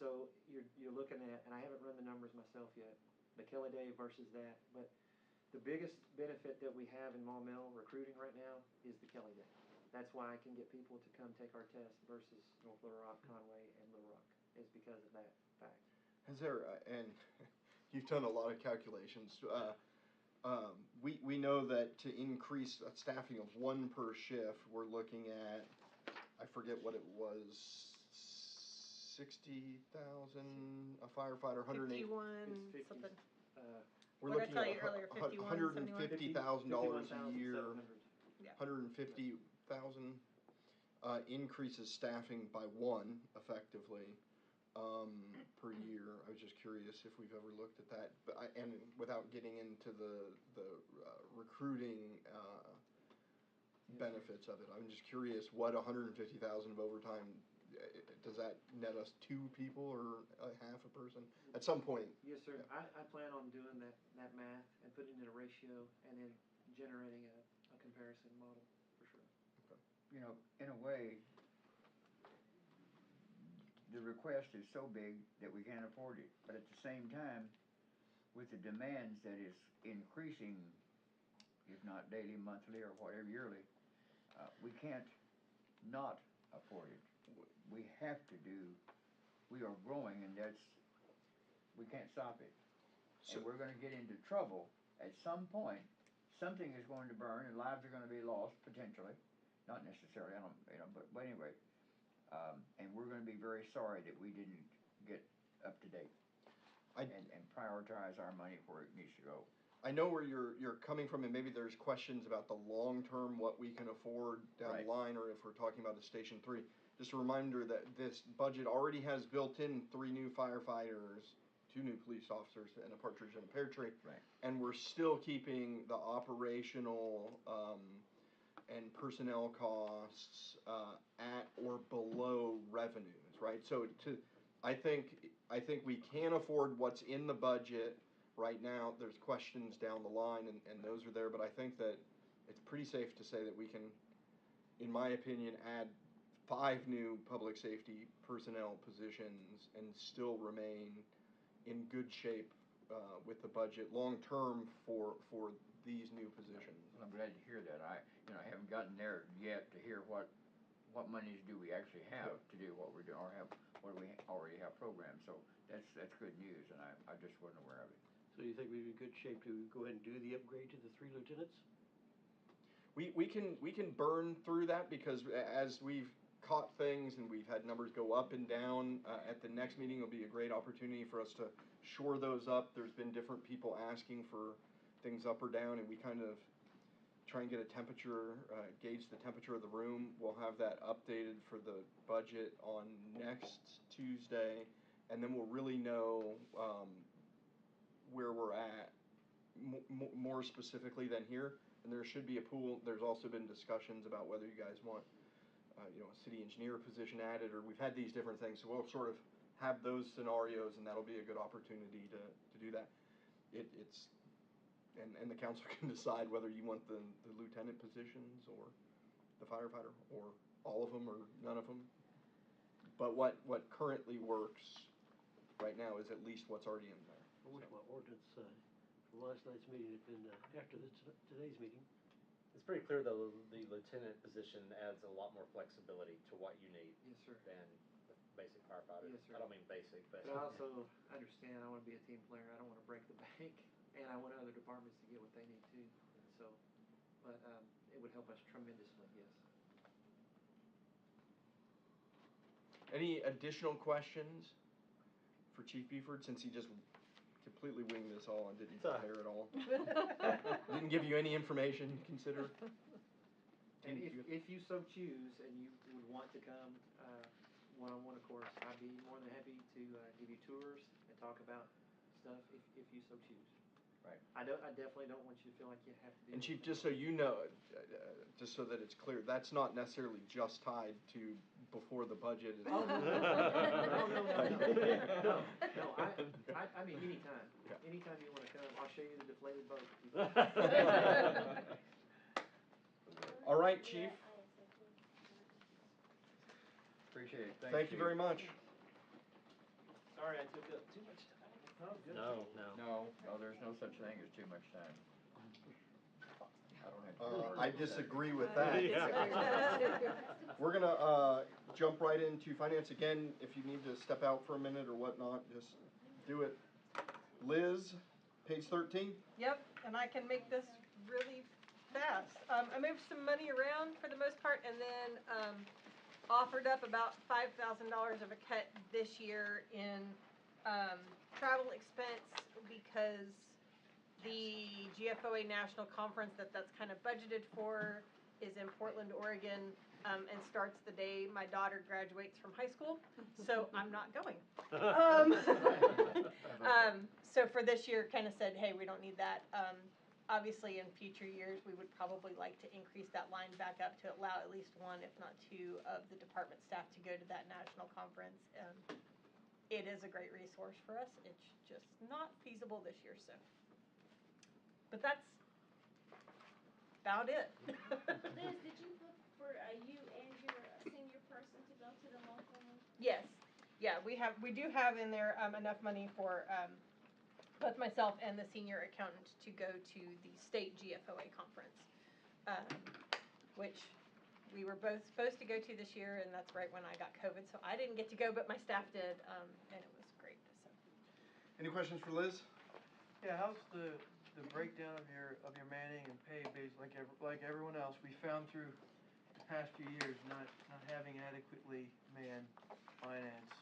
So you're looking at, and I haven't run the numbers myself yet, the Kelly Day versus that, but the biggest benefit that we have in Maumelle recruiting right now is the Kelly Day. That's why I can get people to come take our test versus North Little Rock, Conway, and Little Rock, is because of that fact. Has there, and you've done a lot of calculations, we know that to increase a staffing of 1 per shift, we're looking at, I forget what it was, 60,000 a firefighter, 108. 51, something. We're What did I looking tell at you earlier, 51, $150,000 a year, Yeah. 150,000 increases staffing by 1 effectively per year. I was just curious if we've ever looked at that, but and without getting into the recruiting benefits of it, I'm just curious what 150,000 of overtime. Does that net us 2 people or a half a person at some point? Yes, sir. I plan on doing that math and putting it in a ratio and then generating a comparison model for sure. Okay. You know, in a way, the request is so big that we can't afford it. But at the same time, with the demands that is increasing, if not daily, monthly, or whatever, yearly, we can't not afford it. We have to do, we are growing, and we can't stop it. So and we're gonna get into trouble at some point. Something is going to burn, and lives are gonna be lost, potentially. Not necessarily, I don't, but anyway. And we're gonna be very sorry that we didn't get up to date and prioritize our money where it needs to go. I know where you're coming from, and maybe there's questions about the long term, what we can afford down the line, or if we're talking about the Station 3. Just a reminder that this budget already has built in 3 new firefighters, 2 new police officers, and a partridge in a pear tree. Right. And we're still keeping the operational and personnel costs at or below revenues, right? So I think we can afford what's in the budget right now. There's questions down the line, and those are there, but I think that it's pretty safe to say that we can, in my opinion, add 5 new public safety personnel positions and still remain in good shape with the budget long term for these new positions. Well, I'm glad to hear that. I haven't gotten there yet to hear what monies do we actually have to do what we're doing, or what do we already have programmed. So that's good news, and I just wasn't aware of it. So you think we'd be in good shape to go ahead and do the upgrade to the 3 lieutenants? We can burn through that, because as we've caught things and we've had numbers go up and down, at the next meeting will be a great opportunity for us to shore those up. There's been different people asking for things up or down, and we kind of try and get a temperature, gauge the temperature of the room. We'll have that updated for the budget on next Tuesday, and then we'll really know where we're at more specifically than here. And there should be a pool. There's also been discussions about whether you guys want a city engineer position added, or we've had these different things. So we'll sort of have those scenarios, and that'll be a good opportunity to do that. And the council can decide whether you want the lieutenant positions or the firefighter, or all of them, or none of them. But what currently works right now is at least what's already in there. I wish my ordinance from last night's meeting had been after today's meeting. It's pretty clear, though, the lieutenant position adds a lot more flexibility to what you need. Yes, sir. Than the basic firefighter. Yes, sir. I don't mean basic, but. But I also understand I want to be a team player. I don't want to break the bank, and I want other departments to get what they need too. So, but it would help us tremendously. Yes. Any additional questions for Chief Beeford, since he just completely winged this all and didn't prepare at all? Didn't give you any information to consider? And if you so choose, and you would want to come one-on-one, of course, I'd be more than happy to give you tours and talk about stuff if you so choose. Right. I definitely don't want you to feel like you have to do. And Chief, just so you know, just so that it's clear, that's not necessarily just tied to before the budget is. Oh, no. I mean, anytime. Yeah. Anytime you want to come, I'll show you the deflated boat. All right, Chief. Appreciate it. Thank you very much. Sorry, I took up too much time. No, no. No, there's no such thing as too much time. I don't have to worry I about that. disagree with that. We're gonna jump right into finance again. If you need to step out for a minute or whatnot, just do it. Liz, page 13. Yep, and I can make this really fast. I moved some money around for the most part, and then offered up about $5,000 of a cut this year in travel expense because the GFOA National Conference that's kind of budgeted for is in Portland, Oregon, and starts the day my daughter graduates from high school, so I'm not going. So for this year, kind of said, hey, we don't need that. Obviously, in future years, we would probably like to increase that line back up to allow at least one, if not two, of the department staff to go to that national conference. It is a great resource for us. It's just not feasible this year, so. But that's about it. Liz, did you book for you and your senior person to go to the local one? Yes, yeah, we do have in there enough money for both myself and the senior accountant to go to the state GFOA conference, which we were both supposed to go to this year, and that's right when I got COVID, so I didn't get to go, but my staff did, and it was great. So. Any questions for Liz? Yeah, how's the breakdown of your manning and pay based like everyone else? We found through the past few years not having adequately manned finance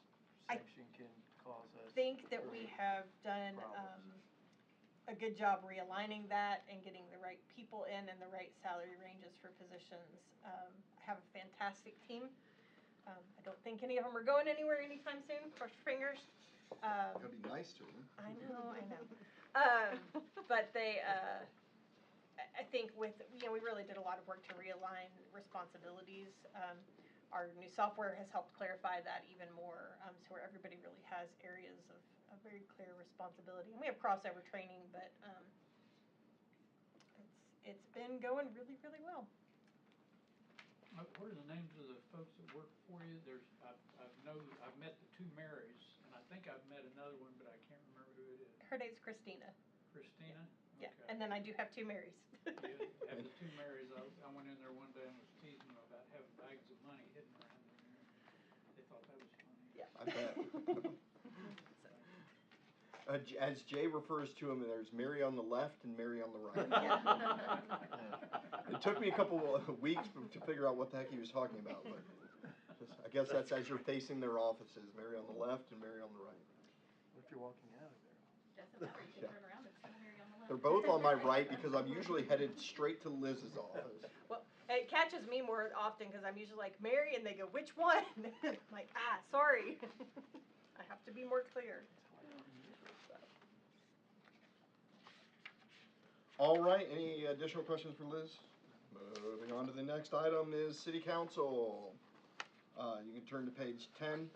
section can cause us. I think that we have done a good job realigning that and getting the right people in and the right salary ranges for positions. I have a fantastic team. I don't think any of them are going anywhere anytime soon. Cross your fingers. Gotta be nice to them. I know. But they, I think we really did a lot of work to realign responsibilities. Our new software has helped clarify that even more, so where everybody really has areas of very clear responsibility. And we have crossover training, but it's been going really, really well. What are the names of the folks that work for you? I've met the two Marys, and I think I've met another one, but I can't remember who it is. Her name's Christina. Christina? Yeah, Okay. and then I do have two Marys. You have the two Marys. I went in there one day and was teasing them about having bags of money hidden around in there. They thought that was funny. Yeah. I bet. As Jay refers to him, there's Mary on the left and Mary on the right. It took me a couple of weeks to figure out what the heck he was talking about, but I guess that's as you're facing their offices, Mary on the left and Mary on the right. What if you're walking out of there? Doesn't matter, you can turn around, it's still Mary on the left. They're both on my right because I'm usually headed straight to Liz's office. Well, it catches me more often because I'm usually like, Mary, and they go, which one? I'm like, sorry. I have to be more clear. All right, any additional questions for Liz? Moving on to the next item is City Council. You can turn to page 10.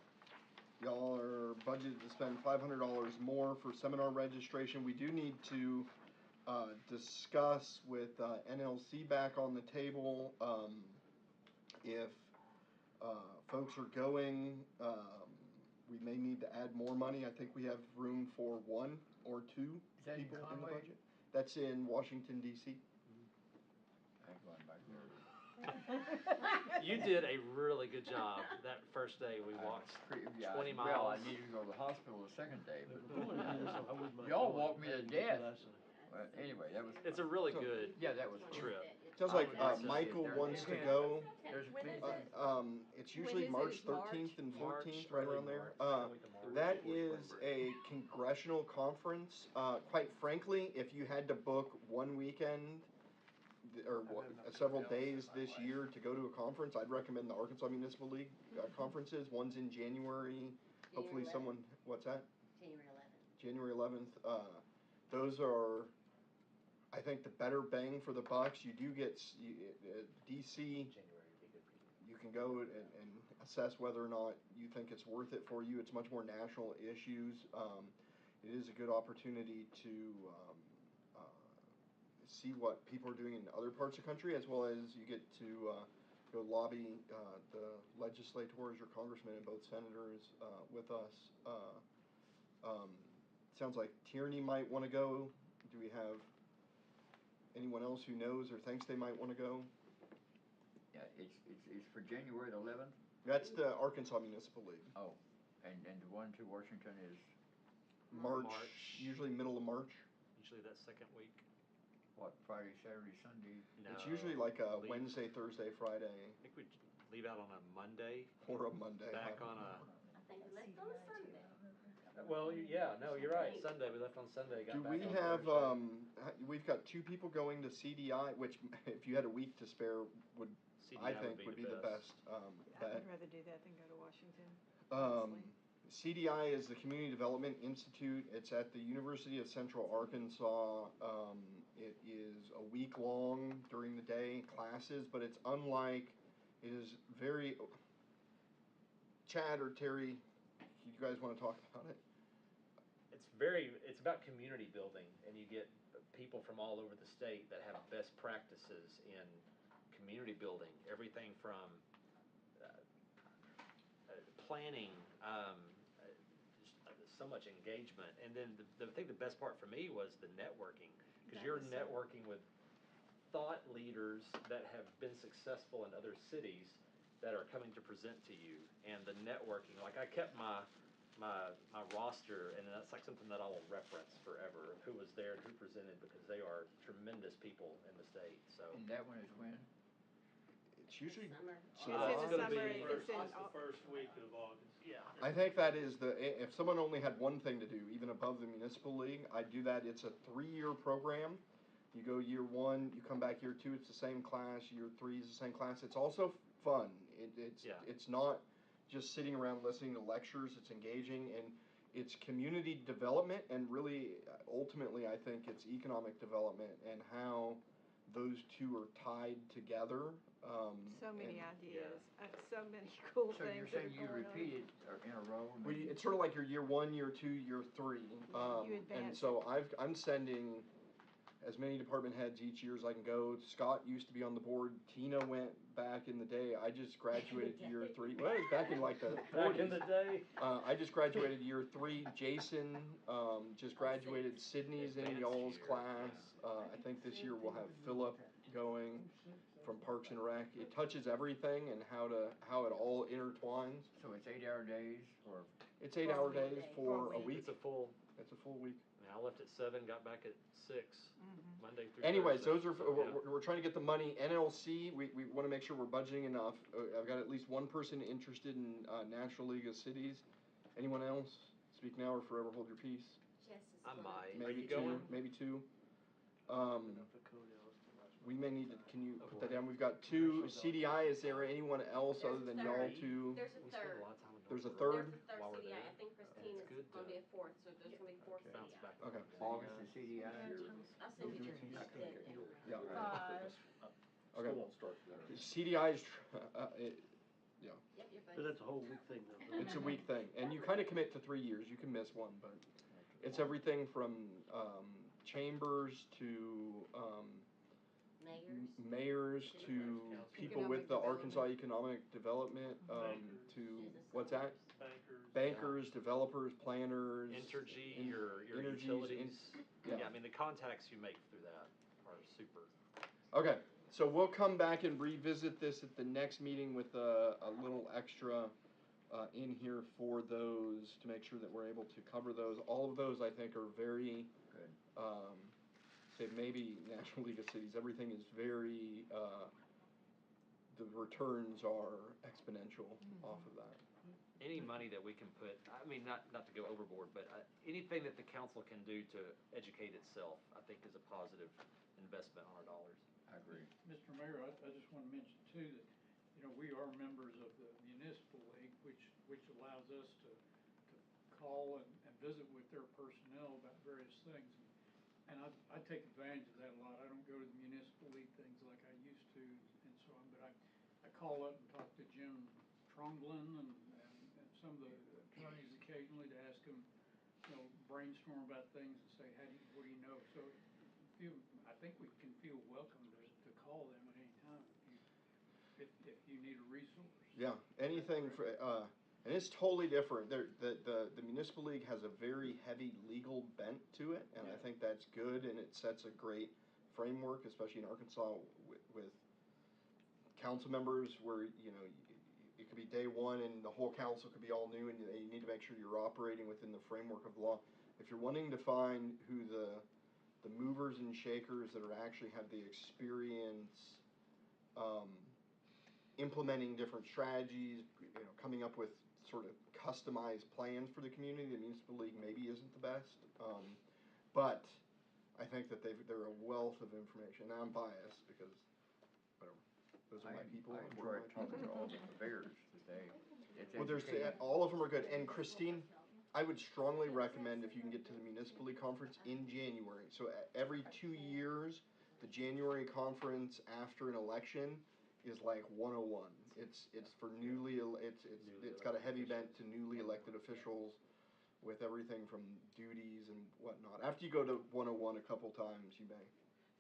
Y'all are budgeted to spend $500 more for seminar registration. We do need to discuss with NLC back on the table if folks are going. We may need to add more money. I think we have room for one or two people in the budget. That's in Washington, D.C. I'm going back there. You did a really good job that first day we walked 20 miles. Well, I needed to go to the hospital the second day, but y'all walked me to death. But anyway, that was. It's a really good that was trip. Sounds like Michael wants to go. It's usually When is it? March 13th and 14th, right around there. That is a congressional conference. Quite frankly, if you had to book one weekend or several days this year to go to a conference, I'd recommend the Arkansas Municipal League conferences. One's in January. Hopefully someone, what's that? January 11th. January 11th. Those are, I think, the better bang for the bucks. You do get DC. You can go and assess whether or not you think it's worth it for you. It's much more national issues. It is a good opportunity to see what people are doing in other parts of the country, as well as you get to go lobby the legislators or congressmen and both senators with us. Sounds like Tierney might wanna go. Do we have anyone else who knows or thinks they might wanna go? Yeah, it's for January the 11th? That's the Arkansas Municipal League. Oh, and the one to Washington is, March, usually middle of March. Usually that second week. what, Friday, Saturday, Sunday? It's usually like a leave- Wednesday, Thursday, Friday, I think we leave out on a Monday, or a Monday. back on a, I think we left on a Sunday. well, yeah, no, you're right, Sunday, we left on Sunday, got Do back we on have, Thursday. we've got 2 people going to CDI, which if you had a week to spare would, I CDI think, would be the best, I bet. would rather do that than go to Washington, Um, honestly. CDI is the Community Development Institute. It's at the University of Central Arkansas. It is a week long during the day classes, but it's unlike, it is very, Chad or Terry, you guys wanna talk about it? It's about community building, and you get people from all over the state that have best practices in community building, everything from planning, just so much engagement, and then I think the best part for me was the networking, because That you're was so- networking with thought leaders that have been successful in other cities that are coming to present to you, and the networking, like I kept my roster, and that's like something that I will reference forever, of who was there and who presented, because they are tremendous people in the state, so. And that one is when? It's usually, Summer. It's in the gonna summer, be it's in, It's the first week of August. Yeah. I think that is if someone only had one thing to do, even above the municipal league, I'd do that. It's a 3-year program. You go year 1, you come back year 2, it's the same class. Year 3 is the same class. It's also fun. It's not just sitting around listening to lectures. It's engaging, and it's community development, and really, ultimately, I think it's economic development and how those two are tied together. so many and- ideas, so many cool So things you're that are saying you going on. repeat it in a row? and Well, then- it's sort of like your year 1, year 2, year 3. You And advance so I'm sending as many department heads each year as I can go. Scott used to be on the board. Tina went back in the day. I just graduated year 3. Well, it was back in like the 40s. Back in the day. I just graduated year 3. Jason just graduated. Sydney's in Advanced y'all's year, class. I think this year we'll have Philip going from Parks and Rec. It touches everything and how it all intertwines. So it's 8-hour days, or? It's 8-hour days for a week. week. It's a full, It's a full week. I mean, I left at 7, got back at 6, Monday through Anyways, Thursday. those are, we're trying to get the money. NLC, we wanna make sure we're budgeting enough. I've got at least one person interested in, National League of Cities. Anyone else? Speak now or forever hold your peace. Jess is I going. might. Maybe Are you 2, going? maybe 2. We may need to, can you put that Okay. down? We've got 2. CDI, is there anyone else other than y'all Third. 2? There's a We spend third. a lot of time in There's a North third? There's a third While we're CDI. there. I think Christine It's is good gonna to be a fourth, so there's gonna be 4 bounce CDI. back. Okay. August is CDI, or? I'll send you the extended. Yeah. 5. Okay. School won't start there. CDI is, Yep, your But budget. that's a whole week thing though. it's a week thing, and you kinda commit to 3 years. You can miss one, but it's everything from, chambers to, Mayors. mayors to people with the Arkansas Economic Development, to, Business what's that? owners. Bankers, developers, planners. Entergy, en- your energies, utilities. yeah. Yeah, I mean, the contacts you make through that are super. Okay, so we'll come back and revisit this at the next meeting with a little extra in here for those, to make sure that we're able to cover those. All of those, I think, are very, Good. say maybe National League of Cities, everything is very, the returns are exponential off of that. Any money that we can put, I mean, not to go overboard, but anything that the council can do to educate itself, I think is a positive investment on our dollars. I agree. Mr. Mayor, I just want to mention too that, we are members of the municipal league, which allows us to call and visit with their personnel about various things. And I take advantage of that a lot. I don't go to the municipal league things like I used to and so on, but I call up and talk to Jim Tromblin and some of the attorneys occasionally to ask them, brainstorm about things and say, what do you know? So I think we can feel welcome to call them at any time if you need a resource. Yeah, anything for, and it's totally different. The Municipal League has a very heavy legal bent to it, and I think that's good, and it sets a great framework, especially in Arkansas with council members where, you know, it could be day one and the whole council could be all new, and you need to make sure you're operating within the framework of the law. If you're wanting to find who the movers and shakers that are actually have the experience implementing different strategies, you know, coming up with sort of customized plans for the community, the Municipal League maybe isn't the best. But I think that they're a wealth of information. Now, I'm biased because, whatever, those are my people. I enjoyed talking to all the purveyors today. Well, all of them are good. And Christine, I would strongly recommend if you can get to the Municipal League Conference in January. So every 2 years, the January conference after an election is like 101. It's for it's got a heavy bent to newly elected officials with everything from duties and whatnot. After you go to 101 a couple times, you may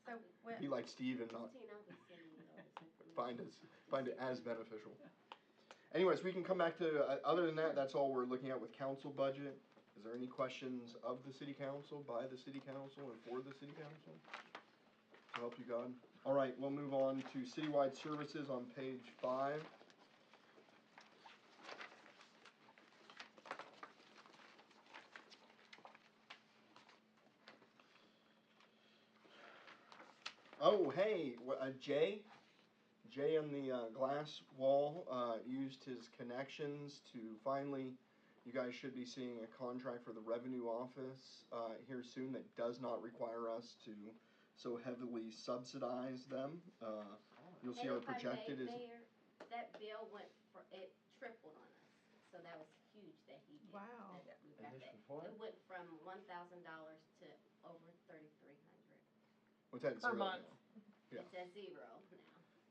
So when, be like Steve and not find it as beneficial. Anyways, we can come back to, other than that, that's all we're looking at with council budget. Is there any questions of the city council, by the city council, and for the city council? To help you, God. All right, we'll move on to citywide services on page 5. Oh, hey, Jay on the glass wall used his connections to finally, you guys should be seeing a contract for the revenue office here soon that does not require us to so heavily subsidize them. You'll see our projected is. Mayor, that bill it tripled on us, so that was huge that he did. Wow. That we got that. It went from $1,000 to over $3,300. What's that? Per month. Yeah. It's at $0 now.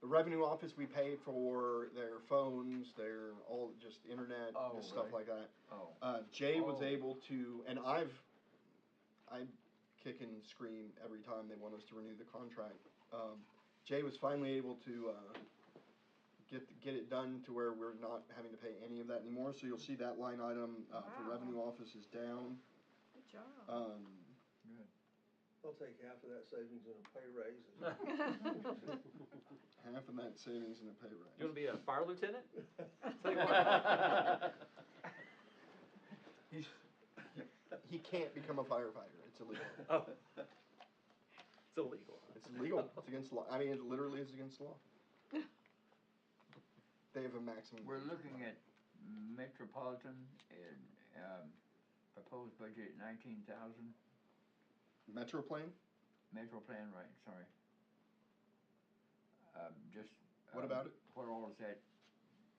The revenue office, we pay for their phones, their all just internet, just stuff like that. Jay was able to, and I kick and scream every time they want us to renew the contract. Jay was finally able to get it done to where we're not having to pay any of that anymore. So you'll see that line item for revenue office is down. Good job. Good. I'll take half of that savings in a pay raise. Half of that savings in a pay raise. You want to be a fire lieutenant? He can't become a firefighter. It's illegal. Oh. It's illegal. It's illegal. It's against law. I mean, it literally is against law. They have a maximum. We're looking at Metropolitan and proposed budget 19,000. Metroplan? Metroplan, right, sorry. What about it? What all does that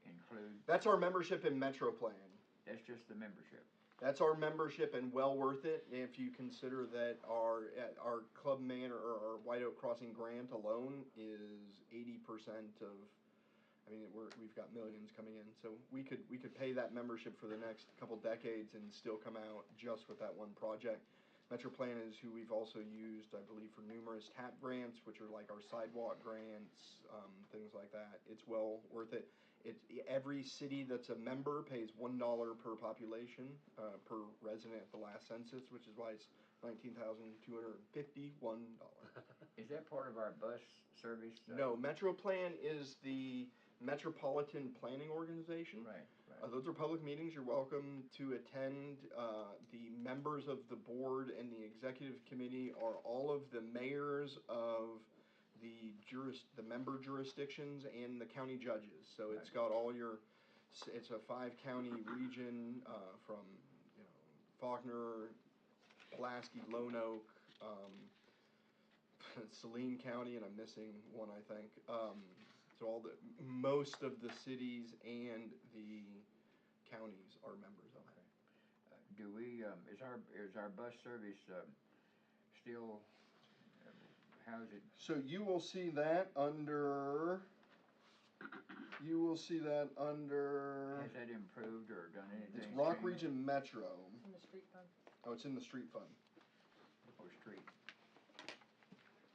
include? That's our membership in Metroplan. That's just the membership. That's our membership and well worth it if you consider that our Club Manor or our White Oak Crossing grant alone is 80% of. I mean, we've got millions coming in, so we could pay that membership for the next couple decades and still come out just with that one project. Metroplan is who we've also used, I believe, for numerous TAP grants, which are like our sidewalk grants, things like that. It's well worth it. Every city that's a member pays $1 per population, per resident at the last census, which is why it's $19,251. Is that part of our bus service? No, Metroplan is the Metropolitan Planning Organization. Right. Those are public meetings. You're welcome to attend. The members of the board and the executive committee are all of the mayors of the member jurisdictions and the county judges. So it's got all your. It's a 5-county region from Faulkner, Pulaski, Lone Oak, Saline County, and I'm missing one, I think. So most of the cities and the counties are members of it. Do we? Is our bus service still? How is it? So you will see that under. Has that improved or done anything? It's Rock Region Metro. In the street fund. Oh, it's in the street fund. Or street?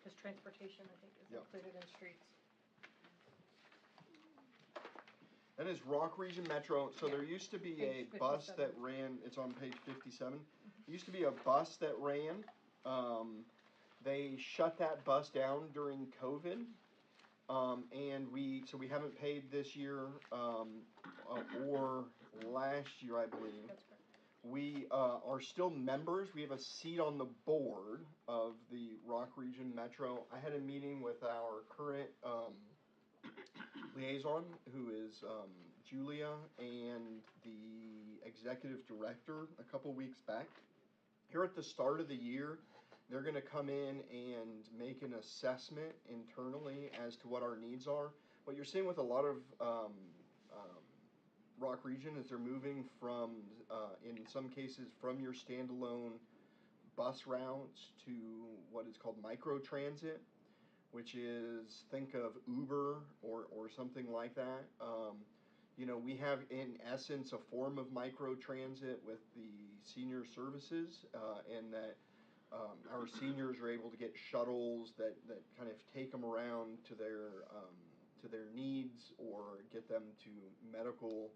Because transportation, I think, is included in streets. That is Rock Region Metro. So there used to be a Page bus 57. that ran, it's on page 57. There used to be a bus that ran. They shut that bus down during COVID. And we haven't paid this year, or last year, I believe. That's correct. We are still members. We have a seat on the board of the Rock Region Metro. I had a meeting with our current liaison, who is Julia, and the executive director a couple weeks back. Here at the start of the year, they're going to come in and make an assessment internally as to what our needs are. What you're seeing with a lot of Rock Region is they're moving from, in some cases, from your standalone bus routes to what is called microtransit, which is, think of Uber or something like that. You know, we have in essence a form of microtransit with the senior services, and that our seniors are able to get shuttles that kind of take them around to their needs or get them to medical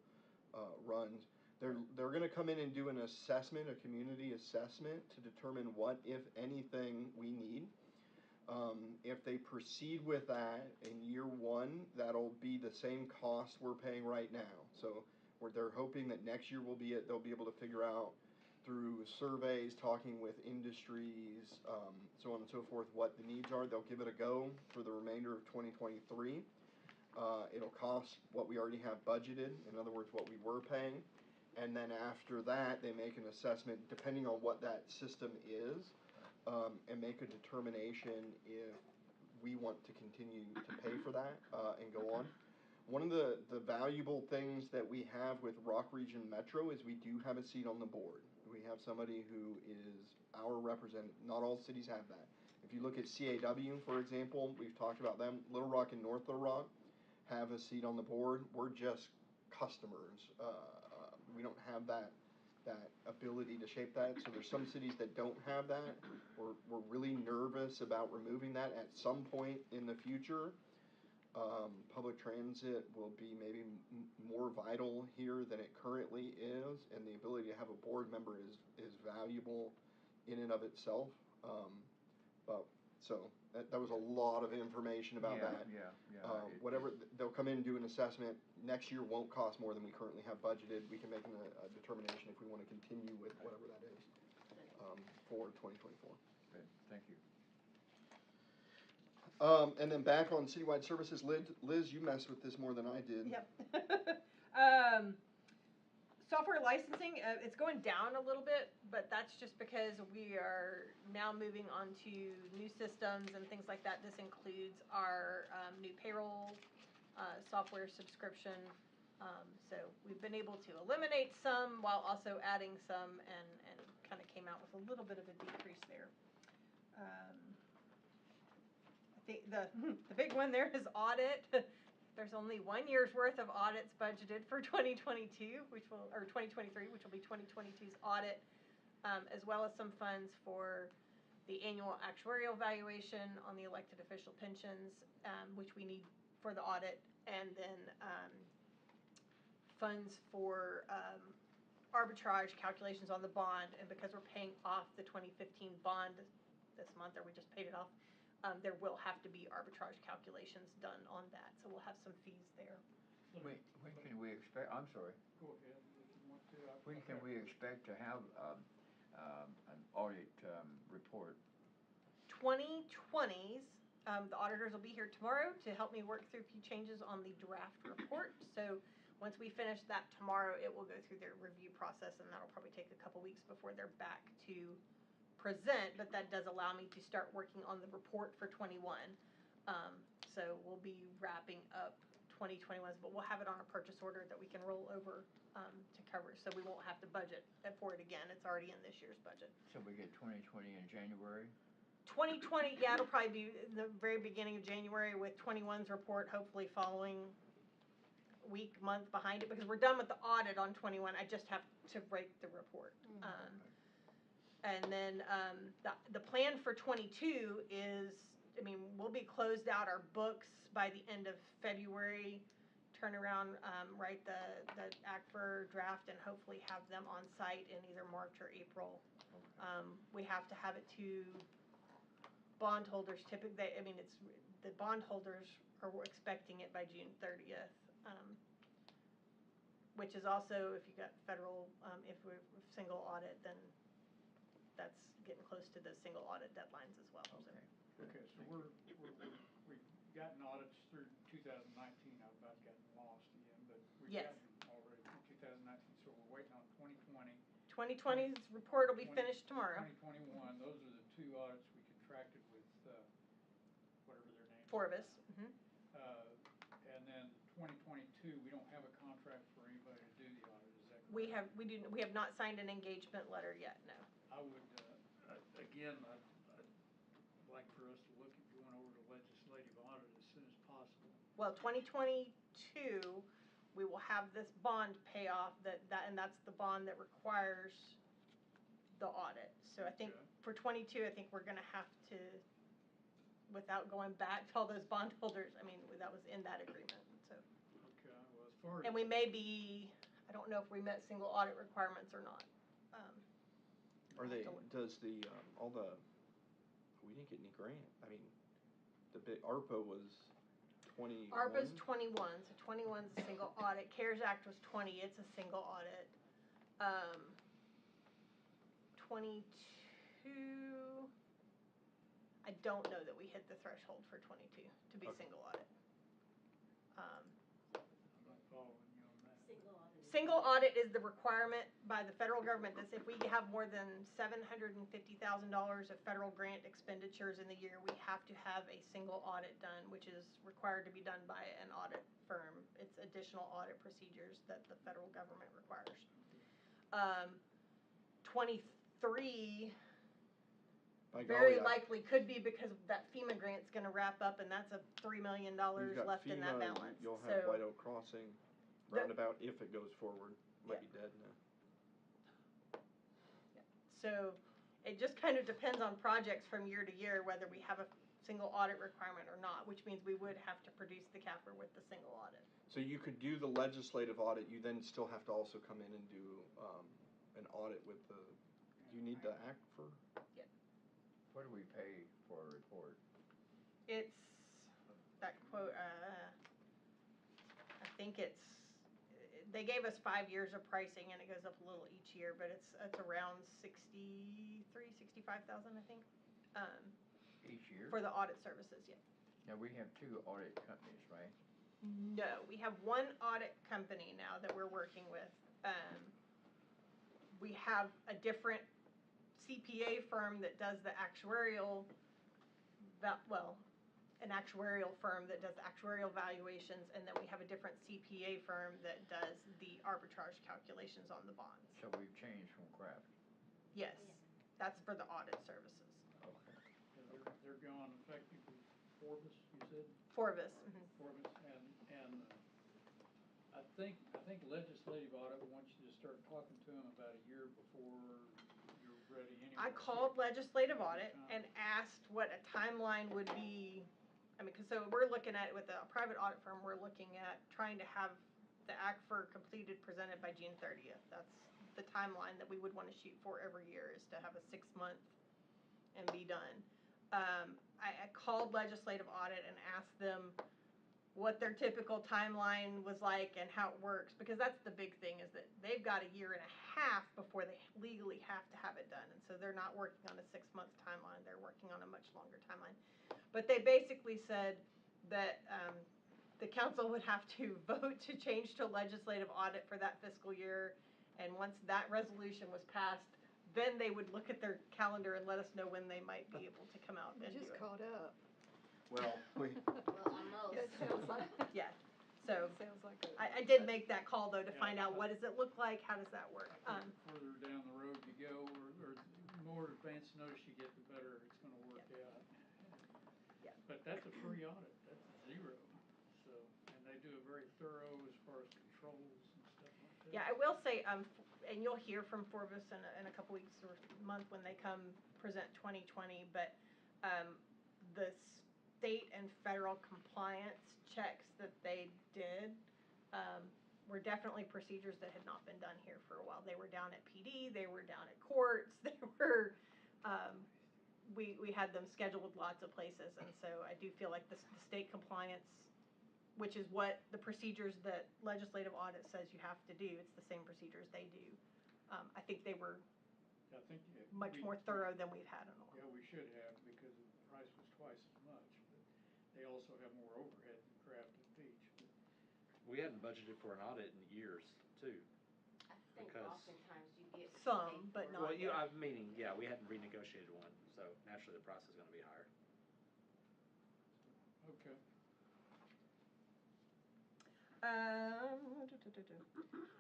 runs. They're going to come in and do an assessment, a community assessment, to determine what, if anything, we need. If they proceed with that in year one, that'll be the same cost we're paying right now. So they're hoping that next year they'll be able to figure out through surveys, talking with industries, so on and so forth, what the needs are. They'll give it a go for the remainder of 2023. It'll cost what we already have budgeted, in other words, what we were paying. And then after that, they make an assessment depending on what that system is, and make a determination if we want to continue to pay for that and go on. One of the valuable things that we have with Rock Region Metro is we do have a seat on the board. We have somebody who is our representative. Not all cities have that. If you look at CAW, for example, we've talked about them. Little Rock and North Little Rock have a seat on the board. We're just customers. We don't have that ability to shape that. So there's some cities that don't have that. We're really nervous about removing that at some point in the future. Public transit will be maybe more vital here than it currently is, and the ability to have a board member is valuable in and of itself. So that was a lot of information about that. Whatever, they'll come in and do an assessment. Next year won't cost more than we currently have budgeted. We can make a determination if we want to continue with whatever that is for 2024. Good, thank you. And then back on citywide services, Liz, you messed with this more than I did. Yep. Software licensing, it's going down a little bit, but that's just because we are now moving on to new systems and things like that. This includes our new payroll software subscription. So we've been able to eliminate some while also adding some, and kind of came out with a little bit of a decrease there. I think the big one there is audit. There's only 1 year's worth of audits budgeted for 2022, 2023, which will be 2022's audit, as well as some funds for the annual actuarial valuation on the elected official pensions, which we need for the audit, and then funds for arbitrage calculations on the bond. And because we're paying off the 2015 bond this month, or we just paid it off, there will have to be arbitrage calculations done on that, so we'll have some fees there. When can we expect, I'm sorry, Go ahead, if you want to. when can we expect to have an audit report? 2020s, the auditors will be here tomorrow to help me work through a few changes on the draft report. So once we finish that tomorrow, it will go through their review process, and that'll probably take a couple weeks before they're back to present, but that does allow me to start working on the report for 21. So we'll be wrapping up 2021's, but we'll have it on a purchase order that we can roll over to cover, so we won't have to budget for it again. It's already in this year's budget. So we get 2020 in January? 2020, yeah, it'll probably be the very beginning of January, with 21's report hopefully following week, month behind it, because we're done with the audit on 21. I just have to write the report. And then the plan for 22 is, I mean, we'll be closed out our books by the end of February, turn around, write the ACFR draft and hopefully have them on site in either March or April. We have to have it to bondholders typically, it's, the bondholders are expecting it by June 30th. Which is also, if you got federal, if we're single audit, then that's getting close to the single audit deadlines as well, so. Okay, so we've gotten audits through 2019, I've about gotten lost again, but we've Yes. gotten already through 2019, so we're waiting on 2020. 2020's report will be finished tomorrow. 2021, those are the two audits we contracted with, whatever their names. Forbes. Mhm. And then 2022, we don't have a contract for anybody to do the audit, is that correct? We have not signed an engagement letter yet, no. I would, again, I'd like for us to look at going over to legislative audit as soon as possible. Well, 2022, we will have this bond payoff and that's the bond that requires the audit. So I think for 22, I think we're gonna have to, without going back to all those bondholders, that was in that agreement, so. Okay, well, as far as. And we may be, I don't know if we met single audit requirements or not. Are they, does the, all the, we didn't get any grant, the big, ARPA was 21? ARPA's 21, so 21's a single audit. CARES Act was 20, it's a single audit. 22, I don't know that we hit the threshold for 22 to be single audit. I'm not following you on that. Single audit is the requirement by the federal government that if we have more than $750,000 of federal grant expenditures in the year, we have to have a single audit done, which is required to be done by an audit firm. It's additional audit procedures that the federal government requires. 23 very likely could be because that FEMA grant's gonna wrap up and that's a $3 million left in that balance. You'll have White Oak Crossing roundabout if it goes forward. Might be dead now. So it just kind of depends on projects from year to year, whether we have a single audit requirement or not, which means we would have to produce the CAFR with the single audit. So you could do the legislative audit, you then still have to also come in and do an audit with the, do you need the ACFR? Yep. What do we pay for a report? It's, that quote, I think they gave us 5 years of pricing and it goes up a little each year, but it's around $63,000-65,000, I think. Each year? For the audit services, yeah. Now, we have 2 audit companies, right? No, we have one audit company now that we're working with. We have a different CPA firm that does the actuarial, an actuarial firm that does actuarial valuations, and then we have a different CPA firm that does the arbitrage calculations on the bonds. So we've changed from Kraft. Yes, that's for the audit services. Okay. They're gone effective with Forbes, you said? Forbes. Forbes, and I think legislative audit wants you to start talking to them about a year before you're ready anyway. I called legislative audit and asked what a timeline would be. So we're looking at, with a private audit firm, we're looking at trying to have the ACFR completed, presented by June 30th. That's the timeline that we would want to shoot for every year, is to have a 6-month and be done. I called legislative audit and asked them what their typical timeline was like and how it works, because that's the big thing, is that they've got a year and a half before they legally have to have it done, and so they're not working on a 6-month timeline, they're working on a much longer timeline. But they basically said that the council would have to vote to change to legislative audit for that fiscal year, and once that resolution was passed, then they would look at their calendar and let us know when they might be able to come out and do it. Just caught up. Well, almost. It sounds like. Yeah, so Sounds like I did make that call though to find out what does it look like, how does that work? Further down the road you go, or the more advanced notice you get, the better it's gonna work out. Yeah. But that's a free audit, that's zero, so, and they do a very thorough as far as controls and stuff like that. Yeah, I will say, and you'll hear from Forbes in a couple weeks or month when they come present 2020, but the state and federal compliance checks that they did were definitely procedures that had not been done here for a while. They were down at PD, they were down at courts, they were, we had them scheduled with lots of places, and so I do feel like the state compliance, which is what the procedures that legislative audit says you have to do, it's the same procedures they do. I think they were I think much more thorough than we've had in a while. Yeah, we should have, because the price was twice as much, but they also have more overhead than Craft and Beach. We hadn't budgeted for an audit in years, too. I think Because- oftentimes you get. Some, but not. Well, I'm meaning, yeah, we hadn't renegotiated one, so naturally the price is gonna be higher. Okay.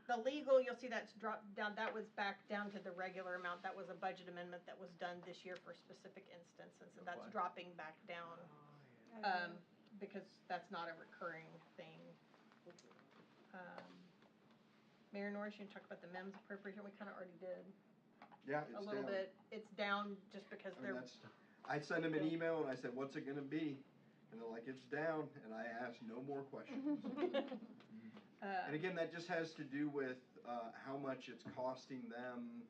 The legal, you'll see that's dropped down, that was back down to the regular amount, that was a budget amendment that was done this year for specific instances, and that's Okay. dropping back down, because that's not a recurring thing. Mayor Norris, you can talk about the MEMS appropriation, we kinda already did Yeah, it's a little down. bit, it's down just because I mean, they're, that's, I sent them an email and I said, what's it gonna be? And they're like, it's down, and I asked no more questions. And again, that just has to do with, how much it's costing them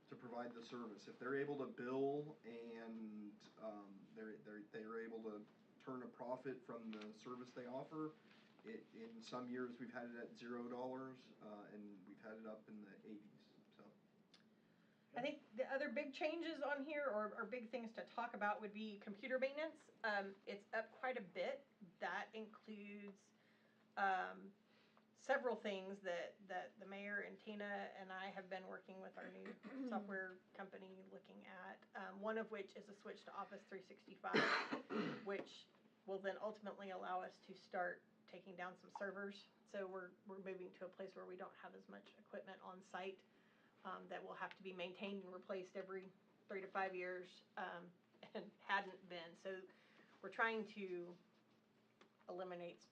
to provide the service. If they're able to bill and, they're able to turn a profit from the service they offer, in some years, we've had it at $0, and we've had it up in the 80s, so. I think the other big changes on here, or big things to talk about, would be computer maintenance. It's up quite a bit. That includes several things that the mayor and Tina and I have been working with our new software company looking at. One of which is a switch to Office 365, which will then ultimately allow us to start taking down some servers. So we're moving to a place where we don't have as much equipment on site. That will have to be maintained and replaced every 3 to 5 years, and hadn't been. So we're trying to eliminate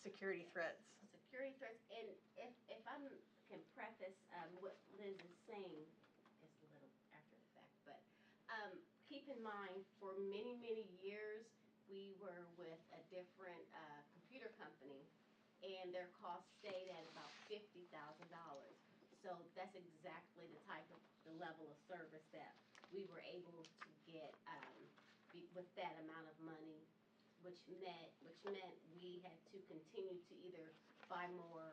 security threats. Security threats, and if I can preface, what Liz is saying, just a little after the fact, but, keep in mind, for many, many years, we were with a different, computer company, and their cost stayed at about $50,000. So that's exactly the type of, the level of service that we were able to get, with that amount of money, which meant we had to continue to either buy more,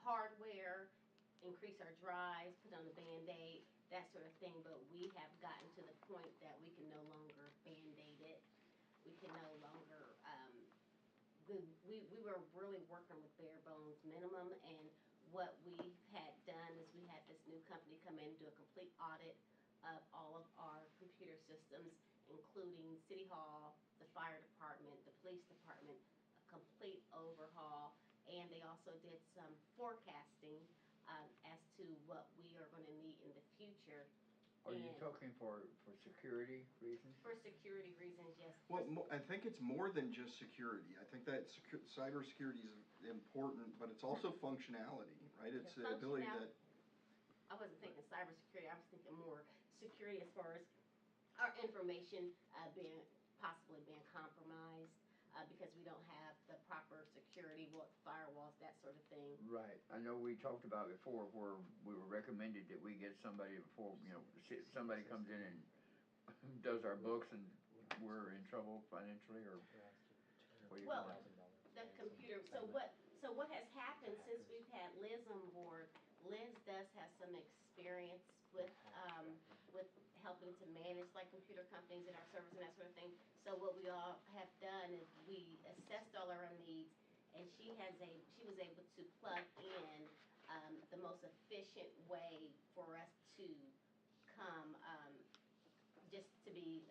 hardware, increase our drives, put on the Band-Aid, that sort of thing, but we have gotten to the point that we can no longer Band-Aid it. We can no longer, we were really working with bare bones minimum, and what we had done is we had this new company come in and do a complete audit of all of our computer systems, including City Hall, the fire department, the police department, a complete overhaul, and they also did some forecasting as to what we are gonna need in the future. Are you talking for security reasons? For security reasons, yes. Well, I think it's more than just security. I think that cybersecurity is important, but it's also functionality, right? It's the ability that. I wasn't thinking cybersecurity, I was thinking more security as far as our information possibly being compromised, because we don't have the proper security, firewalls, that sort of thing. Right. I know we talked about before where we were recommended that we get somebody before, somebody comes in and does our books and we're in trouble financially, or what do you Well, think? the computer, so what has happened since we've had Liz on board, Liz does have some experience with helping to manage like computer companies and our servers and that sort of thing. So what we all have done is we assessed all our needs, and she was able to plug in the most efficient way for us to come, just to be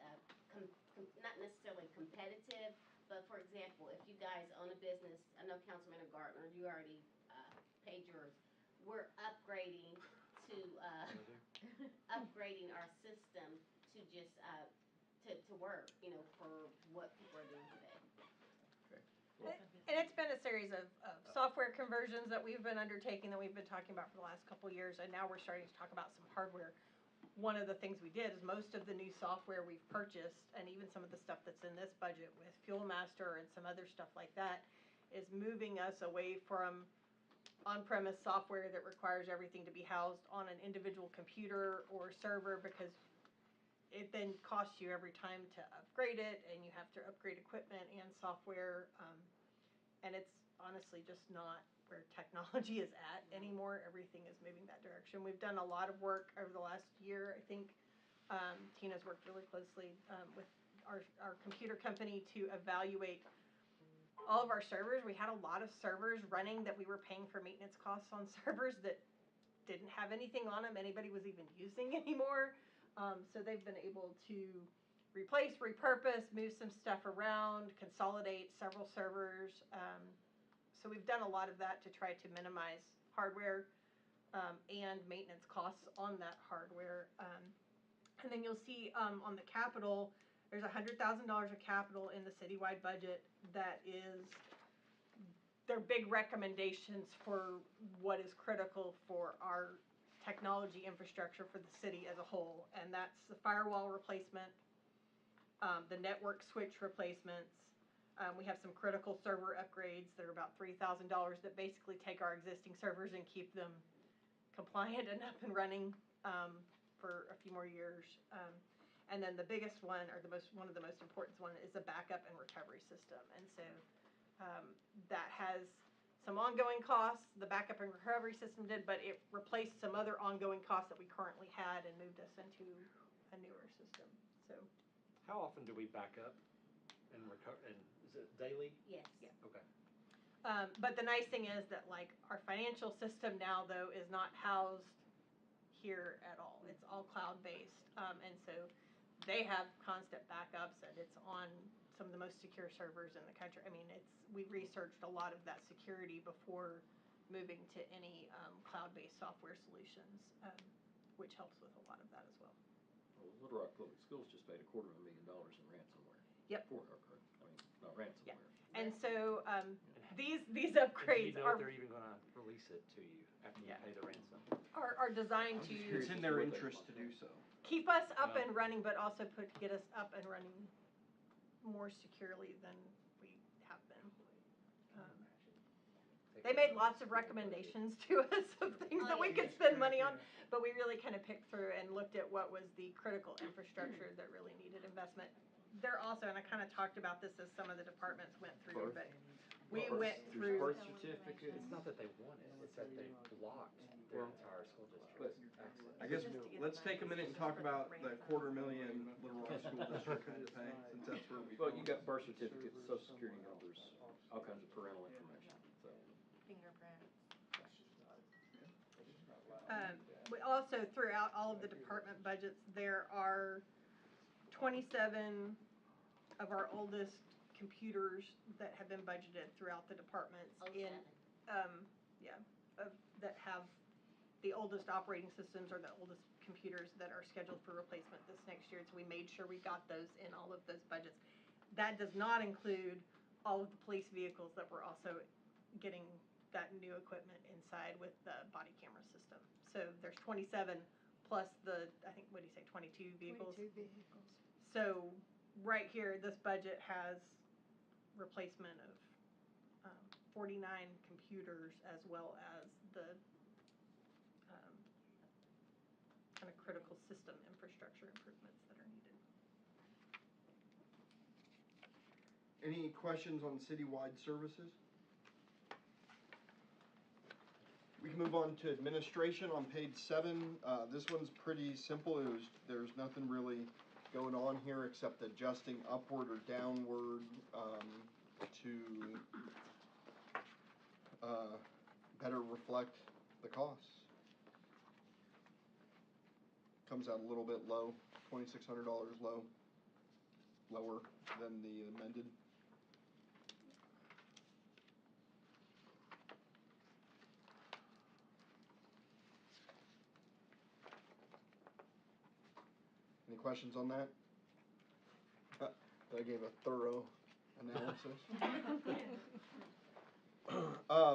not necessarily competitive, but for example, if you guys own a business, I know Councilman Gardner, you already paid yours. We're upgrading to upgrading our system to just to work, for what people are doing today. And it's been a series of software conversions that we've been undertaking, that we've been talking about for the last couple of years, and now we're starting to talk about some hardware. One of the things we did is most of the new software we've purchased, and even some of the stuff that's in this budget with Fuel Master and some other stuff like that, is moving us away from on-premise software that requires everything to be housed on an individual computer or server, because it then costs you every time to upgrade it, and you have to upgrade equipment and software, and it's honestly just not where technology is at anymore. Everything is moving that direction. We've done a lot of work over the last year. I think Tina's worked really closely with our computer company to evaluate all of our servers. We had a lot of servers running that we were paying for maintenance costs on servers that didn't have anything on them anybody was even using anymore. So they've been able to replace, repurpose, move some stuff around, consolidate several servers. So we've done a lot of that to try to minimize hardware and maintenance costs on that hardware. And then you'll see on the capital, there's $100,000 of capital in the citywide budget that is their big recommendations for what is critical for our technology infrastructure for the city as a whole. And that's the firewall replacement, the network switch replacements. We have some critical server upgrades that are about $3,000 that basically take our existing servers and keep them compliant and up and running for a few more years. And then the biggest one, or one of the most important one, is a backup and recovery system. And so that has some ongoing costs. The backup and recovery system did, but it replaced some other ongoing costs that we currently had and moved us into a newer system. So, How often do we back up and recover? And is it daily? Yes. Yeah. Okay. But the nice thing is that, like, our financial system now, though, is not housed here at all. It's all cloud-based, and so they have constant backups, and it's on some of the most secure servers in the country. I mean, we researched a lot of that security before moving to any cloud-based software solutions, which helps with a lot of that as well. Well, Little Rock Public Schools just paid $250,000 in ransomware. Yep. Not ransomware. Yeah. And so these And do you upgrades know are if they're even going to release it to you after you pay the ransom? are designed to It's in their interest to do so. keep us up and running, but also get us up and running more securely than we have been. They made lots of recommendations to us of things that we could spend money on, but we really kind of picked through and looked at what was the critical infrastructure that really needed investment. They're also, and I kind of talked about this as some of the departments went through, but we went through. Birth certificate. It's not that they want it; it's that they blocked their entire school district. I guess let's take a minute and talk about the $250,000 Little Rock School District had to pay, since that's where we. Well, you got birth certificates, social security numbers, all kinds of parental information, so. Fingerprints. We also, throughout all of the department budgets, there are 27 of our oldest computers that have been budgeted throughout the departments that have the oldest operating systems or the oldest computers that are scheduled for replacement this next year. So we made sure we got those in all of those budgets. That does not include all of the police vehicles that we're also getting that new equipment inside with the body camera system. So there's 27 plus the, I think, what do you say, 22 vehicles? 22 vehicles. So right here, this budget has replacement of 49 computers as well as the kind of critical system infrastructure improvements that are needed. Any questions on citywide services? We can move on to administration on page 7. This one's pretty simple. There's nothing really going on here except adjusting upward or downward to better reflect the costs. Comes out a little bit low, $2,600 lower than the amended. Any questions on that? I gave a thorough analysis.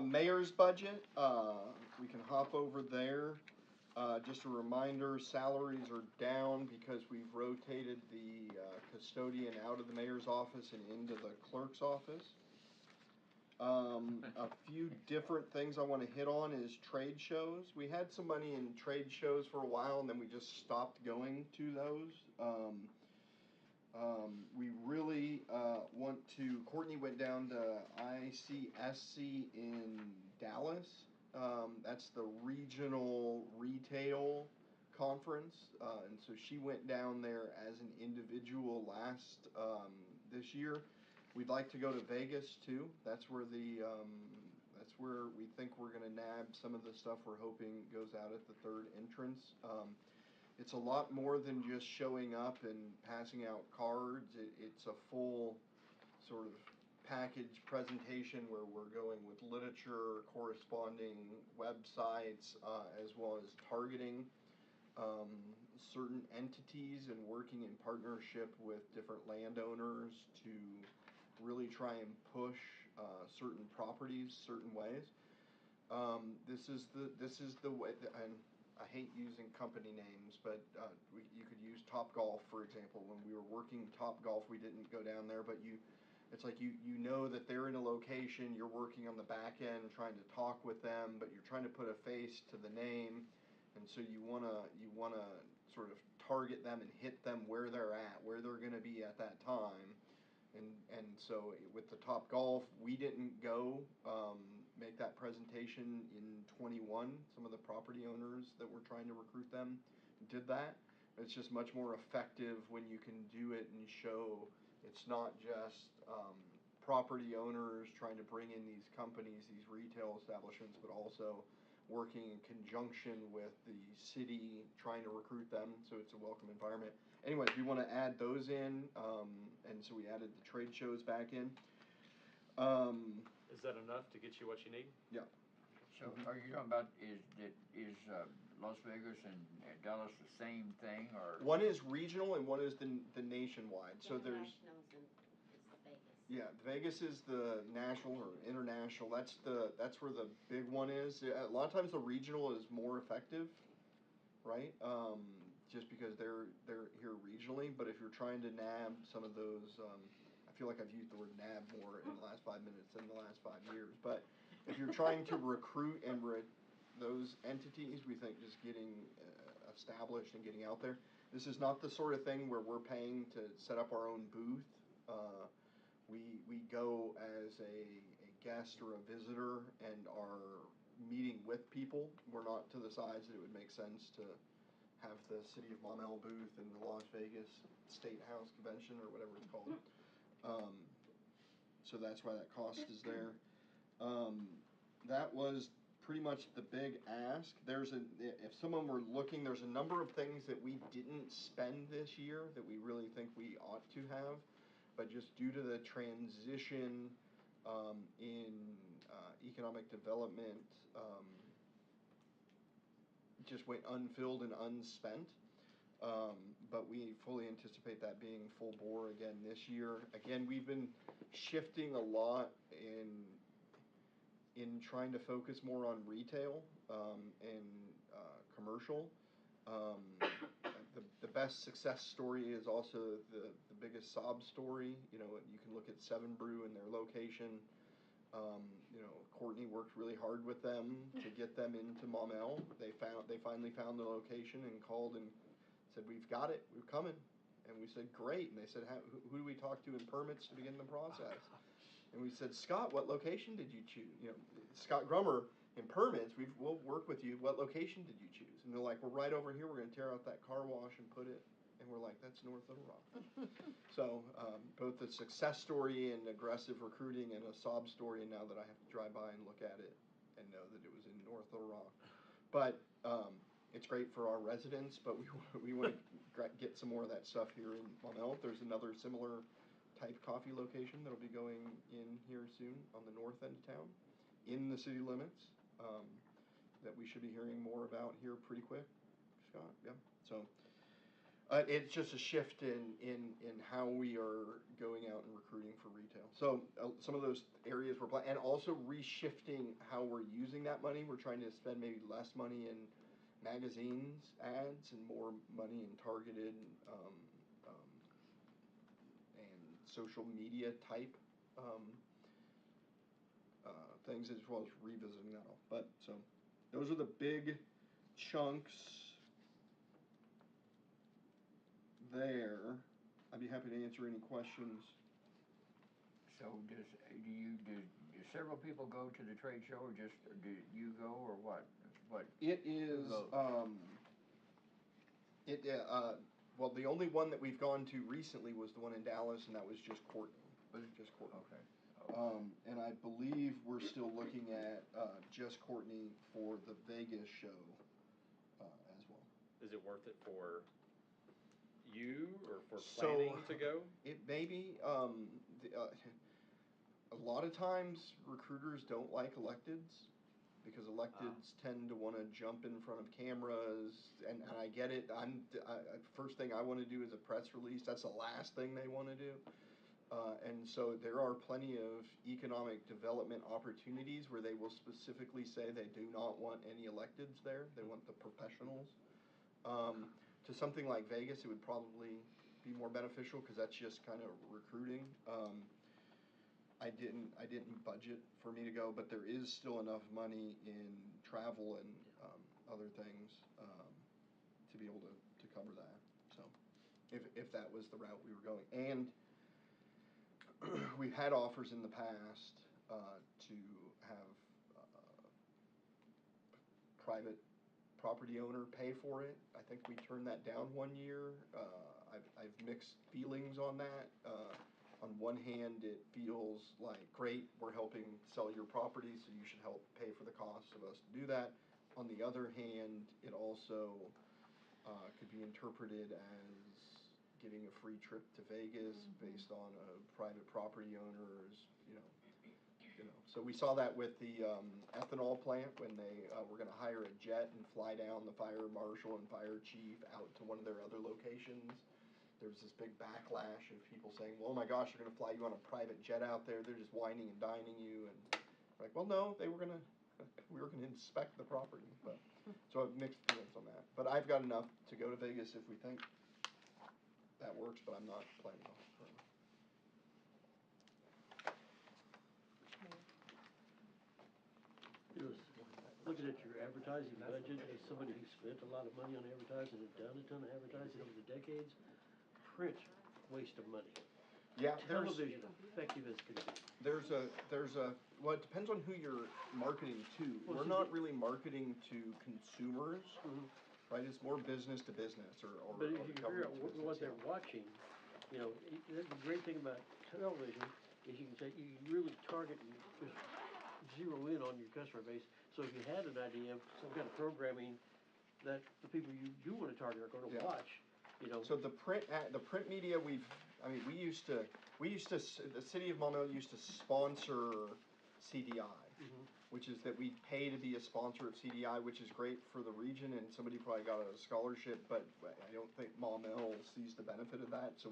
Mayor's budget, we can hop over there. Just a reminder, salaries are down because we've rotated the custodian out of the mayor's office and into the clerk's office. A few different things I want to hit on is trade shows. We had some money in trade shows for a while, and then we just stopped going to those. We really want to. Courtney went down to ICSC in Dallas. That's the regional retail conference, and so she went down there as an individual this year. We'd like to go to Vegas too. That's where that's where we think we're gonna nab some of the stuff we're hoping goes out at the third entrance. It's a lot more than just showing up and passing out cards. It's a full sort of package presentation where we're going with literature, corresponding websites, as well as targeting certain entities and working in partnership with different landowners to really try and push certain properties certain ways. This is the way, and I hate using company names, but you could use Topgolf, for example. When we were working Topgolf, we didn't go down there, but it's like you know that they're in a location, you're working on the back end trying to talk with them, but you're trying to put a face to the name, and so you wanna sort of target them and hit them where they're at, where they're gonna be at that time. And so with the Topgolf, we didn't go make that presentation in 21. Some of the property owners that were trying to recruit them did that. It's just much more effective when you can do it and show it's not just property owners trying to bring in these companies, these retail establishments, but also working in conjunction with the city trying to recruit them, so it's a welcome environment. Anyways, we want to add those in, and so we added the trade shows back in. Is that enough to get you what you need? Yeah. So are you talking about, is Las Vegas and Dallas the same thing, or? One is regional and one is the nationwide. So there's. International's it's the Vegas. Yeah, Vegas is the national or international. That's where the big one is. A lot of times the regional is more effective, right? Just because they're here regionally. But if you're trying to nab some of those, I feel like I've used the word nab more in the last 5 minutes than the last 5 years. But if you're trying to recruit and those entities, we think just getting established and getting out there. This is not the sort of thing where we're paying to set up our own booth. We go as a guest or a visitor and are meeting with people. We're not to the size that it would make sense to have the City of Maumelle booth in the Las Vegas State House Convention or whatever it's called. So that's why that cost is there. That was pretty much the big ask. If someone were looking, there's a number of things that we didn't spend this year that we really think we ought to have, but just due to the transition in economic development, just went unfilled and unspent. But we fully anticipate that being full bore again this year. Again, we've been shifting a lot in trying to focus more on retail and commercial. The best success story is also the biggest sob story. You know, you can look at Seven Brew and their location. Courtney worked really hard with them to get them into Maumelle. They finally found the location and called and said, "We've got it, we're coming." And we said, "Great." And they said, "Who do we talk to in permits to begin the process?" And we said, "Scott, what location did you choose?" Scott Grummer in permits, we'll work with you. What location did you choose? And they're like, "We're right over here. We're going to tear out that car wash and put it." And we're like, "That's North Little Rock." So both the success story and aggressive recruiting and a sob story, and now that I have to drive by and look at it and know that it was in North Little Rock. But it's great for our residents, but we want to get some more of that stuff here in Maumelle. There's another similar type coffee location that'll be going in here soon on the north end of town, in the city limits, that we should be hearing more about here pretty quick. Scott, yeah. So it's just a shift in how we are going out and recruiting for retail. So some of those areas we're and also reshifting how we're using that money. We're trying to spend maybe less money in magazines ads and more money in targeted and social media type things, as well as revisiting that all. But, so, those are the big chunks there. I'd be happy to answer any questions. So do several people go to the trade show, or just, do you go, or what? It is, well, the only one that we've gone to recently was the one in Dallas, and that was just Courtney. Just Courtney. Okay. And I believe we're still looking at, just Courtney for the Vegas show, as well. Is it worth it for you or for planning to go? It may be, a lot of times recruiters don't like electeds, because electeds tend to wanna jump in front of cameras, and I get it. First thing I wanna do is a press release, that's the last thing they wanna do. And so there are plenty of economic development opportunities where they will specifically say they do not want any electeds there, they want the professionals. To something like Vegas, it would probably be more beneficial, cause that's just kind of recruiting. I didn't budget for me to go, but there is still enough money in travel and, other things, to be able to cover that, so, if that was the route we were going. And we've had offers in the past, to have, private property owner pay for it. I think we turned that down one year. I've mixed feelings on that. On one hand, it feels like, great, we're helping sell your property, so you should help pay for the cost of us to do that. On the other hand, it also, could be interpreted as getting a free trip to Vegas based on a private property owner's, you know. So we saw that with the, ethanol plant, when they, were gonna hire a jet and fly down the fire marshal and fire chief out to one of their other locations. There was this big backlash of people saying, well, oh my gosh, they're gonna fly you on a private jet out there, they're just whining and dining you, and like, well, no, we were gonna inspect the property, but, so I've mixed feelings on that. But I've got enough to go to Vegas if we think that works, but I'm not planning on it currently. Looking at your advertising budget, as somebody who spent a lot of money on advertising and done a ton of advertising over the decades, print, waste of money. Yeah, Television, effective as can be. There's a, well, it depends on who you're marketing to. Well, We're see, not really marketing to consumers, right? It's more business to business, or But if you can figure government out to what business, they're watching, you know, the great thing about television is you can say, you can really target and just zero in on your customer base. So if you had an idea of some kind of programming that the people you do wanna target are gonna watch, you know. So the print media, we used to, the city of Maumelle used to sponsor CDI, which is that we pay to be a sponsor of CDI, which is great for the region, and somebody probably got a scholarship, but I don't think Maumelle sees the benefit of that, so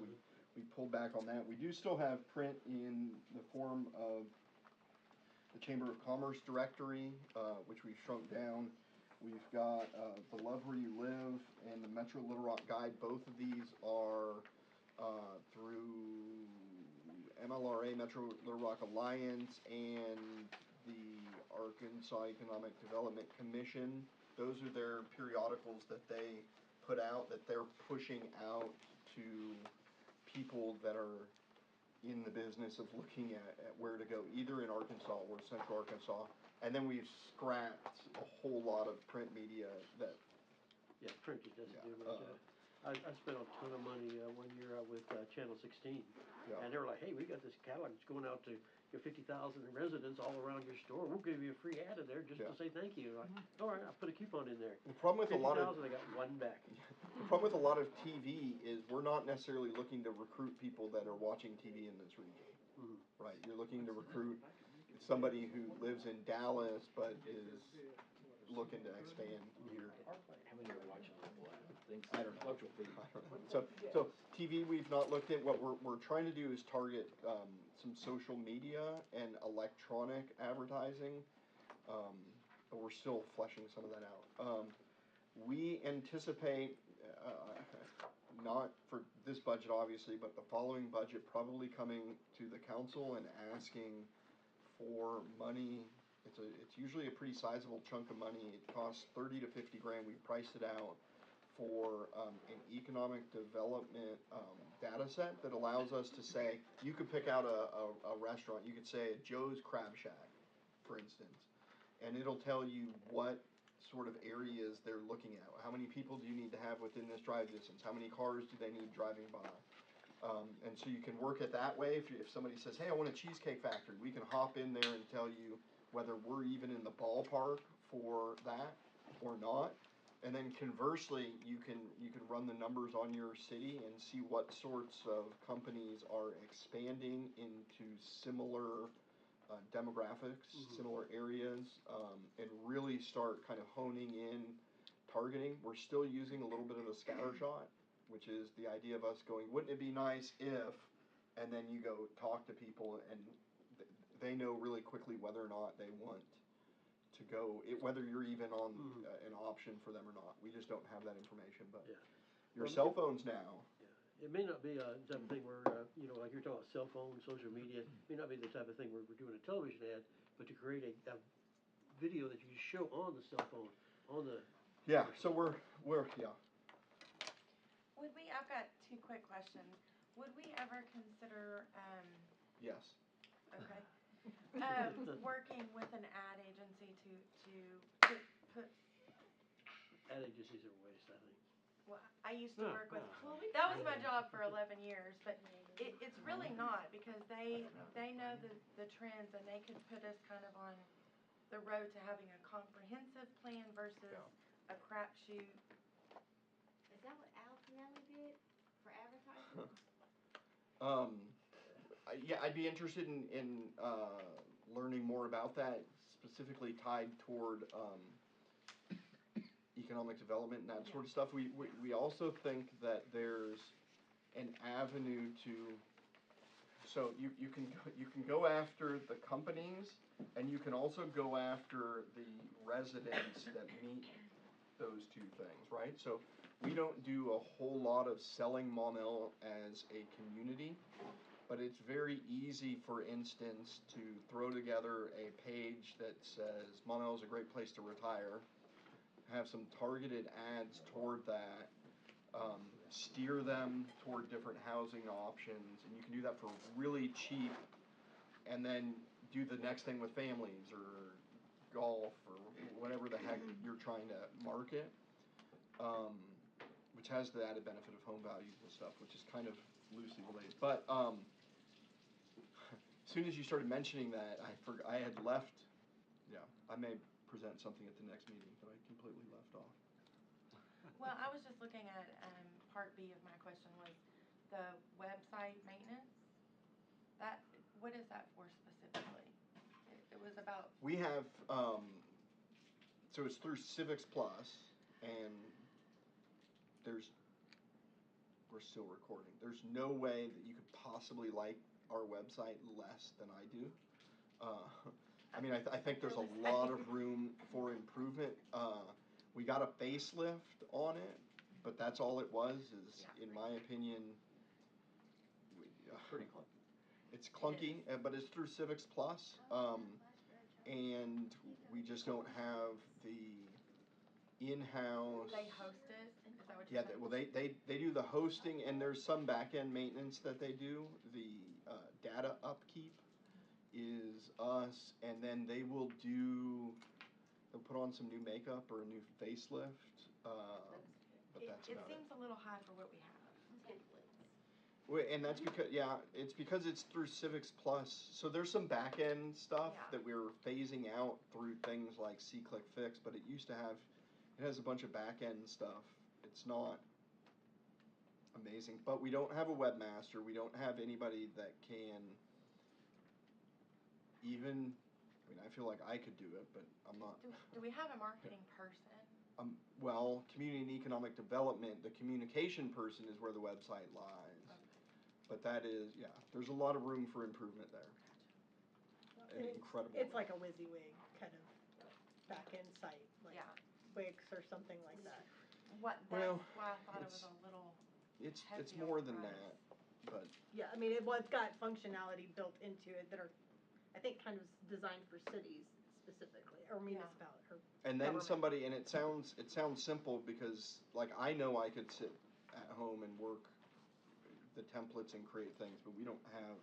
we pulled back on that. We do still have print in the form of the Chamber of Commerce directory, which we've shrunk down. We've got, The Love Where You Live and the Metro Little Rock Guide. Both of these are, through MLRA, Metro Little Rock Alliance, and the Arkansas Economic Development Commission. Those are their periodicals that they put out, that they're pushing out to people that are in the business of looking at where to go, either in Arkansas or Central Arkansas. And then we've scrapped a whole lot of print media that. Yeah, print just doesn't do much. I spent a ton of money one year with Channel 16. And they were like, hey, we got this catalog that's going out to your 50,000 residents all around your store. We'll give you a free ad in there just to say thank you. Like, all right, I'll put a coupon in there. The problem with a lot of 50,000, I got one back. The problem with a lot of TV is we're not necessarily looking to recruit people that are watching TV in this region, right? You're looking to recruit somebody who lives in Dallas but is looking to expand here. How many are watching things? I don't know. So TV we've not looked at. What we're trying to do is target some social media and electronic advertising, but we're still fleshing some of that out. We anticipate, not for this budget obviously, but the following budget, probably coming to the council and asking for money. It's usually a pretty sizable chunk of money. It costs 30 to 50 grand. We priced it out for an economic development data set that allows us to say, you could pick out a restaurant. You could say Joe's Crab Shack, for instance, and it'll tell you what sort of areas they're looking at. How many people do you need to have within this drive distance? How many cars do they need driving by? And so you can work it that way. If somebody says, hey, I want a Cheesecake Factory, we can hop in there and tell you whether we're even in the ballpark for that or not. And then conversely, you can run the numbers on your city and see what sorts of companies are expanding into similar demographics, similar areas, and really start kind of honing in targeting. We're still using a little bit of a scattershot, which is the idea of us going, wouldn't it be nice if, and then you go talk to people and they know really quickly whether or not they want to go, whether you're even on an option for them or not. We just don't have that information, but your cell phones now. It may not be a type of thing where, like you're talking about cell phone, social media, it may not be the type of thing where we're doing a television ad, but to create a video that you can show on the cell phone, on the. Yeah, so we're. I've got two quick questions. Would we ever consider, Yes. okay, working with an ad agency to put. Ad agencies are a waste, I think. Well, I used to work with, that was my job for 11 years, but it's really not, because they know the trends, and they could put us kind of on the road to having a comprehensive plan versus a crapshoot. Is that what Al Pinelli did for advertising? Yeah, I'd be interested in learning more about that, specifically tied toward economic development and that sort of stuff. We also think that there's an avenue to, so you can go after the companies, and you can also go after the residents that meet those two things, right? So we don't do a whole lot of selling Mon-El as a community, but it's very easy, for instance, to throw together a page that says Mon-El is a great place to retire, have some targeted ads toward that, steer them toward different housing options, and you can do that for really cheap, and then do the next thing with families or golf or whatever the heck you're trying to market, which has the added benefit of home values and stuff, which is kind of loosely related. But as soon as you started mentioning that, I had left. Yeah, I may present something at the next meeting that I completely left off. Well, I was just looking at, part B of my question was the website maintenance. What is that for specifically? It was about. We have, so it's through Civics Plus, and we're still recording. There's no way that you could possibly like our website less than I do. I mean, I think there's a lot of room for improvement. We got a facelift on it, but that's all it was, in my opinion, Pretty clunky. It's clunky, but it's through Civics Plus, and we just don't have the in-house. They host it? Is that what Yeah, you're saying? they do the hosting, and there's some back-end maintenance that they do. The data upkeep is us, and then they'll put on some new makeup or a new facelift, but that's It about seems a little high for what we have. And that's because, it's because it's through Civics Plus. So there's some back-end stuff that we're phasing out through things like C-Click Fix, but it has a bunch of back-end stuff. It's not amazing, but we don't have a webmaster. We don't have anybody that can even, I feel like I could do it, but I'm not. Do we have a marketing person? Well, community and economic development, the communication person is where the website lies. Okay. But that is, there's a lot of room for improvement there. Incredible. It's like a WYSIWYG kind of back-end site, like Wix or something like that. That's why I thought it was a little. It's more than that, but. Yeah, I mean, it's got functionality built into it that are I think kind of designed for cities specifically, or municipality, or And then government. somebody, and it sounds simple because, like, I know I could sit at home and work the templates and create things, but we don't have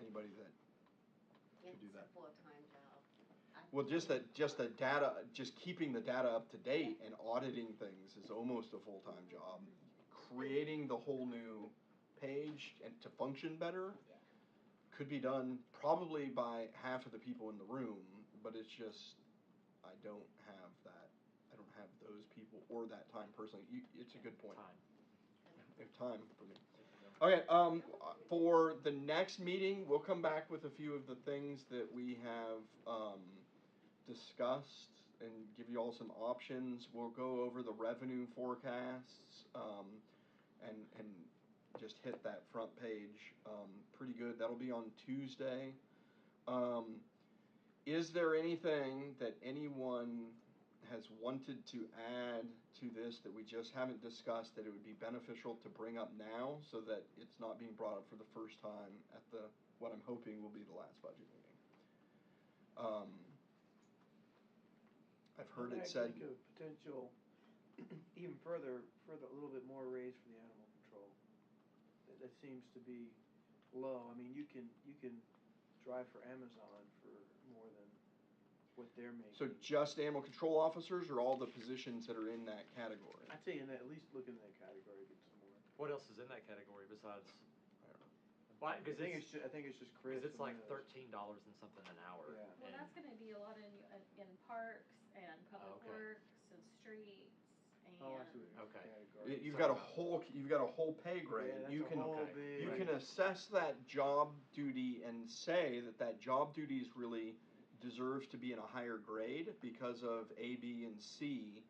anybody that could do It's that. a full-time job. Well, just the data, just keeping the data up to date and auditing things is almost a full-time job. Creating the whole new page and to function better could be done probably by half of the people in the room, but it's just, I don't have those people or that time personally. It's a good point. Time for me. Okay, for the next meeting, we'll come back with a few of the things that we have discussed and give you all some options. We'll go over the revenue forecasts and just hit that front page pretty good. That'll be on Tuesday. Is there anything that anyone has wanted to add to this that we just haven't discussed that it would be beneficial to bring up now so that it's not being brought up for the first time at what I'm hoping will be the last budget meeting? I've heard it said. I think a potential, even further, a little bit more raise for the animal control. That seems to be low. I mean, you can drive for Amazon for more than what they're making. So just animal control officers or all the positions that are in that category? I'd say at least look in that category, get some more. What else is in that category besides? I don't know. Why? I think it's just Chris. Because it's like and those. $13 and something an hour. Yeah. Well, and that's gonna be a lot in parks and public Okay. works and streets and. Oh, I see what Okay. category. You've got a whole pay grade. Yeah, that's You a can whole okay. big. you can assess that job duty and say that job duty is really deserves to be in a higher grade because of A, B, and C.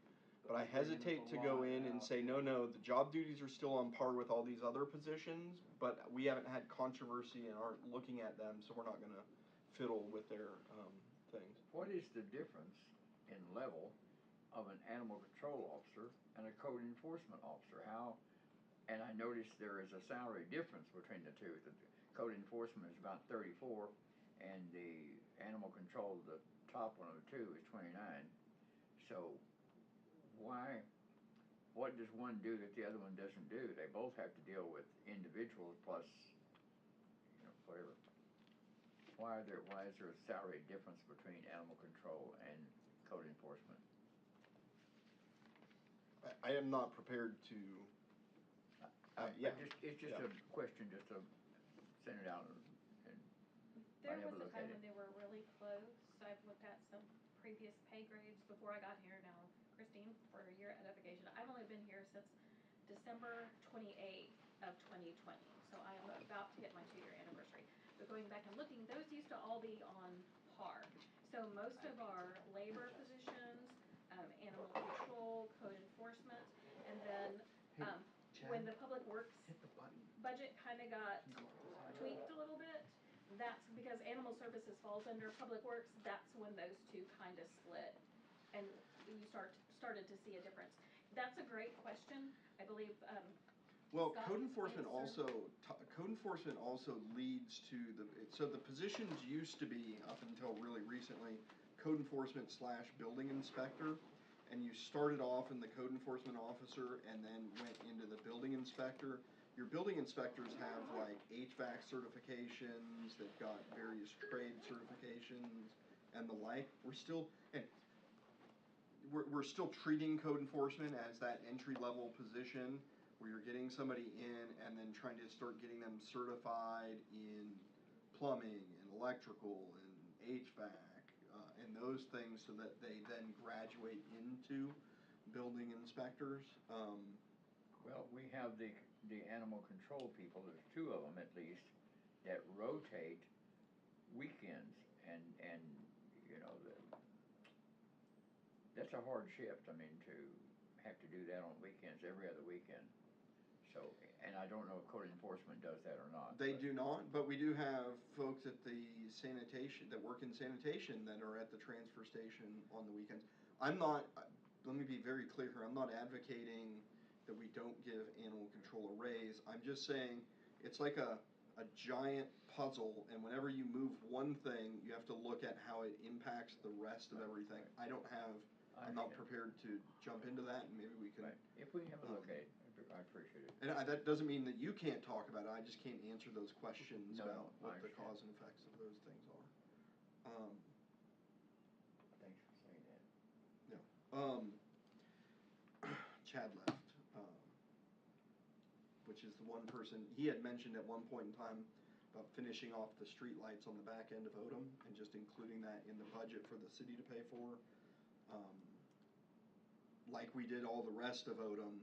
But I hesitate to go in and say, no, the job duties are still on par with all these other positions, but we haven't had controversy and aren't looking at them, so we're not going to fiddle with their things. What is the difference in level of an animal control officer and a code enforcement officer? How, and I noticed there is a salary difference between the two. The code enforcement is about 34, and the animal control, the top one of the two, is 29. So what does one do that the other one doesn't do? They both have to deal with individuals plus, whatever. Why is there a salary difference between animal control and code enforcement? I am not prepared to. It's just a question, just to send it out and There have was a a look at time it. when they were really close. I've looked at some previous pay grades before I got here now. Christine, for your edification, I've only been here since December 28th of 2020. So I'm about to hit my 2-year anniversary. But going back and looking, those used to all be on par. So most of our labor positions, animal control, code enforcement, and then when the public works budget kind of got tweaked a little bit, that's because animal services falls under public works. That's when those two kind of split, and you started to see a difference. That's a great question. I believe. Well, Scott code enforcement answered. also leads to the positions used to be up until really recently code enforcement / building inspector, and you started off in the code enforcement officer and then went into the building inspector. Your building inspectors have like HVAC certifications, they've got various trade certifications and the like. We're still treating code enforcement as that entry level position where you're getting somebody in and then trying to start getting them certified in plumbing and electrical and HVAC and those things so that they then graduate into building inspectors. Well, we have the animal control people, there's 2 of them at least, that rotate weekends and that's a hard shift. I mean, to have to do that on weekends, every other weekend. So, and I don't know if code enforcement does that or not. They do not, but we do have folks at the sanitation, that work in sanitation that are at the transfer station on the weekends. Let me be very clear here, I'm not advocating that we don't give animal control a raise. I'm just saying, it's like a a giant puzzle, and whenever you move one thing, you have to look at how it impacts the rest of everything. I'm not prepared to jump into that, and maybe we can. Right. If we have a look at it, I appreciate it. And that doesn't mean that you can't talk about it, I just can't answer those questions No, about I what the understand. cause and effects of those things are. Thanks for saying that. Chad left, which is the one person, he had mentioned at one point in time about finishing off the streetlights on the back end of Odom and just including that in the budget for the city to pay for. Like we did all the rest of Odom,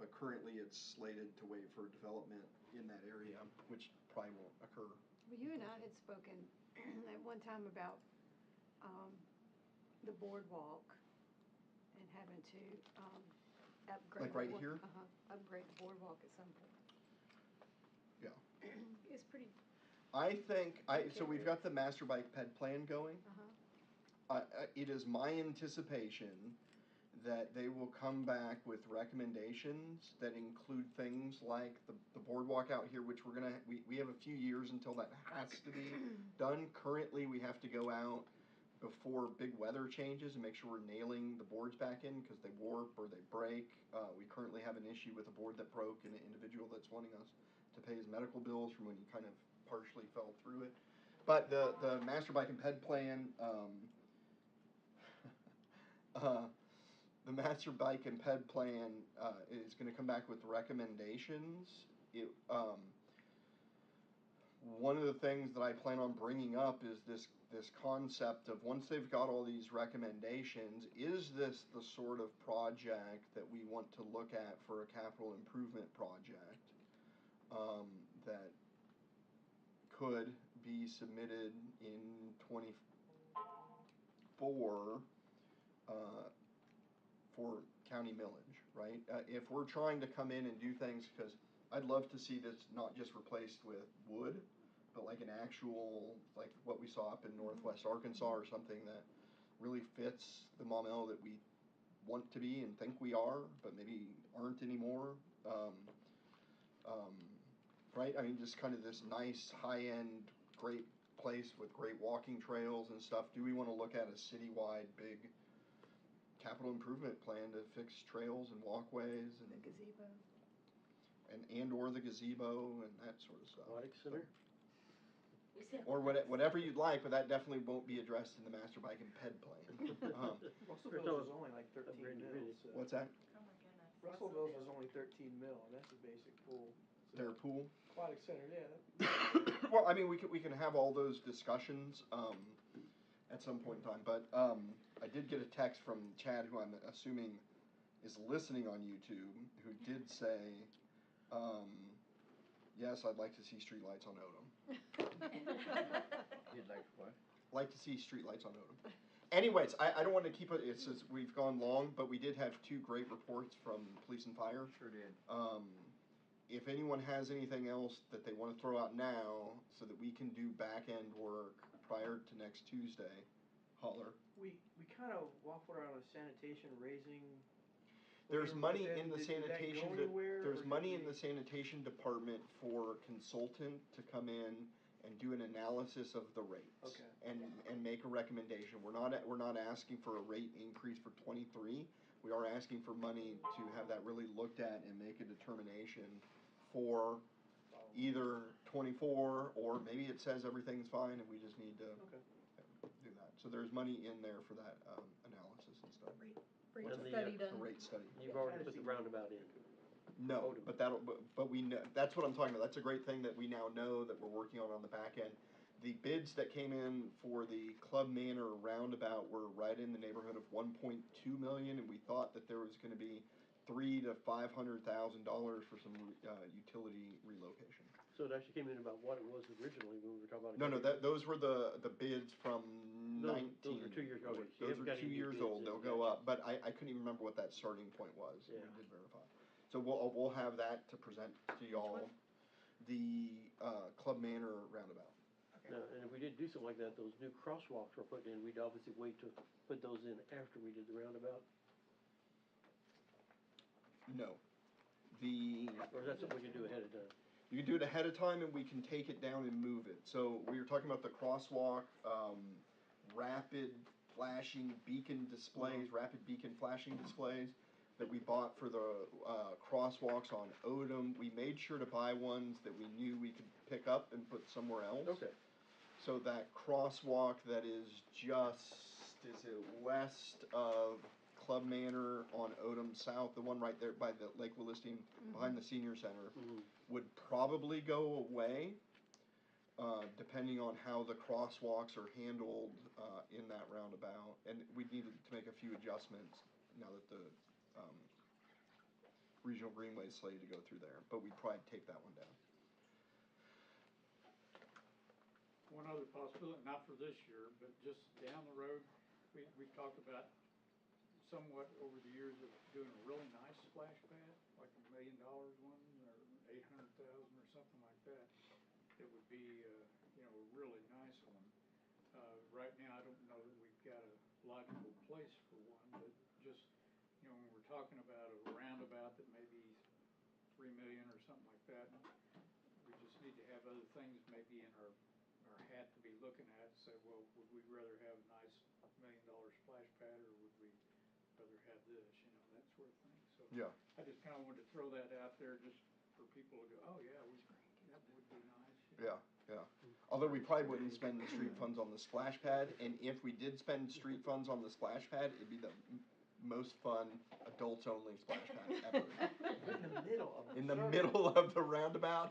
but currently it's slated to wait for development in that area, which probably won't occur. Well, you and I had spoken at one time about the boardwalk and having to upgrade. Like right here? Upgrade the boardwalk at some point. Yeah. It's pretty, I think, so we've got the master bike ped plan going. It is my anticipation that they will come back with recommendations that include things like the boardwalk out here, which we have a few years until that has to be done. Currently, we have to go out before big weather changes and make sure we're nailing the boards back in because they warp or they break. We currently have an issue with a board that broke and an individual that's wanting us to pay his medical bills from when he kind of partially fell through it. But the master bike and ped plan, the master bike and ped plan is going to come back with recommendations. One of the things that I plan on bringing up is this concept of once they've got all these recommendations, is this the sort of project that we want to look at for a capital improvement project that could be submitted in 24 for county millage, right? If we're trying to come in and do things, because I'd love to see this not just replaced with wood, but like an actual, like what we saw up in Northwest Arkansas or something that really fits the Maumelle that we want to be and think we are, but maybe aren't anymore. Right? I mean, just kind of this nice, high-end, great place with great walking trails and stuff. Do we want to look at a citywide big capital improvement plan to fix trails and walkways and the gazebo. and or the gazebo and that sort of stuff? Aquatic center? Or whatever you'd like, but that definitely won't be addressed in the master bike and ped plan. Russellville's is only like 13 mils. So. What's that? Oh my goodness. Russellville's is only 13 mil, and that's a basic pool. So Their pool? Aquatic center, yeah. Well, I mean, we can have all those discussions at some point in time, but I did get a text from Chad, who I'm assuming is listening on YouTube, who did say, yes, I'd like to see streetlights on Odom. You'd like what? Like to see streetlights on Odom. Anyways, I don't want to keep it, it's just, we've gone long, but we did have 2 great reports from police and fire. Sure did. If anyone has anything else that they want to throw out now so that we can do back-end work prior to next Tuesday, holler. We kind of waffled around with sanitation raising. There's money in the Did that sanitation, go anywhere, there's or money did in the sanitation department for a consultant to come in and do an analysis of the rates. Okay. And make a recommendation. We're not asking for a rate increase for 23. We are asking for money to have that really looked at and make a determination for either 24 or maybe it says everything's fine and we just need to do that. So there's money in there for that analysis and stuff. Rate And the, study done. The rate study. You've already put the roundabout in. No, but we know, that's what I'm talking about. That's a great thing that we now know that we're working on the back end. The bids that came in for the Club Manor roundabout were right in the neighborhood of 1.2 million, and we thought that there was going to be $300,000 to $500,000 for some utility relocation. So it actually came in about what it was originally when we were talking about. No, those were the bids from 19. Those are 2 years old. So Those are 2 years old. They'll go up, but I couldn't even remember what that starting point was. Yeah. We did verify. So we'll have that to present to y'all. The Club Manor roundabout. Now, and if we did do something like that, those new crosswalks we're putting in, we'd obviously wait to put those in after we did the roundabout. No. Or is that something we can do ahead of time? You can do it ahead of time and we can take it down and move it. So we were talking about the crosswalk, rapid flashing beacon displays, rapid beacon flashing displays that we bought for the crosswalks on Odom. We made sure to buy ones that we knew we could pick up and put somewhere else. Okay. So that crosswalk that is it west of Club Manor on Odom South, the one right there by the Lake Williston, behind the senior center, would probably go away, depending on how the crosswalks are handled in that roundabout. And we needed to make a few adjustments now that the Regional Greenway is slated to go through there, but we'd probably take that one down. One other possibility, not for this year, but just down the road, we've talked about somewhat over the years of doing a really nice splash pad, like $1 million one, or 800,000 or something like that. It would be, a really nice one. Right now, I don't know that we've got a logical place for one, but just, when we're talking about a roundabout that may be $3 million or something like that, we just need to have other things maybe in our hat to be looking at, and say, well, would we rather have a nice $1 million splash pad, or would we rather have this, that sort of thing. So yeah. I just kind of wanted to throw that out there just for people to go, oh yeah, that would be nice. Yeah, yeah. Although we probably wouldn't spend the street funds on the splash pad, and if we did spend street funds on the splash pad, it'd be the most fun adults only splash pad ever. In the middle of the roundabout.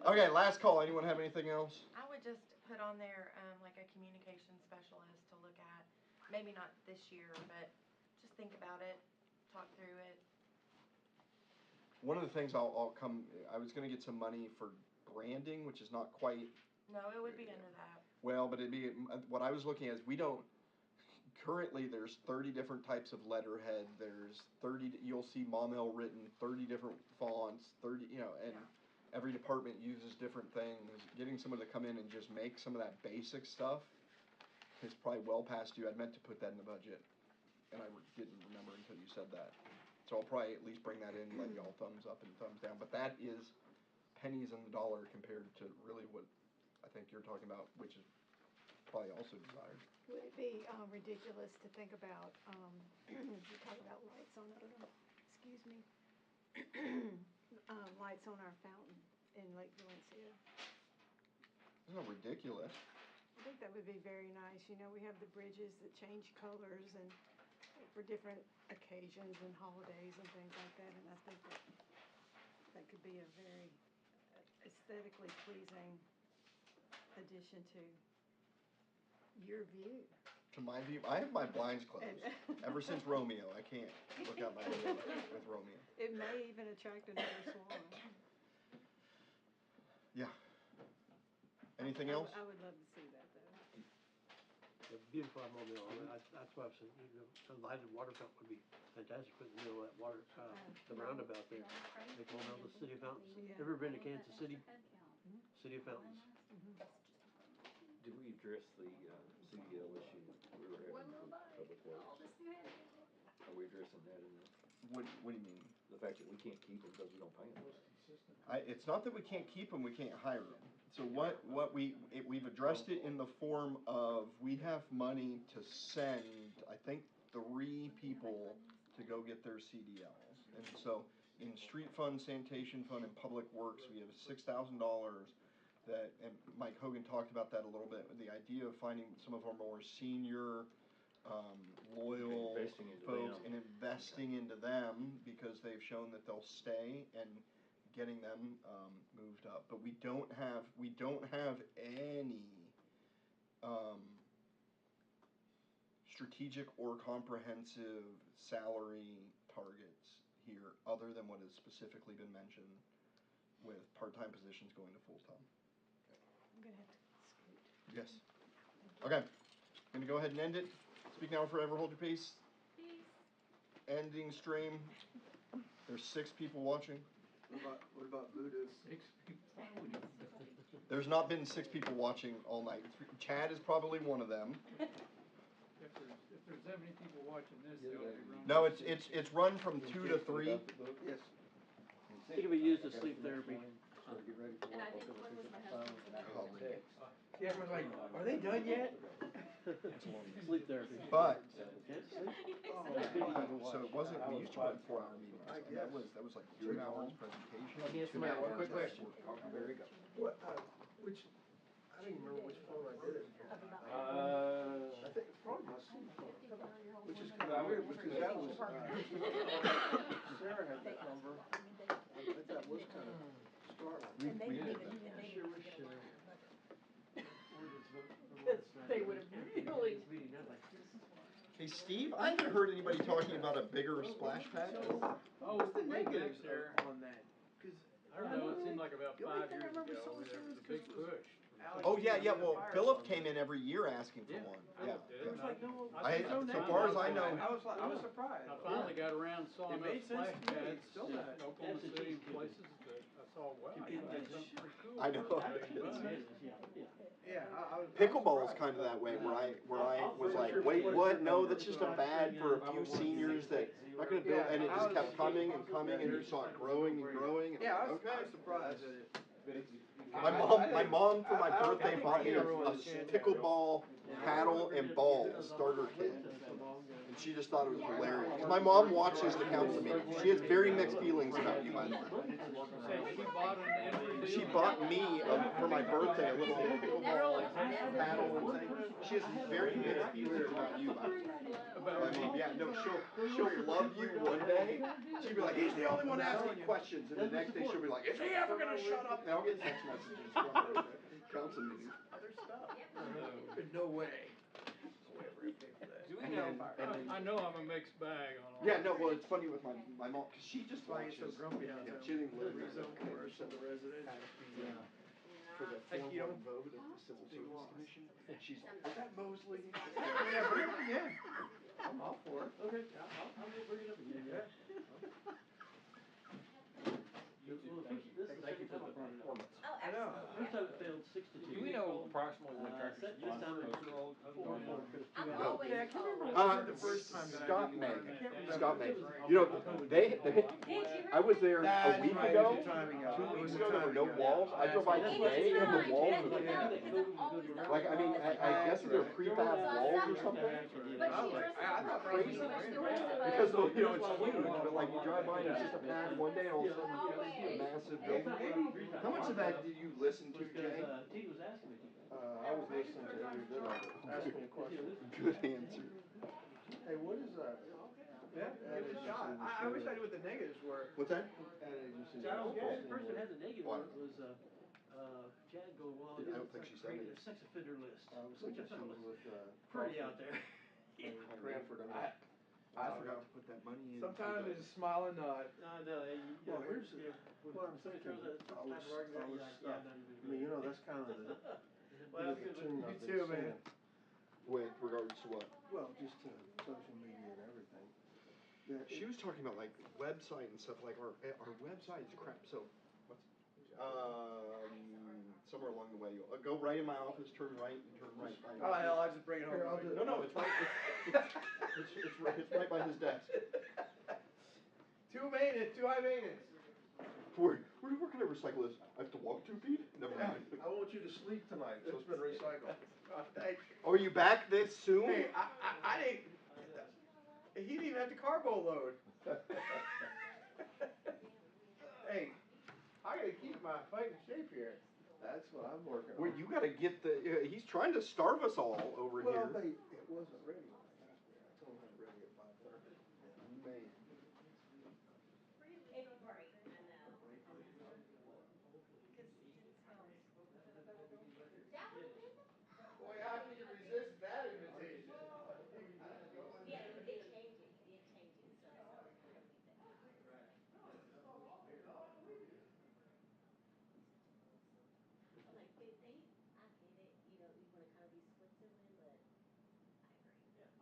Okay, last call. Anyone have anything else? I would just put on there, like a communication specialist to look at, maybe not this year, but just think about it, talk through it. One of the things I was gonna get some money for branding, which is not quite. No, it would be under that. Well, but it'd be, what I was looking at is currently there's 30 different types of letterhead, you'll see Maumelle written, 30 different fonts, and every department uses different things. Getting someone to come in and just make some of that basic stuff is probably well past due. I'd meant to put that in the budget, and I didn't remember until you said that. So I'll probably at least bring that in and let y'all thumbs up and thumbs down, but that is pennies on the dollar compared to really what I think you're talking about, which is probably also desired. Would it be ridiculous to think about, you talk about lights on Odom, excuse me, lights on our fountain in Lake Valencia? It's not ridiculous. I think that would be very nice. We have the bridges that change colors and for different occasions and holidays and things like that, and I think that could be a very aesthetically pleasing addition to your view. To my view, I have my blinds closed. Ever since Romeo, I can't look out my window with Romeo. It may even attract another swan. Yeah. Anything else? I would love to see that, though. The beautiful Mobile, that's why I've said, a lighted water fountain would be fantastic, put in the middle of that water, the roundabout there. They call it the City of Fountains. Ever been to Kansas City? City of Fountains. Did we address the CDL issue we were having for Public Works? Are we addressing that in this? What do you mean? The fact that we can't keep them because we don't pay them? It's not that we can't keep them, we can't hire them. So we've addressed it in the form of, we have money to send, I think, 3 people to go get their CDLs. And so in street fund, sanitation fund, and public works, we have $6,000 that, and Mike Hogan talked about that a little bit, the idea of finding some of our more senior, loyal folks and investing into them because they've shown that they'll stay, and getting them moved up. But we don't have any strategic or comprehensive salary targets here other than what has specifically been mentioned with part-time positions going to full-time. I'm gonna have to scoot. Yes. Okay. I'm gonna go ahead and end it. Speak now or forever hold your peace. Ending stream. There's 6 people watching. What about voodoo? 6 people. There's not been 6 people watching all night. Chad is probably one of them. If there's that many people watching this, they'll be running. No, it's run from 2 to 3. Yes. It can be used to sleep therapy. And I think, when was my husband's? Yeah, everyone's like, are they done yet? Sleep therapy. But, Can't sleep? so it wasn't, we used to run 4-hour meetings, and that was like 2 hours presentation, Let me ask 2 Mayor hours. one quick question. There you go. What, which, I don't even remember which phone I did it. I think it's probably my cell phone, which is kind of weird, because that was, Sarah had that number. I bet that was kind of startling. We did. They would have really. Hey, Steve, I haven't heard anybody talking about a bigger splash pad. Oh, What's the negative negatives there? on that? 'Cause I don't know, it seemed like about the only 5 thing I years remember ago, someone there saying was was a big 'cause it was push. Alex Oh, yeah, using the well, fire Philip alarm. came in every year asking for one, yeah. It was like, no, I, there's no so negative. far as I know, I was surprised. I finally got around saw It enough made sense splash to me, pads it's still in not. Oklahoma City and places that I saw, wow, I can do something pretty cool. I know. for $1 million bucks. Yeah, I was. pickleball is kind of that way, where I was like, wait, what? No, that's just a fad for a few seniors that not gonna build, and it just kept coming and coming, and you saw it growing and growing. And Yeah, I was okay. surprised at it. My mom for my birthday bought me a pickleball paddle and ball starter kit. And she just thought it was hilarious. 'Cause my mom watches the council meeting. She has very mixed feelings about you, by the way. She bought an entry She deal. bought me, for my birthday, a little pickleball paddle and thing. She has very mixed feelings about you, by the way. My mom, yeah, no, she'll love you one day. She'll be like, he's the only one asking questions. And the next day she'll be like, is he ever gonna shut up? And I'll get text messages from her council meeting. Other stuff. No way. Do we know, I know I'm a mixed bag on all. Yeah, no, well, it's funny with my mom, cause she just Why you so watches. grumpy Yeah, out there? she didn't live in Rezone there. for the residents. For the Like, you 4-1 don't- vote at the Civil Service Commission, and she's like, is that Mosley? Yeah, I'm all for it. Okay, I'll bring it up again. Yeah. This is the second time I brought it up. Oh, I know. First time it failed 6-2. Do we know approximately what Tractor This Supply time it road? I'm No. always Yeah, I can't remember told. what the first time that I Scott did May. it. Scott May. You know, I was there a That's week right, ago, it was a time ago. 2 It weeks was a ago, there were time no ago. walls. I drove by That's today, and the walls are Because there. I'm always Like, I mean, I guess they're prefab walls or something. But she dresses I thought Crazy. so much the rest of us. Because, you know, it's huge, but like you drive by and it's just a pad one day and all of a sudden it's a massive building. How much of that did you listen to, Jay? Tate was asking me. I was listening to every bit of it. Ask me a question. Good answer. Hey, what is that? Yeah, give it a shot. I wish I knew what the negatives were. What's that? Ad agency. The only Yeah. person that had the negative What? was, Chad going, well, I don't think she said created it. a sex offender list. I was Which I thinking she thought was was with, pretty out there. Cranford, I forgot to put that money in. Sometimes it's a smile and nod. No, no, Well, here's what I'm somebody thinking. throws a I was, type of argument, yeah, not even I mean, you know, that's kind of the, Well, the tune I've you too, been man. singing. With regards to what? Well, just to social media and everything. That She was talking about like website and stuff, like our website is crap, so, what's, somewhere along the way, you'll, go right in my office, turn right, and turn right. Oh, hell, I'll just bring it home. Here, I'll do it. No, it's right, it's right by his desk. Too high maintenance. Where do you work at a recyclist? I have to walk 2 feet? Never Yeah, mind. I want you to sleep tonight, so it's been recycled. Thanks. Oh, are you back this soon? Hey, I didn't, he didn't even have to carbo load. Hey, I gotta keep my fighting shape here. That's what I'm working on. Well, you gotta get he's trying to starve us all over Well, here. it wasn't ready when I got there. I told him it ready at 5:30. And man, It's great, I know. That would be the. Boy, how can you resist that invitation? Yeah, it did change it, so. Like, I get it, you know, you wanna kind of be Switzerland, but I agree.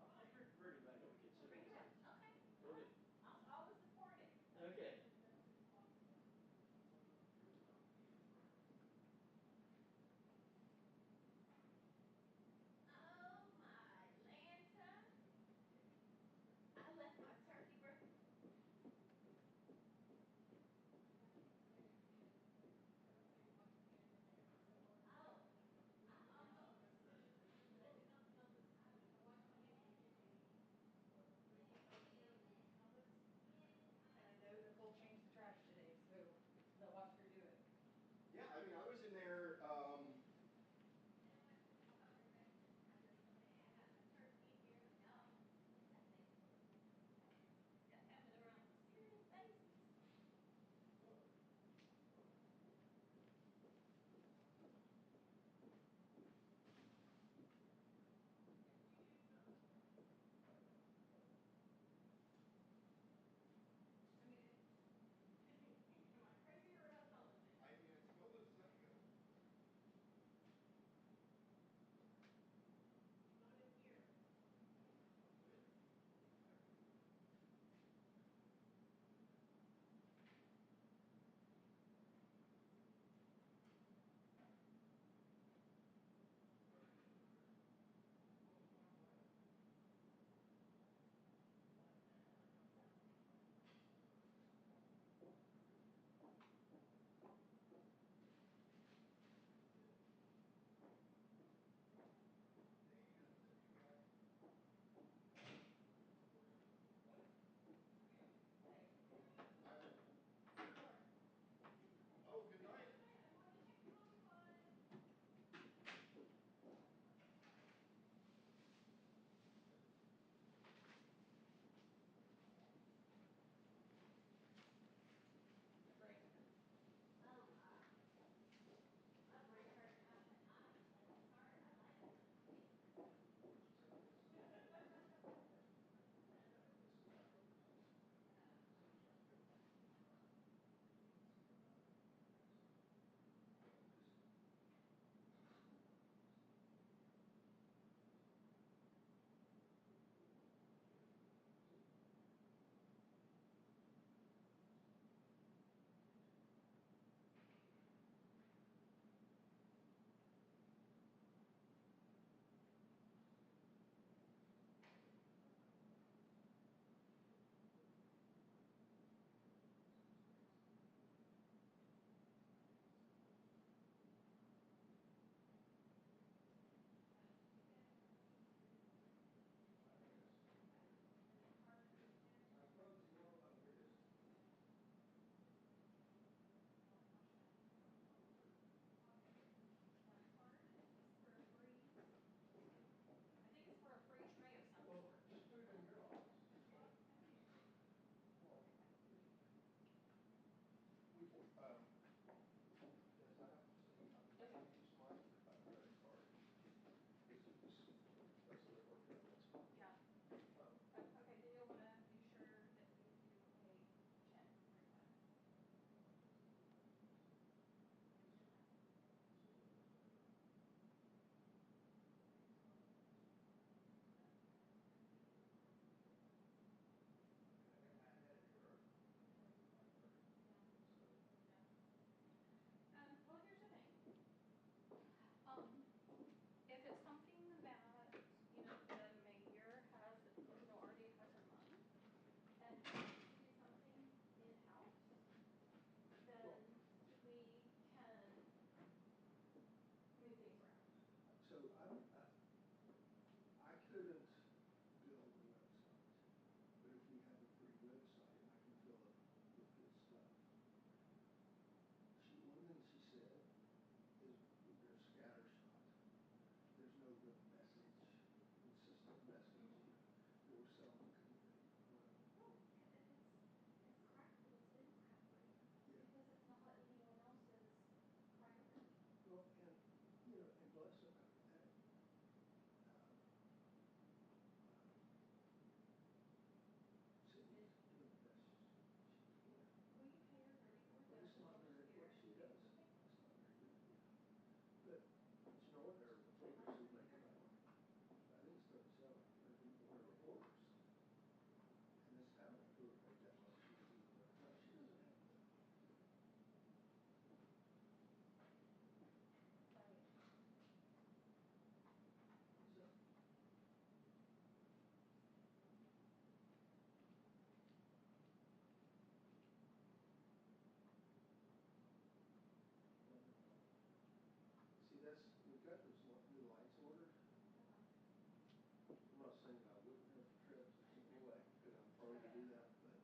I'm not saying I wouldn't have trips anyway, because I'm prone to do that, but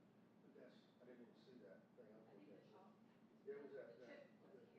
that's, I didn't even see that thing. I'll look at it. It was that,